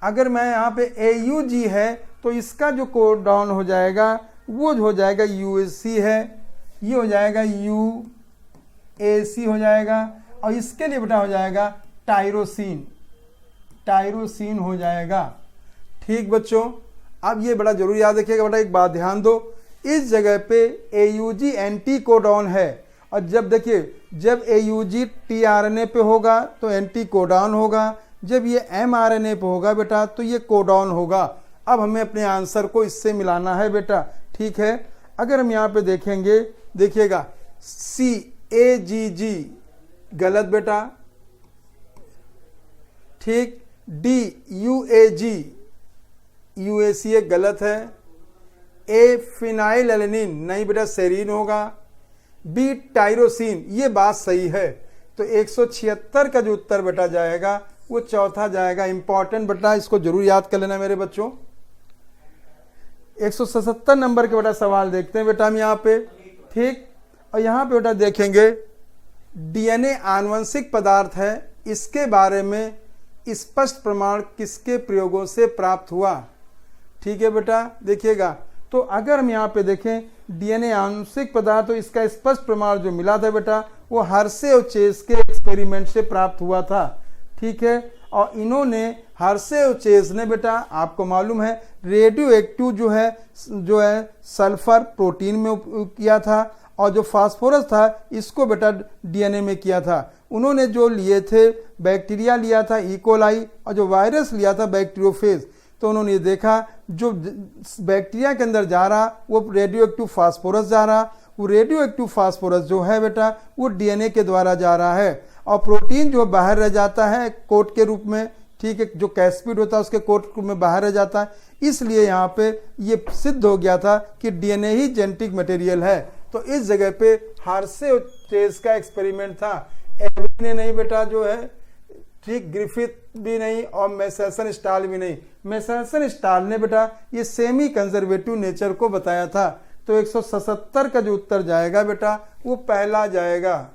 Speaker 2: अगर मैं यहाँ पे AUG है तो इसका जो कोडॉन हो जाएगा वो हो जाएगा UAC है, ये हो जाएगा UAC हो जाएगा, और इसके लिए बेटा हो जाएगा टायरोसिन, टायरोसिन हो जाएगा। ठीक बच्चों, अब ये बड़ा जरूरी याद रखिएगा बेटा, एक बात ध्यान दो, इस जगह पे AUG एंटी कोडॉन है, और जब देखिए जब AUG tRNA पे होगा तो एंटी कोडॉन होगा, जब ये mRNA पे होगा बेटा तो ये कोडॉन होगा। अब हमें अपने आंसर को इससे मिलाना है बेटा। ठीक है, अगर हम यहाँ पे देखेंगे, देखिएगा CAGG गलत बेटा। ठीक, DUAG UAC गलत है। A फिनाइलएलेनिन नहीं बेटा, सेरीन होगा। B टायरोसिन, ये बात सही है। तो 176 का जो उत्तर बेटा जाएगा वो चौथा जाएगा। इंपॉर्टेंट बेटा, इसको जरूर याद कर लेना मेरे बच्चों। 177 नंबर के बेटा सवाल देखते हैं बेटा हम यहाँ पे। ठीक, और यहाँ पे बेटा देखेंगे DNA आनुवंशिक पदार्थ है, इसके बारे में स्पष्ट प्रमाण किसके प्रयोगों से प्राप्त हुआ। ठीक है बेटा, देखिएगा, तो अगर हम यहाँ पे देखें DNA आनुवंशिक पदार्थ, तो इसका स्पष्ट प्रमाण जो मिला था बेटा वो हर्शे और चेस के एक्सपेरिमेंट से प्राप्त हुआ था। ठीक है, और इन्होंने हर्शे और चेस ने बेटा, आपको मालूम है, रेडियो एक्टिव जो है सल्फर प्रोटीन में किया था, और जो फास्फोरस था इसको बेटा DNA में किया था। उन्होंने जो लिए थे, बैक्टीरिया लिया था इकोलाई, और जो वायरस लिया था बैक्टीरियोफेज। तो उन्होंने देखा जो बैक्टीरिया के अंदर जा रहा वो रेडियो एक्टिव फास्फोरस जा रहा, वो रेडियो एक्टिव फास्फोरस जो है बेटा वो DNA के द्वारा जा रहा है, और प्रोटीन जो बाहर रह जाता है कोट के रूप में। ठीक है, जो कैस्पिड होता है उसके कोट के रूप में बाहर रह जाता है। इसलिए यहाँ पे ये सिद्ध हो गया था कि DNA ही जेनेटिक मटेरियल है। तो इस जगह पे हर्शे और चेस का एक्सपेरिमेंट था, एवरी ने नहीं बेटा जो है। ठीक, ग्रिफिथ भी नहीं और मैसेसन स्टाल भी नहीं। मैसेसन स्टाल ने बेटा ये सेमी कंजर्वेटिव नेचर को बताया था। तो 177 का जो उत्तर जाएगा बेटा वो पहला जाएगा।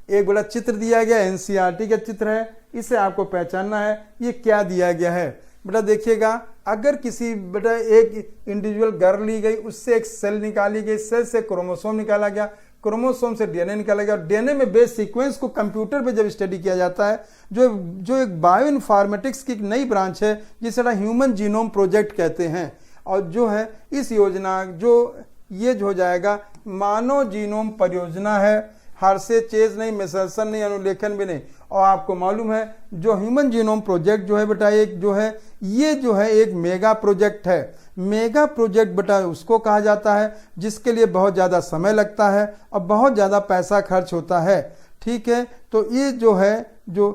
Speaker 2: एक बड़ा चित्र दिया गया, NCERT का चित्र है, इसे आपको पहचानना है ये क्या दिया गया है। बेटा देखिएगा, अगर किसी बेटा एक इंडिविजुअल गर्ल ली गई, उससे एक सेल निकाली गई, सेल से क्रोमोसोम निकाला गया, क्रोमोसोम से DNA निकाला गया, और DNA में बेस सीक्वेंस को कंप्यूटर पे जब स्टडी किया जाता है, जो एक बायो इन्फॉर्मेटिक्स की एक नई ब्रांच है जिसे ह्यूमन जीनोम प्रोजेक्ट कहते हैं, और जो है इस योजना जो ये जो हो जाएगा मानव जीनोम परियोजना है। हर्शे चेज नहीं, मैसेसन नहीं, अनुलेखन भी नहीं। और आपको मालूम है जो ह्यूमन जीनोम प्रोजेक्ट जो है बेटा एक जो है ये जो है एक मेगा प्रोजेक्ट है। मेगा प्रोजेक्ट बेटा उसको कहा जाता है जिसके लिए बहुत ज़्यादा समय लगता है और बहुत ज़्यादा पैसा खर्च होता है। ठीक है, तो ये जो है जो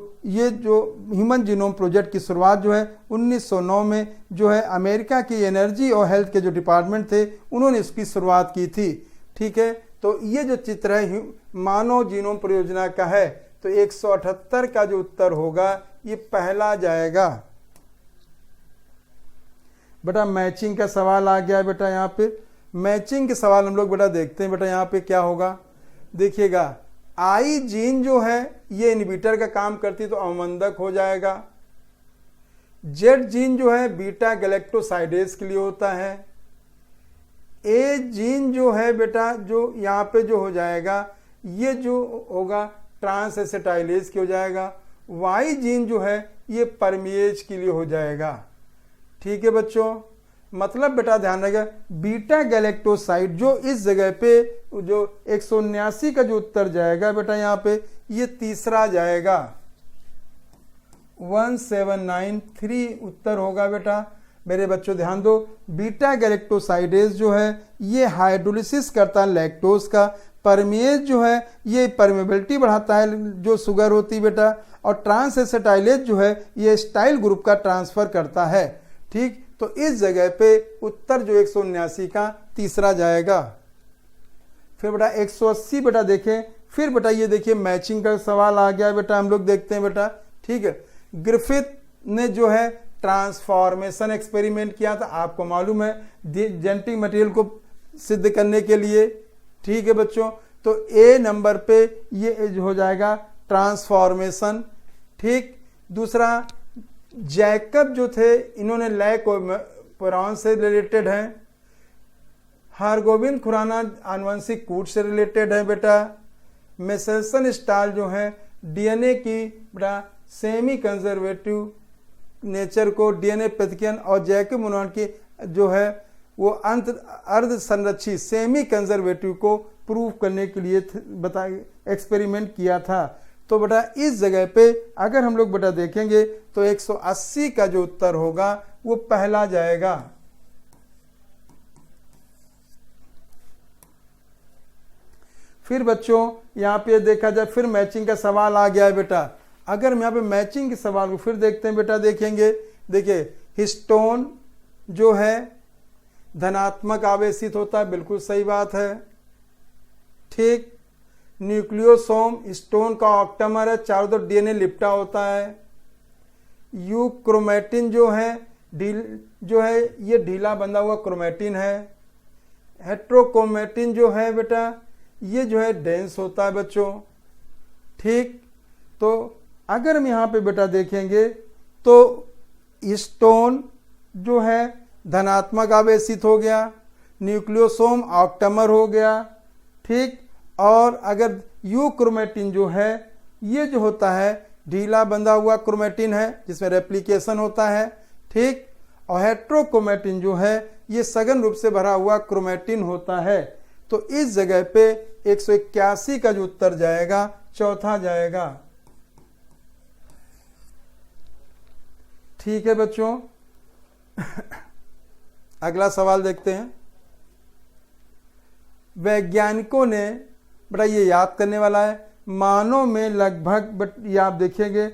Speaker 2: ह्यूमन जीनोम प्रोजेक्ट की शुरुआत जो है 1909 में जो है अमेरिका की एनर्जी और हेल्थ के जो डिपार्टमेंट थे उन्होंने इसकी शुरुआत की थी। ठीक है, तो ये जो चित्र है मानव जीनोम परियोजना का है, तो 178 का जो उत्तर होगा ये पहला जाएगा। बेटा मैचिंग का सवाल आ गया है बेटा, यहाँ पे मैचिंग के सवाल हम लोग बेटा देखते हैं। बेटा यहाँ पे क्या होगा, देखिएगा आई जीन जो है ये इनहिबिटर का काम करती तो अवमंदक हो जाएगा। जेड जीन जो है बीटा गैलेक्टोसाइडेज के लिए होता है। ए जीन जो है बेटा जो यहाँ पे जो हो जाएगा ये जो होगा ट्रांस एसिटाइलेज की हो जाएगा। वाई जीन जो है ये परमिएज के लिए हो जाएगा। ठीक है बच्चों, मतलब बेटा ध्यान रखिएगा बीटा गैलेक्टोसाइड जो इस जगह पे जो 179 का जो उत्तर जाएगा बेटा यहाँ पे ये तीसरा जाएगा। 1793 उत्तर होगा बेटा। मेरे बच्चों ध्यान दो, बीटा गैलेक्टोसाइडेज जो है ये हाइड्रोलिसिस करता है लैक्टोज का, परमेज जो है ये परमेबिलिटी बढ़ाता है जो शुगर होती है बेटा, और ट्रांस एसिटाइलेज जो है ये स्टाइल ग्रुप का ट्रांसफर करता है। ठीक, तो इस जगह पे उत्तर जो 179 का तीसरा जाएगा। फिर बेटा 180 बेटा देखें, फिर बेटा ये देखिए मैचिंग का सवाल आ गया बेटा, हम लोग देखते हैं बेटा। ठीक है, ग्रिफिथ ने जो है ट्रांसफॉर्मेशन एक्सपेरिमेंट किया था, आपको मालूम है जेनेटिक मटेरियल को सिद्ध करने के लिए। ठीक है बच्चों, तो ए नंबर पे ये हो जाएगा ट्रांसफॉर्मेशन। ठीक, दूसरा जैकब जो थे इन्होंने लैकोपोरॉन से रिलेटेड हैं, हरगोविंद खुराना आनुवंशिक कूट से रिलेटेड है बेटा, मेसेल्सन स्टाल जो है डीएनए की बेटा सेमी कंजर्वेटिव नेचर को डीएनए प्रतिक्रियन, और जैकब मोनोन की जो है वो अर्ध संरक्षित सेमी कंजर्वेटिव को प्रूव करने के लिए बता एक्सपेरिमेंट किया था। तो बेटा इस जगह पे अगर हम लोग बेटा देखेंगे तो 180 का जो उत्तर होगा वो पहला जाएगा। फिर बच्चों यहाँ पे देखा जाए, फिर मैचिंग का सवाल आ गया है बेटा। अगर हम यहाँ पे मैचिंग के सवाल को फिर देखते हैं बेटा, देखेंगे, देखिए हिस्टोन जो है धनात्मक आवेशित होता है, बिल्कुल सही बात है। ठीक, न्यूक्लियोसोम हिस्टोन का ऑक्टामर है, चारों तरफ डीएनए लिपटा होता है। यू क्रोमेटिन जो है ये ढीला बंधा हुआ क्रोमेटिन है। हेट्रोक्रोमेटिन जो है बेटा ये जो है डेंस होता है बच्चों। ठीक, तो अगर हम यहाँ पे बेटा देखेंगे तो हिस्टोन जो है धनात्मक आवेशित हो गया, न्यूक्लियोसोम ऑक्टामर हो गया। ठीक, और अगर यू क्रोमेटिन जो है ये जो होता है ढीला बंधा हुआ क्रोमेटिन है जिसमें रेप्लिकेशन होता है। ठीक, और हेट्रोक्रोमेटिन जो है ये सघन रूप से भरा हुआ क्रोमेटिन होता है। तो इस जगह पे 181 का जो उत्तर जाएगा चौथा जाएगा। ठीक है बच्चों, अगला सवाल देखते हैं। वैज्ञानिकों ने बड़ा ये याद करने वाला है, मानव में लगभग ये आप देखेंगे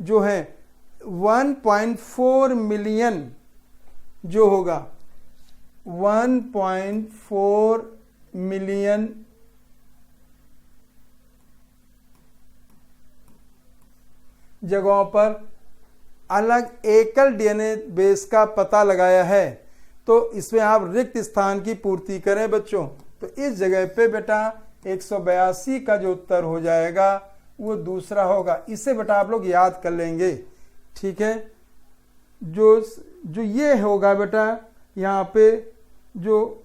Speaker 2: जो है 1.4 मिलियन जो होगा 1.4 मिलियन जगहों पर अलग एकल डीएनए बेस का पता लगाया है। तो इसमें आप रिक्त स्थान की पूर्ति करें बच्चों। तो इस जगह पे बेटा 182 का जो उत्तर हो जाएगा वो दूसरा होगा। इसे बेटा आप लोग याद कर लेंगे। ठीक है, जो ये होगा बेटा यहाँ पे जो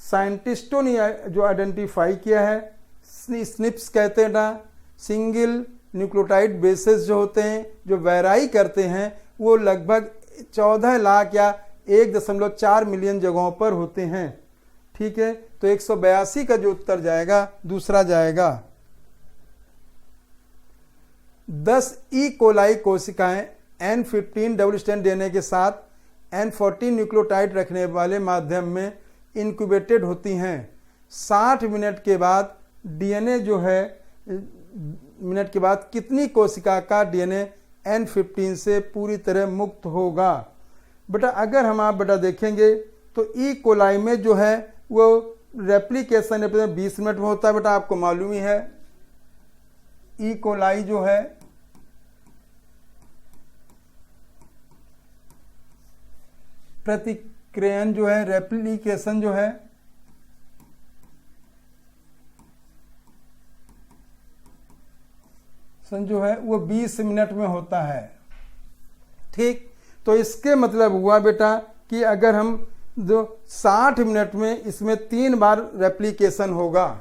Speaker 2: साइंटिस्टों ने जो आइडेंटिफाई किया है, स्निप्स कहते हैं ना, सिंगल न्यूक्लियोटाइड बेसेस जो होते हैं जो वैराई करते हैं वो लगभग 14 लाख या 1.4 मिलियन जगहों पर होते हैं। ठीक है, तो 182 का जो उत्तर जाएगा दूसरा जाएगा। 10 ई कोलाई कोशिकाएं N15 डबल स्ट्रैंड डीएनए के साथ N14 न्यूक्लियोटाइड रखने वाले माध्यम में इंक्यूबेटेड होती हैं। 60 मिनट के बाद डीएनए जो है मिनट के बाद कितनी कोशिका का डीएनए N15 से पूरी तरह मुक्त होगा। बेटा अगर हम आप बेटा देखेंगे तो ई कोलाई में जो है वो रेप्लिकेशन 20 मिनट में होता है। बेटा आपको मालूम ही है ई कोलाई जो है प्रतिक्रियन जो है रेप्लिकेशन जो है वो 20 मिनट में होता है। ठीक, तो इसके मतलब हुआ बेटा कि अगर हम जो 60 मिनट में इसमें 3 बार रेप्लिकेशन होगा।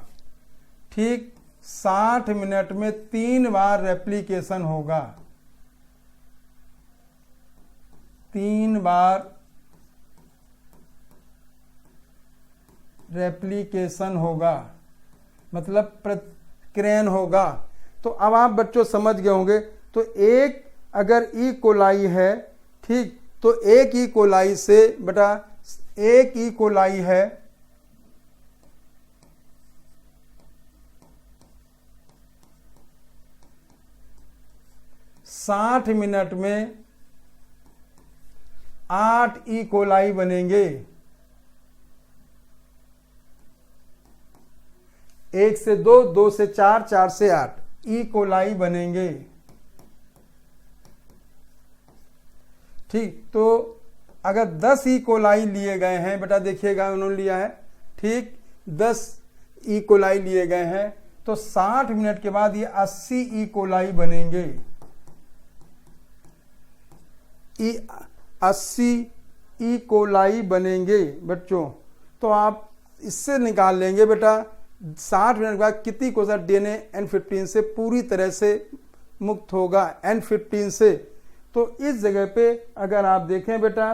Speaker 2: ठीक, 60 मिनट में 3 बार रेप्लिकेशन होगा, 3 बार रेप्लिकेशन होगा मतलब प्रतिक्रियन होगा। तो अब आप बच्चों समझ गए होंगे। तो एक अगर ई कोलाई है, ठीक, तो एक ई कोलाई से बेटा एक ई कोलाई है 60 मिनट में 8 ई कोलाई बनेंगे। 1 से 2, 2 से 4, 4 से 8 ई कोलाई बनेंगे। ठीक, तो अगर 10 ई कोलाई लिए गए हैं बेटा, देखिएगा उन्होंने लिया है, ठीक 10 ई कोलाई लिए गए हैं, तो 60 मिनट के बाद ये 80 ई कोलाई बनेंगे। 80 ई कोलाई बनेंगे बच्चों। तो आप इससे निकाल लेंगे बेटा 60 मिनट के बाद कितनी कोशिश डीएनए N15 से पूरी तरह से मुक्त होगा, N15 से। तो इस जगह पे अगर आप देखें बेटा,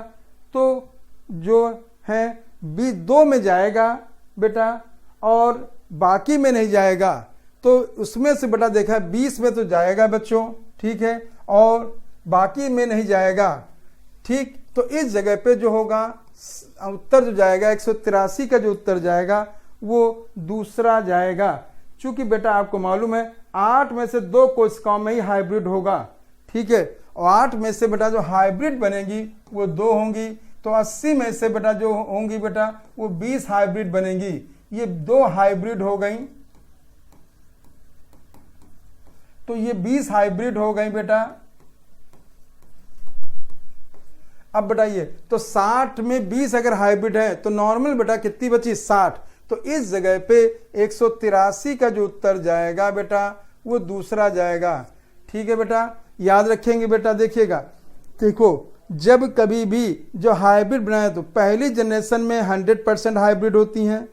Speaker 2: तो जो है B2 में जाएगा बेटा और बाकी में नहीं जाएगा। तो उसमें से बेटा देखा 20 में तो जाएगा बच्चों, ठीक है, और बाकी में नहीं जाएगा। ठीक, तो इस जगह पे जो होगा उत्तर जो जाएगा 183 का जो उत्तर जाएगा वो दूसरा जाएगा। चूंकि बेटा आपको मालूम है 8 में से 2 कोशिकाओं में ही हाइब्रिड होगा, ठीक है, और 8 में से बेटा जो हाइब्रिड बनेगी वो 2 होंगी। तो 80 में से बेटा जो होंगी बेटा वो 20 हाइब्रिड बनेंगी। ये 2 हाइब्रिड हो गई, तो ये 20 हाइब्रिड हो गई बेटा। अब बताइए, तो 60 में 20 अगर हाइब्रिड है तो नॉर्मल बेटा कितनी बची, 60। तो इस जगह पे 183 का जो उत्तर जाएगा बेटा वो दूसरा जाएगा। ठीक है बेटा, याद रखेंगे बेटा। देखिएगा, देखो जब कभी भी जो हाइब्रिड बनाए तो पहली जनरेशन में 100% हाइब्रिड होती हैं,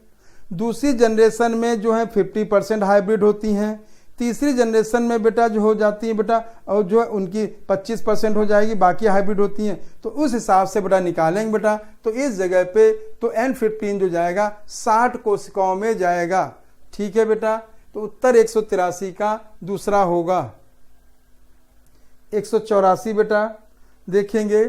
Speaker 2: दूसरी जनरेशन में जो है 50% हाइब्रिड होती हैं, तीसरी जनरेशन में बेटा जो हो जाती है बेटा और जो है उनकी 25% हो जाएगी, बाकी हाइब्रिड होती हैं। तो उस हिसाब से बेटा निकालेंगे बेटा। तो इस जगह पे तो N15 जो जाएगा 60 कोशिकाओं में जाएगा। ठीक है बेटा, तो उत्तर 183 का दूसरा होगा। 184 बेटा देखेंगे,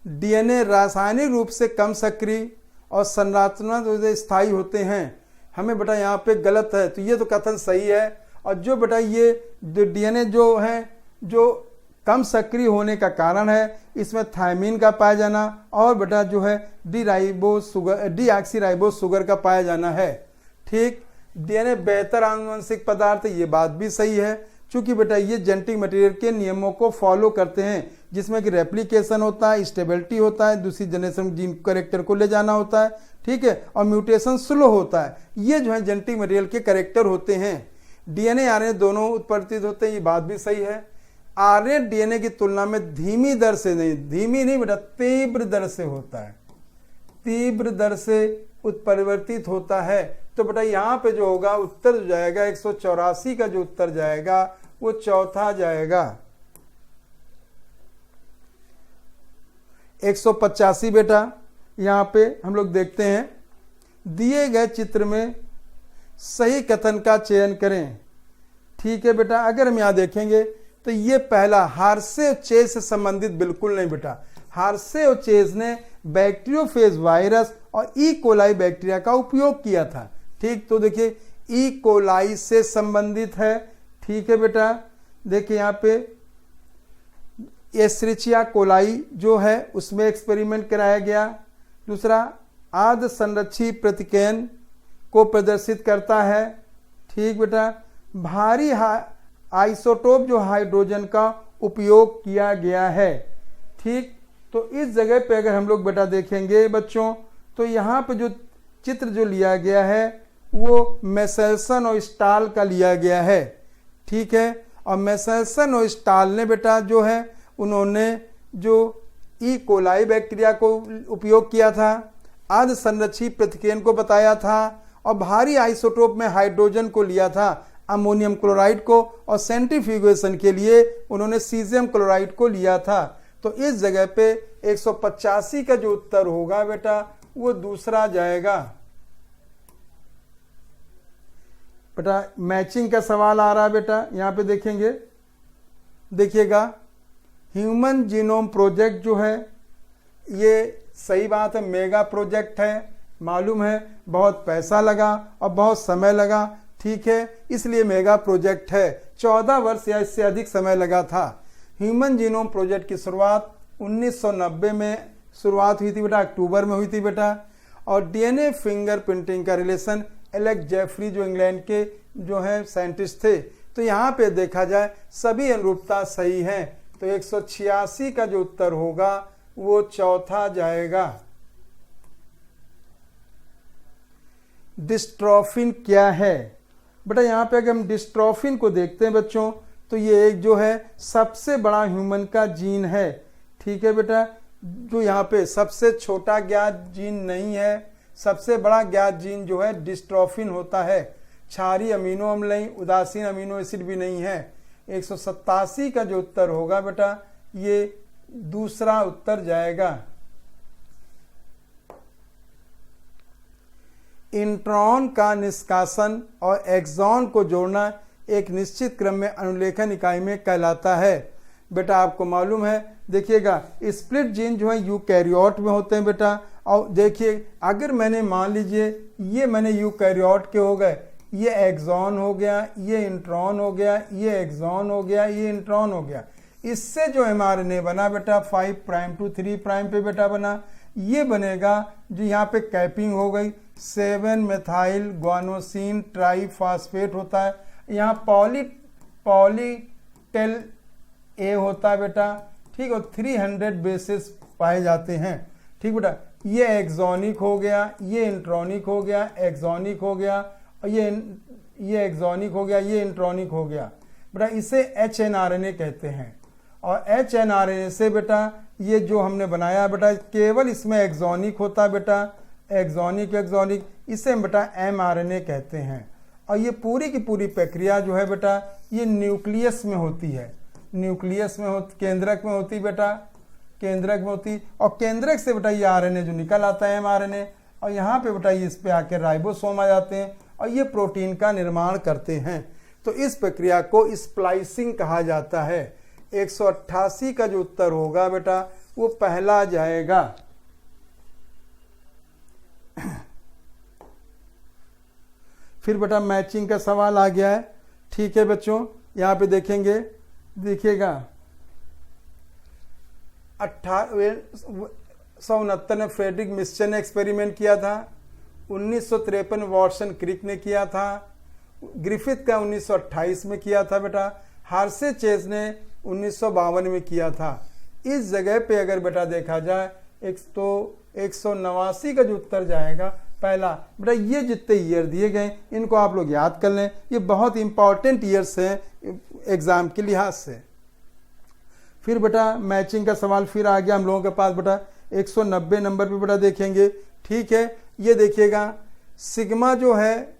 Speaker 2: डीएनए रासायनिक रूप से कम सक्रिय और संरचनात्मक स्थायी होते हैं। हमें बेटा यहाँ पे गलत है, तो ये तो कथन सही है। और जो बेटा ये डीएनए जो है जो कम सक्रिय होने का कारण है, इसमें थायमिन का पाया जाना और बेटा जो है डीऑक्सीराइबोस शुगर का पाया जाना है। ठीक, डीएनए बेहतर आनुवंशिक पदार्थ है, ये बात भी सही है, क्योंकि बेटा ये जेनेटिक मटेरियल के नियमों को फॉलो करते हैं, जिसमें कि रेप्लिकेशन होता है, स्टेबिलिटी होता है, दूसरी जनरेशन जीन करेक्टर को ले जाना होता है, ठीक है, और म्यूटेशन स्लो होता है। ये जो है जेनेटिक मटेरियल के करेक्टर होते हैं। डीएनए आरएनए दोनों उत्परित होते हैं, ये बात भी सही है। आरएनए डीएनए की तुलना में धीमी दर से नहीं, धीमी नहीं बेटा, तीव्र दर से होता है, तीव्र दर से उत्परिवर्तित होता है। तो बेटा यहाँ पे जो होगा उत्तर जो जाएगा 184 का जो उत्तर जाएगा वो चौथा जाएगा। 185 बेटा यहाँ पे हम लोग देखते हैं, दिए गए चित्र में सही कथन का चयन करें। ठीक है बेटा, अगर हम यहाँ देखेंगे तो ये पहला हार्से और चेज से संबंधित बिल्कुल नहीं बेटा। हार्से और चेज ने बैक्टीरियोफेज वायरस और ई कोलाई बैक्टीरिया का उपयोग किया था। ठीक, तो देखिए ई कोलाई से संबंधित है। ठीक है बेटा, देखिए यहाँ पे एस्चेरिचिया कोलाई जो है उसमें एक्सपेरिमेंट कराया गया। दूसरा आध संरक्षी प्रतिकेन को प्रदर्शित करता है। ठीक बेटा, भारी आइसोटोप जो हाइड्रोजन का उपयोग किया गया है। ठीक, तो इस जगह पे अगर हम लोग बेटा देखेंगे बच्चों, तो यहाँ पे जो चित्र जो लिया गया है वो मेसेल्सन और स्टाल का लिया गया है। ठीक है, और मेसेल्सन और स्टाल ने बेटा जो है उन्होंने जो ई कोलाई बैक्टीरिया को उपयोग किया था, अर्ध संरक्षी प्रतिकेन को बताया था और भारी आइसोटोप में हाइड्रोजन को लिया था, अमोनियम क्लोराइड को, और सेंट्रीफ्यूगेशन के लिए उन्होंने सीजियम क्लोराइड को लिया था। तो इस जगह पे 185 का जो उत्तर होगा बेटा वो दूसरा जाएगा। बेटा मैचिंग का सवाल आ रहा है बेटा, यहाँ पे देखेंगे, देखिएगा ह्यूमन जीनोम प्रोजेक्ट जो है ये सही बात है, मेगा प्रोजेक्ट है, मालूम है बहुत पैसा लगा और बहुत समय लगा, ठीक है, इसलिए मेगा प्रोजेक्ट है। 14 वर्ष या इससे अधिक समय लगा था। ह्यूमन जीनोम प्रोजेक्ट की शुरुआत 1990 में शुरुआत हुई थी बेटा, अक्टूबर में हुई थी बेटा। और डीएनए फिंगर प्रिंटिंग का रिलेशन एलेक्स जेफरी जो इंग्लैंड के जो है साइंटिस्ट थे। तो यहाँ पे देखा जाए सभी अनुरूपता सही है, तो 186 का जो उत्तर होगा वो चौथा जाएगा। डिस्ट्रोफिन क्या है बेटा? यहाँ पे अगर हम डिस्ट्रोफिन को देखते हैं बच्चों, तो ये एक जो है सबसे बड़ा ह्यूमन का जीन है, ठीक है बेटा। जो यहाँ पे सबसे छोटा ज्ञात जीन नहीं है, सबसे बड़ा ज्ञात जीन जो है डिस्ट्रोफिन होता है। क्षारीय अमीनो अम्ल नहीं, उदासीन अमीनो एसिड भी नहीं है। 187 का जो उत्तर होगा बेटा ये दूसरा उत्तर जाएगा। इंट्रॉन का निष्कासन और एक्सॉन को जोड़ना एक निश्चित क्रम में अनुलेखन इकाई में कहलाता है। बेटा आपको मालूम है, देखिएगा स्प्लिट जीन जो है यूकैरियोट में होते हैं बेटा। और देखिए अगर मैंने मान लीजिए ये मैंने यूकैरियोट के हो गए, ये एक्सॉन हो गया, ये इंट्रॉन हो गया, ये एक्सॉन हो गया, ये इंट्रॉन हो गया, इससे जो mRNA बना बेटा 5 प्राइम टू 3 प्राइम पे बेटा बना, ये बनेगा जो यहाँ पे कैपिंग हो गई, 7 मेथाइल ग्वानोसिन ट्राइफॉस्फेट होता है। यहाँ पॉलीटेल ए होता है बेटा, ठीक, और 300 बेसिस पाए जाते हैं, ठीक बेटा। ये एक्सोनिक हो गया, ये इंट्रॉनिक हो गया, एक्सोनिक हो गया, और ये एक्सोनिक हो गया, ये इंट्रॉनिक हो गया बेटा। इसे HNRNA कहते हैं। और HNRNA से बेटा ये जो हमने बनाया बेटा केवल इसमें एक्सोनिक होता है बेटा, एक्सोनिक, इसे बेटा mRNA कहते हैं। और ये पूरी की पूरी प्रक्रिया जो है बेटा ये न्यूक्लियस में होती है, न्यूक्लियस में केंद्रक में होती बेटा, केंद्रक में होती। और केंद्रक से बेटा ये RNA जो निकल आता है mRNA, और यहाँ पे बेटा इस पे आके राइबोसोम आ जाते हैं और ये प्रोटीन का निर्माण करते हैं। तो इस प्रक्रिया को स्प्लाइसिंग कहा जाता है। 188 का जो उत्तर होगा बेटा वो पहला जाएगा। फिर बेटा मैचिंग का सवाल आ गया है, ठीक है बच्चों। यहाँ पे देखेंगे, देखिएगा 1869 में फ्रेडरिक मिस्चर ने एक्सपेरिमेंट किया था, 1953 वॉटसन क्रिक ने किया था, ग्रिफिथ का 1928 में किया था बेटा, हार्से चेज ने 1952 में किया था। इस जगह पे अगर बेटा देखा जाए 189 का जो उत्तर जाएगा पहला। बेटा ये जितने ईयर दिए गए इनको आप लोग याद कर लें, ये बहुत इंपॉर्टेंट ईयर्स हैं एग्जाम के लिहाज से। फिर बेटा मैचिंग का सवाल फिर आ गया हम लोगों के पास बेटा 190 नंबर पे बेटा देखेंगे, ठीक है। ये देखिएगा सिग्मा जो है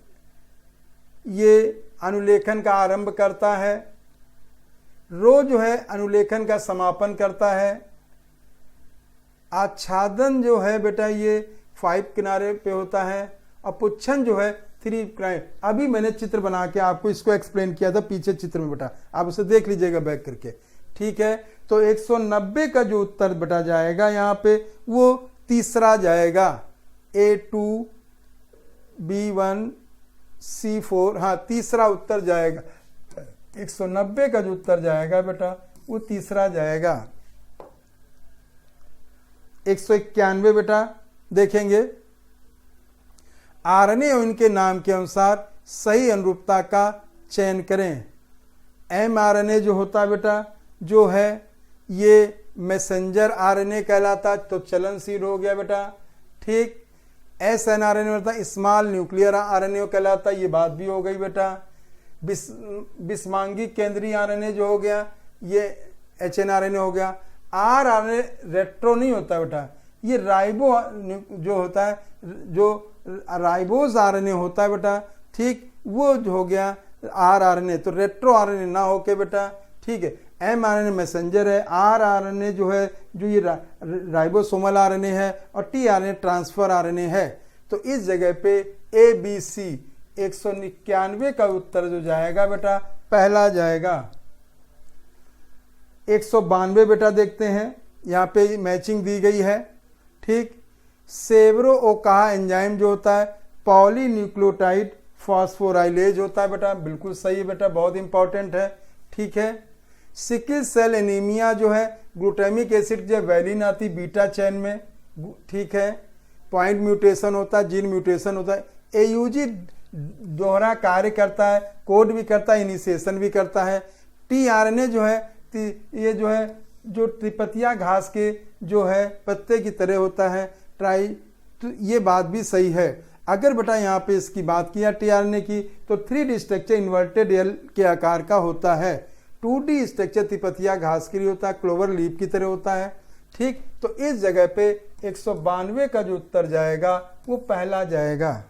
Speaker 2: ये अनुलेखन का आरंभ करता है, रो जो है अनुलेखन का समापन करता है, आच्छादन जो है बेटा ये 5 किनारे पे होता है, और पुच्छन जो है 3 किनारे। अभी मैंने चित्र बना के आपको इसको एक्सप्लेन किया था पीछे चित्र में बेटा, आप उसे देख लीजिएगा बैक करके, ठीक है। तो 190 का जो उत्तर बेटा जाएगा यहाँ पे वो तीसरा जाएगा, A2 B1 C4, हाँ तीसरा उत्तर जाएगा। 190 का जो उत्तर जाएगा बेटा वो तीसरा जाएगा। 191 बेटा देखेंगे, आरएनए और इनके नाम के अनुसार सही अनुरूपता का चयन करें। mRNA जो होता है बेटा जो है ये मैसेंजर आरएनए कहलाता, तो चलनशील हो गया बेटा, ठीक। SNRNA होता है स्मॉल न्यूक्लियर आरएनए कहलाता, ये बात भी हो गई बेटा। बिस्मांगी केंद्रीय आरएनए जो हो गया ये HNRNA हो गया। RNA रेट्रो नहीं होता बेटा, ये राइबो जो होता है, जो राइबोज आरएनए होता है बेटा, ठीक, वो जो हो गया RNA, तो रेट्रो आरएनए ना होके बेटा, ठीक है। mRNA मैसेंजर है, RNA जो है जो ये राइबोसोमल आरएनए है, और tRNA ट्रांसफर आरएनए है। तो इस जगह पे ABC 199 का उत्तर जो जाएगा बेटा पहला जाएगा। 192 बेटा देखते हैं, यहाँ पे मैचिंग दी गई है, ठीक। सेवरोओकाहा एंजाइम जो होता है पॉलीन्यूक्लियोटाइड फॉस्फोराइलेज होता है बेटा, बिल्कुल सही है बेटा, बहुत इंपॉर्टेंट है। ठीक है। सिकल सेल एनीमिया जो है ग्लूटामिक एसिड जो वैलिन आती बीटा चैन में, ठीक है, पॉइंट म्यूटेशन होता है, जीन म्यूटेशन होता है। एयूजी दोहरा कार्य करता है, कोड भी करता है, इनिशिएशन भी करता है। टीआरएनए जो है ये जो है जो त्रिपतिया घास के जो है पत्ते की तरह होता है, ट्राई, तो ये बात भी सही है। अगर बेटा यहाँ पे इसकी बात किया टीआरएनए की तो 3D स्ट्रक्चर इन्वर्टेड एल के आकार का होता है। 2D स्ट्रक्चर त्रिपतिया घास के लिए होता है, क्लोवर लीफ की तरह होता है। ठीक, तो इस जगह पे 192 का जो उत्तर जाएगा वो पहला जाएगा।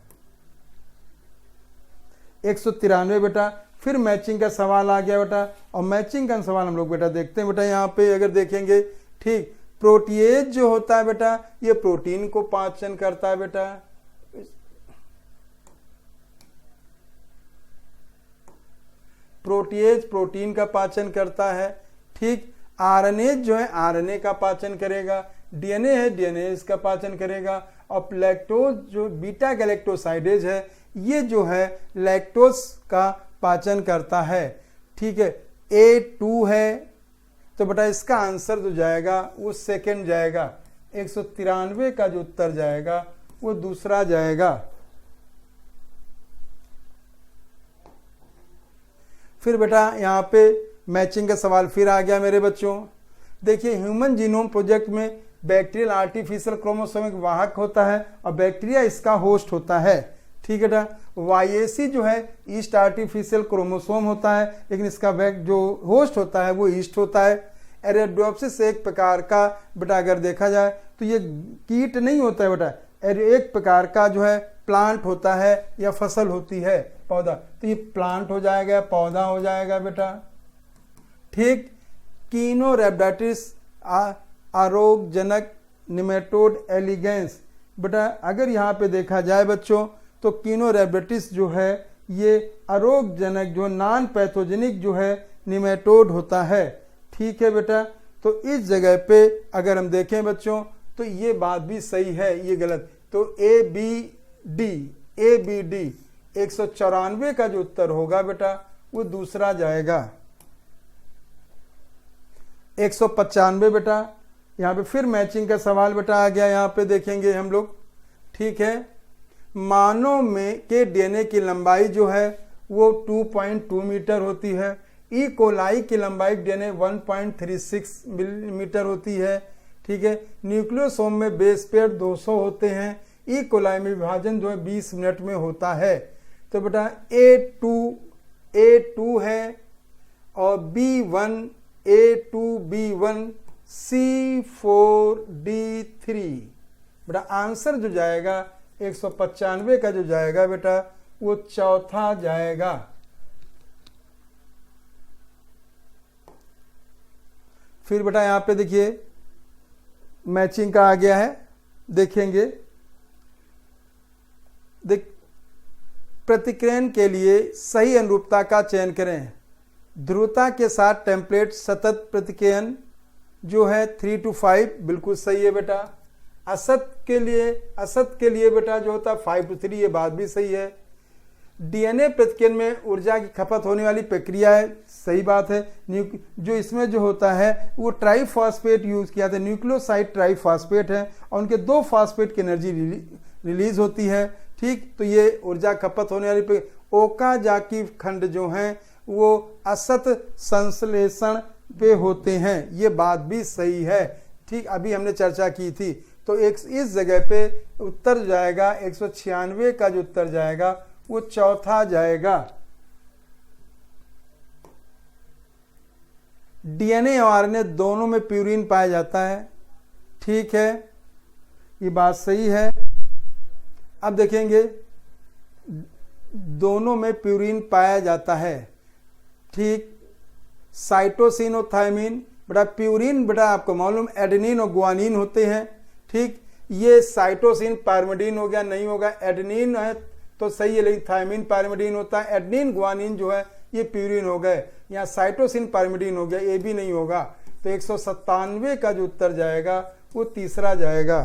Speaker 2: 193 बेटा, फिर मैचिंग का सवाल आ गया बेटा, और मैचिंग का सवाल हम लोग बेटा देखते हैं बेटा। यहाँ पे अगर देखेंगे, ठीक, प्रोटीएज जो होता है बेटा ये प्रोटीन को पाचन करता है बेटा। प्रोटीएज प्रोटीन का पाचन करता है। ठीक, आरएनए जो है आरएनए का पाचन करेगा, डीएनए है डीएनए इसका पाचन करेगा, और लैक्टोज जो बीटा गैलेक्टोसाइडेज है ये जो है लैक्टोज का पाचन करता है। ठीक है, A2 है, तो बेटा इसका आंसर जो जाएगा वो सेकंड जाएगा। 193 का जो उत्तर जाएगा वो दूसरा जाएगा। फिर बेटा यहाँ पे मैचिंग का सवाल फिर आ गया मेरे बच्चों। देखिए, ह्यूमन जीनोम प्रोजेक्ट में बैक्टीरियल आर्टिफिशियल क्रोमोसोमिक वाहक होता है और बैक्टीरिया इसका होस्ट होता है। ठीक है बेटा, YAC जो है ईस्ट आर्टिफिशियल क्रोमोसोम होता है, लेकिन इसका जो होस्ट होता है वो ईस्ट होता है। एरेडोप्सिस एक प्रकार का बेटा अगर देखा जाए तो ये कीट नहीं होता है बेटा, एक प्रकार का जो है प्लांट होता है या फसल होती है, पौधा, तो ये प्लांट हो जाएगा, पौधा हो जाएगा बेटा। ठीक, कीनोरैप्टिस आरोगजनक निमेटोड एलिगेंस, बेटा अगर यहाँ पे देखा जाए बच्चों तो कीनोरैप्टिस जो है ये अरोगजनक जो नॉन पैथोजेनिक जो है निमेटोड होता है। ठीक है बेटा, तो इस जगह पे अगर हम देखें बच्चों तो ये बात भी सही है, ये गलत, तो ABD 194 का जो उत्तर होगा बेटा वो दूसरा जाएगा। 195 बेटा, यहाँ पे फिर मैचिंग का सवाल बेटा आ गया, यहाँ पे देखेंगे हम लोग। ठीक है, मानव में के डीएनए की लंबाई जो है वो 2.2 मीटर होती है। ई कोलाई की लंबाई डीएनए 1.36 मिलीमीटर होती है। ठीक है, न्यूक्लियोसोम में बेस पेयर 200 होते हैं। ई कोलाई में विभाजन जो है 20 मिनट में होता है। तो बेटा A2 है और A2B1 C4D3, बेटा आंसर जो जाएगा 195 का जो जाएगा बेटा वो चौथा जाएगा। फिर बेटा यहाँ पे देखिए मैचिंग का आ गया है, देखेंगे। प्रतिक्रयण के लिए सही अनुरूपता का चयन करें। ध्रुवता के साथ टेम्पलेट सतत प्रतिक्रयण जो है 3 to 5 बिल्कुल सही है बेटा। असत के लिए बेटा जो होता है 5 to 3, ये बात भी सही है। डीएनए प्रतिक्रयण में ऊर्जा की खपत होने वाली प्रक्रिया है, सही बात है। जो इसमें जो होता है वो ट्राइफॉस्फेट यूज किया था, न्यूक्लियोसाइड ट्राइफॉस्फेट है और उनके 2 फॉस्फेट की एनर्जी रिलीज होती है। ठीक, तो ये ऊर्जा खपत होने वाली ओकाजाकी खंड जो हैं वो असत संश्लेषण पे होते हैं, ये बात भी सही है। ठीक, अभी हमने चर्चा की थी। तो इस जगह पे उत्तर जाएगा 196 का जो उत्तर जाएगा वो चौथा जाएगा। डीएनए और आरएनए दोनों में प्यूरिन पाया जाता है। ठीक है, ये बात सही है। अब देखेंगे दोनों में प्यूरिन पाया जाता है। ठीक, साइटोसिन और थायमिन, बेटा प्यूरिन बेटा आपको मालूम एडेनिन और गुआनिन होते हैं। ठीक, ये साइटोसिन पायरिमिडीन हो गया, नहीं होगा। एडेनिन है तो सही है, लेकिन थायमिन पायरिमिडीन होता है। एडेनिन गुआनिन जो है ये प्यूरिन हो गए, यहाँ साइटोसिन पायरिमिडीन हो गया, ये भी नहीं होगा। तो 197 का जो उत्तर जाएगा वो तीसरा जाएगा।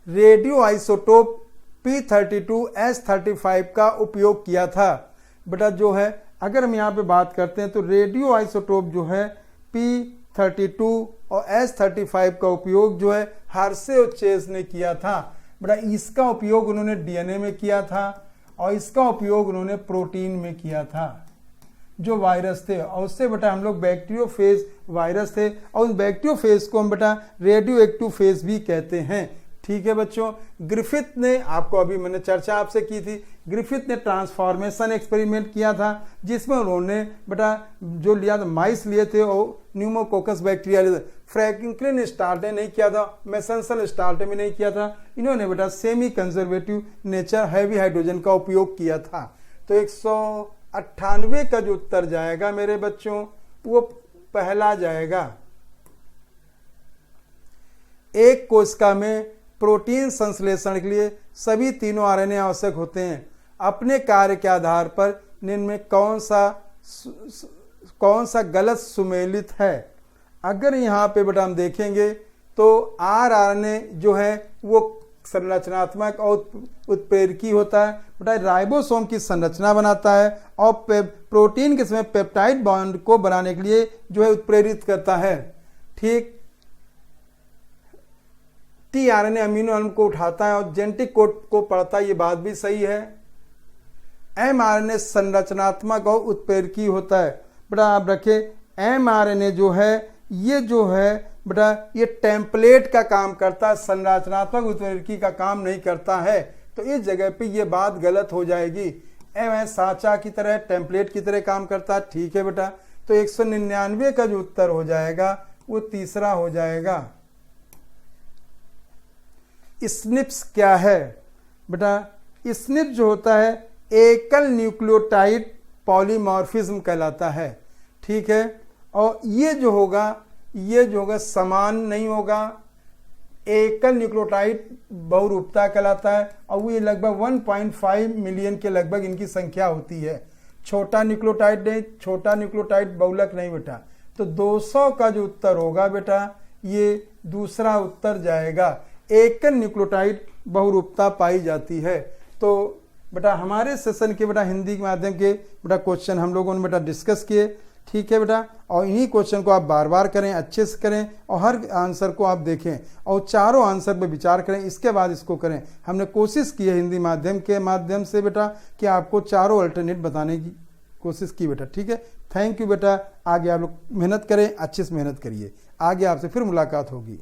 Speaker 2: रेडियो आइसोटोप P32S35 का उपयोग किया था। बेटा जो है अगर हम यहाँ पे बात करते हैं तो रेडियो आइसोटोप जो है P32 और S35 का उपयोग जो है हार्से और चेस ने किया था। बेटा इसका उपयोग उन्होंने डीएनए में किया था और इसका उपयोग उन्होंने प्रोटीन में किया था जो वायरस थे, और उससे बेटा हम लोग बैक्टीरियोफेज वायरस थे और उस बैक्टीरियोफेज को हम बेटा रेडियो एक्टिव फेज भी कहते हैं। ठीक है बच्चों, ग्रिफिथ ने, आपको अभी मैंने चर्चा आपसे की थी, ग्रिफिथ ने ट्रांसफॉर्मेशन एक्सपेरिमेंट किया था जिसमें उन्होंने बेटा जो लिया था माइस लिए थे और न्यूमोकोकस बैक्टीरिया लिए थे। फ्रैंकलिन स्टार्ट ने नहीं किया था, मैसेंसल स्टार्ट में नहीं किया था, इन्होंने बेटा semi conservative nature heavy hydrogen का उपयोग किया था। तो 198 का जो उत्तर जाएगा मेरे बच्चों वो पहला जाएगा। एक कोशिका में प्रोटीन संश्लेषण के लिए सभी तीनों आरएनए आवश्यक होते हैं। अपने कार्य के आधार पर निम्न में कौन सा गलत सुमेलित है। अगर यहाँ पे बेटा हम देखेंगे तो आरएनए जो है वो संरचनात्मक और उत्प्रेरकी होता है, बेटा राइबोसोम की संरचना बनाता है और प्रोटीन के समय पेप्टाइड बॉन्ड को बनाने के लिए जो है उत्प्रेरित करता है। ठीक, टीआरएनए अमीनो एसिड को उठाता है और जेनेटिक कोड को पढ़ता है, ये बात भी सही है। एमआरएनए संरचनात्मक और उत्प्रेरकी होता है। बेटा आप रखे एमआरएनए जो है बेटा ये टेम्पलेट का काम करता है, संरचनात्मक उत्प्रेरकी का काम नहीं करता है। तो इस जगह पे ये बात गलत हो जाएगी। एम साचा की तरह टेम्पलेट की तरह काम करता है। ठीक है बेटा, तो 199 का जो उत्तर हो जाएगा वो तीसरा हो जाएगा। स्निप्स क्या है बेटा? स्निप जो होता है एकल न्यूक्लियोटाइड पॉलीमॉर्फिज्म कहलाता है। ठीक है, और ये जो होगा समान नहीं होगा, एकल न्यूक्लियोटाइड बहुरूपता कहलाता है और वो ये लगभग 1.5 मिलियन के लगभग इनकी संख्या होती है। छोटा न्यूक्लियोटाइड नहीं, छोटा न्यूक्लियोटाइड बहुलक नहीं बेटा। तो 200 का जो उत्तर होगा बेटा ये दूसरा उत्तर जाएगा। एकल न्यूक्लियोटाइड बहुरूपता पाई जाती है। तो बेटा हमारे सेशन के बेटा हिंदी के माध्यम के बेटा क्वेश्चन हम लोगों ने बेटा डिस्कस किए। ठीक है बेटा, और इन्हीं क्वेश्चन को आप बार बार करें, अच्छे से करें और हर आंसर को आप देखें और चारों आंसर पर विचार करें, इसके बाद इसको करें। हमने कोशिश की है हिंदी माध्यम के माध्यम से बेटा कि आपको चारों अल्टरनेट बताने की कोशिश की बेटा। ठीक है, थैंक यू बेटा। आगे आप लोग मेहनत करें, अच्छे से मेहनत करिए। आगे आपसे फिर मुलाकात होगी।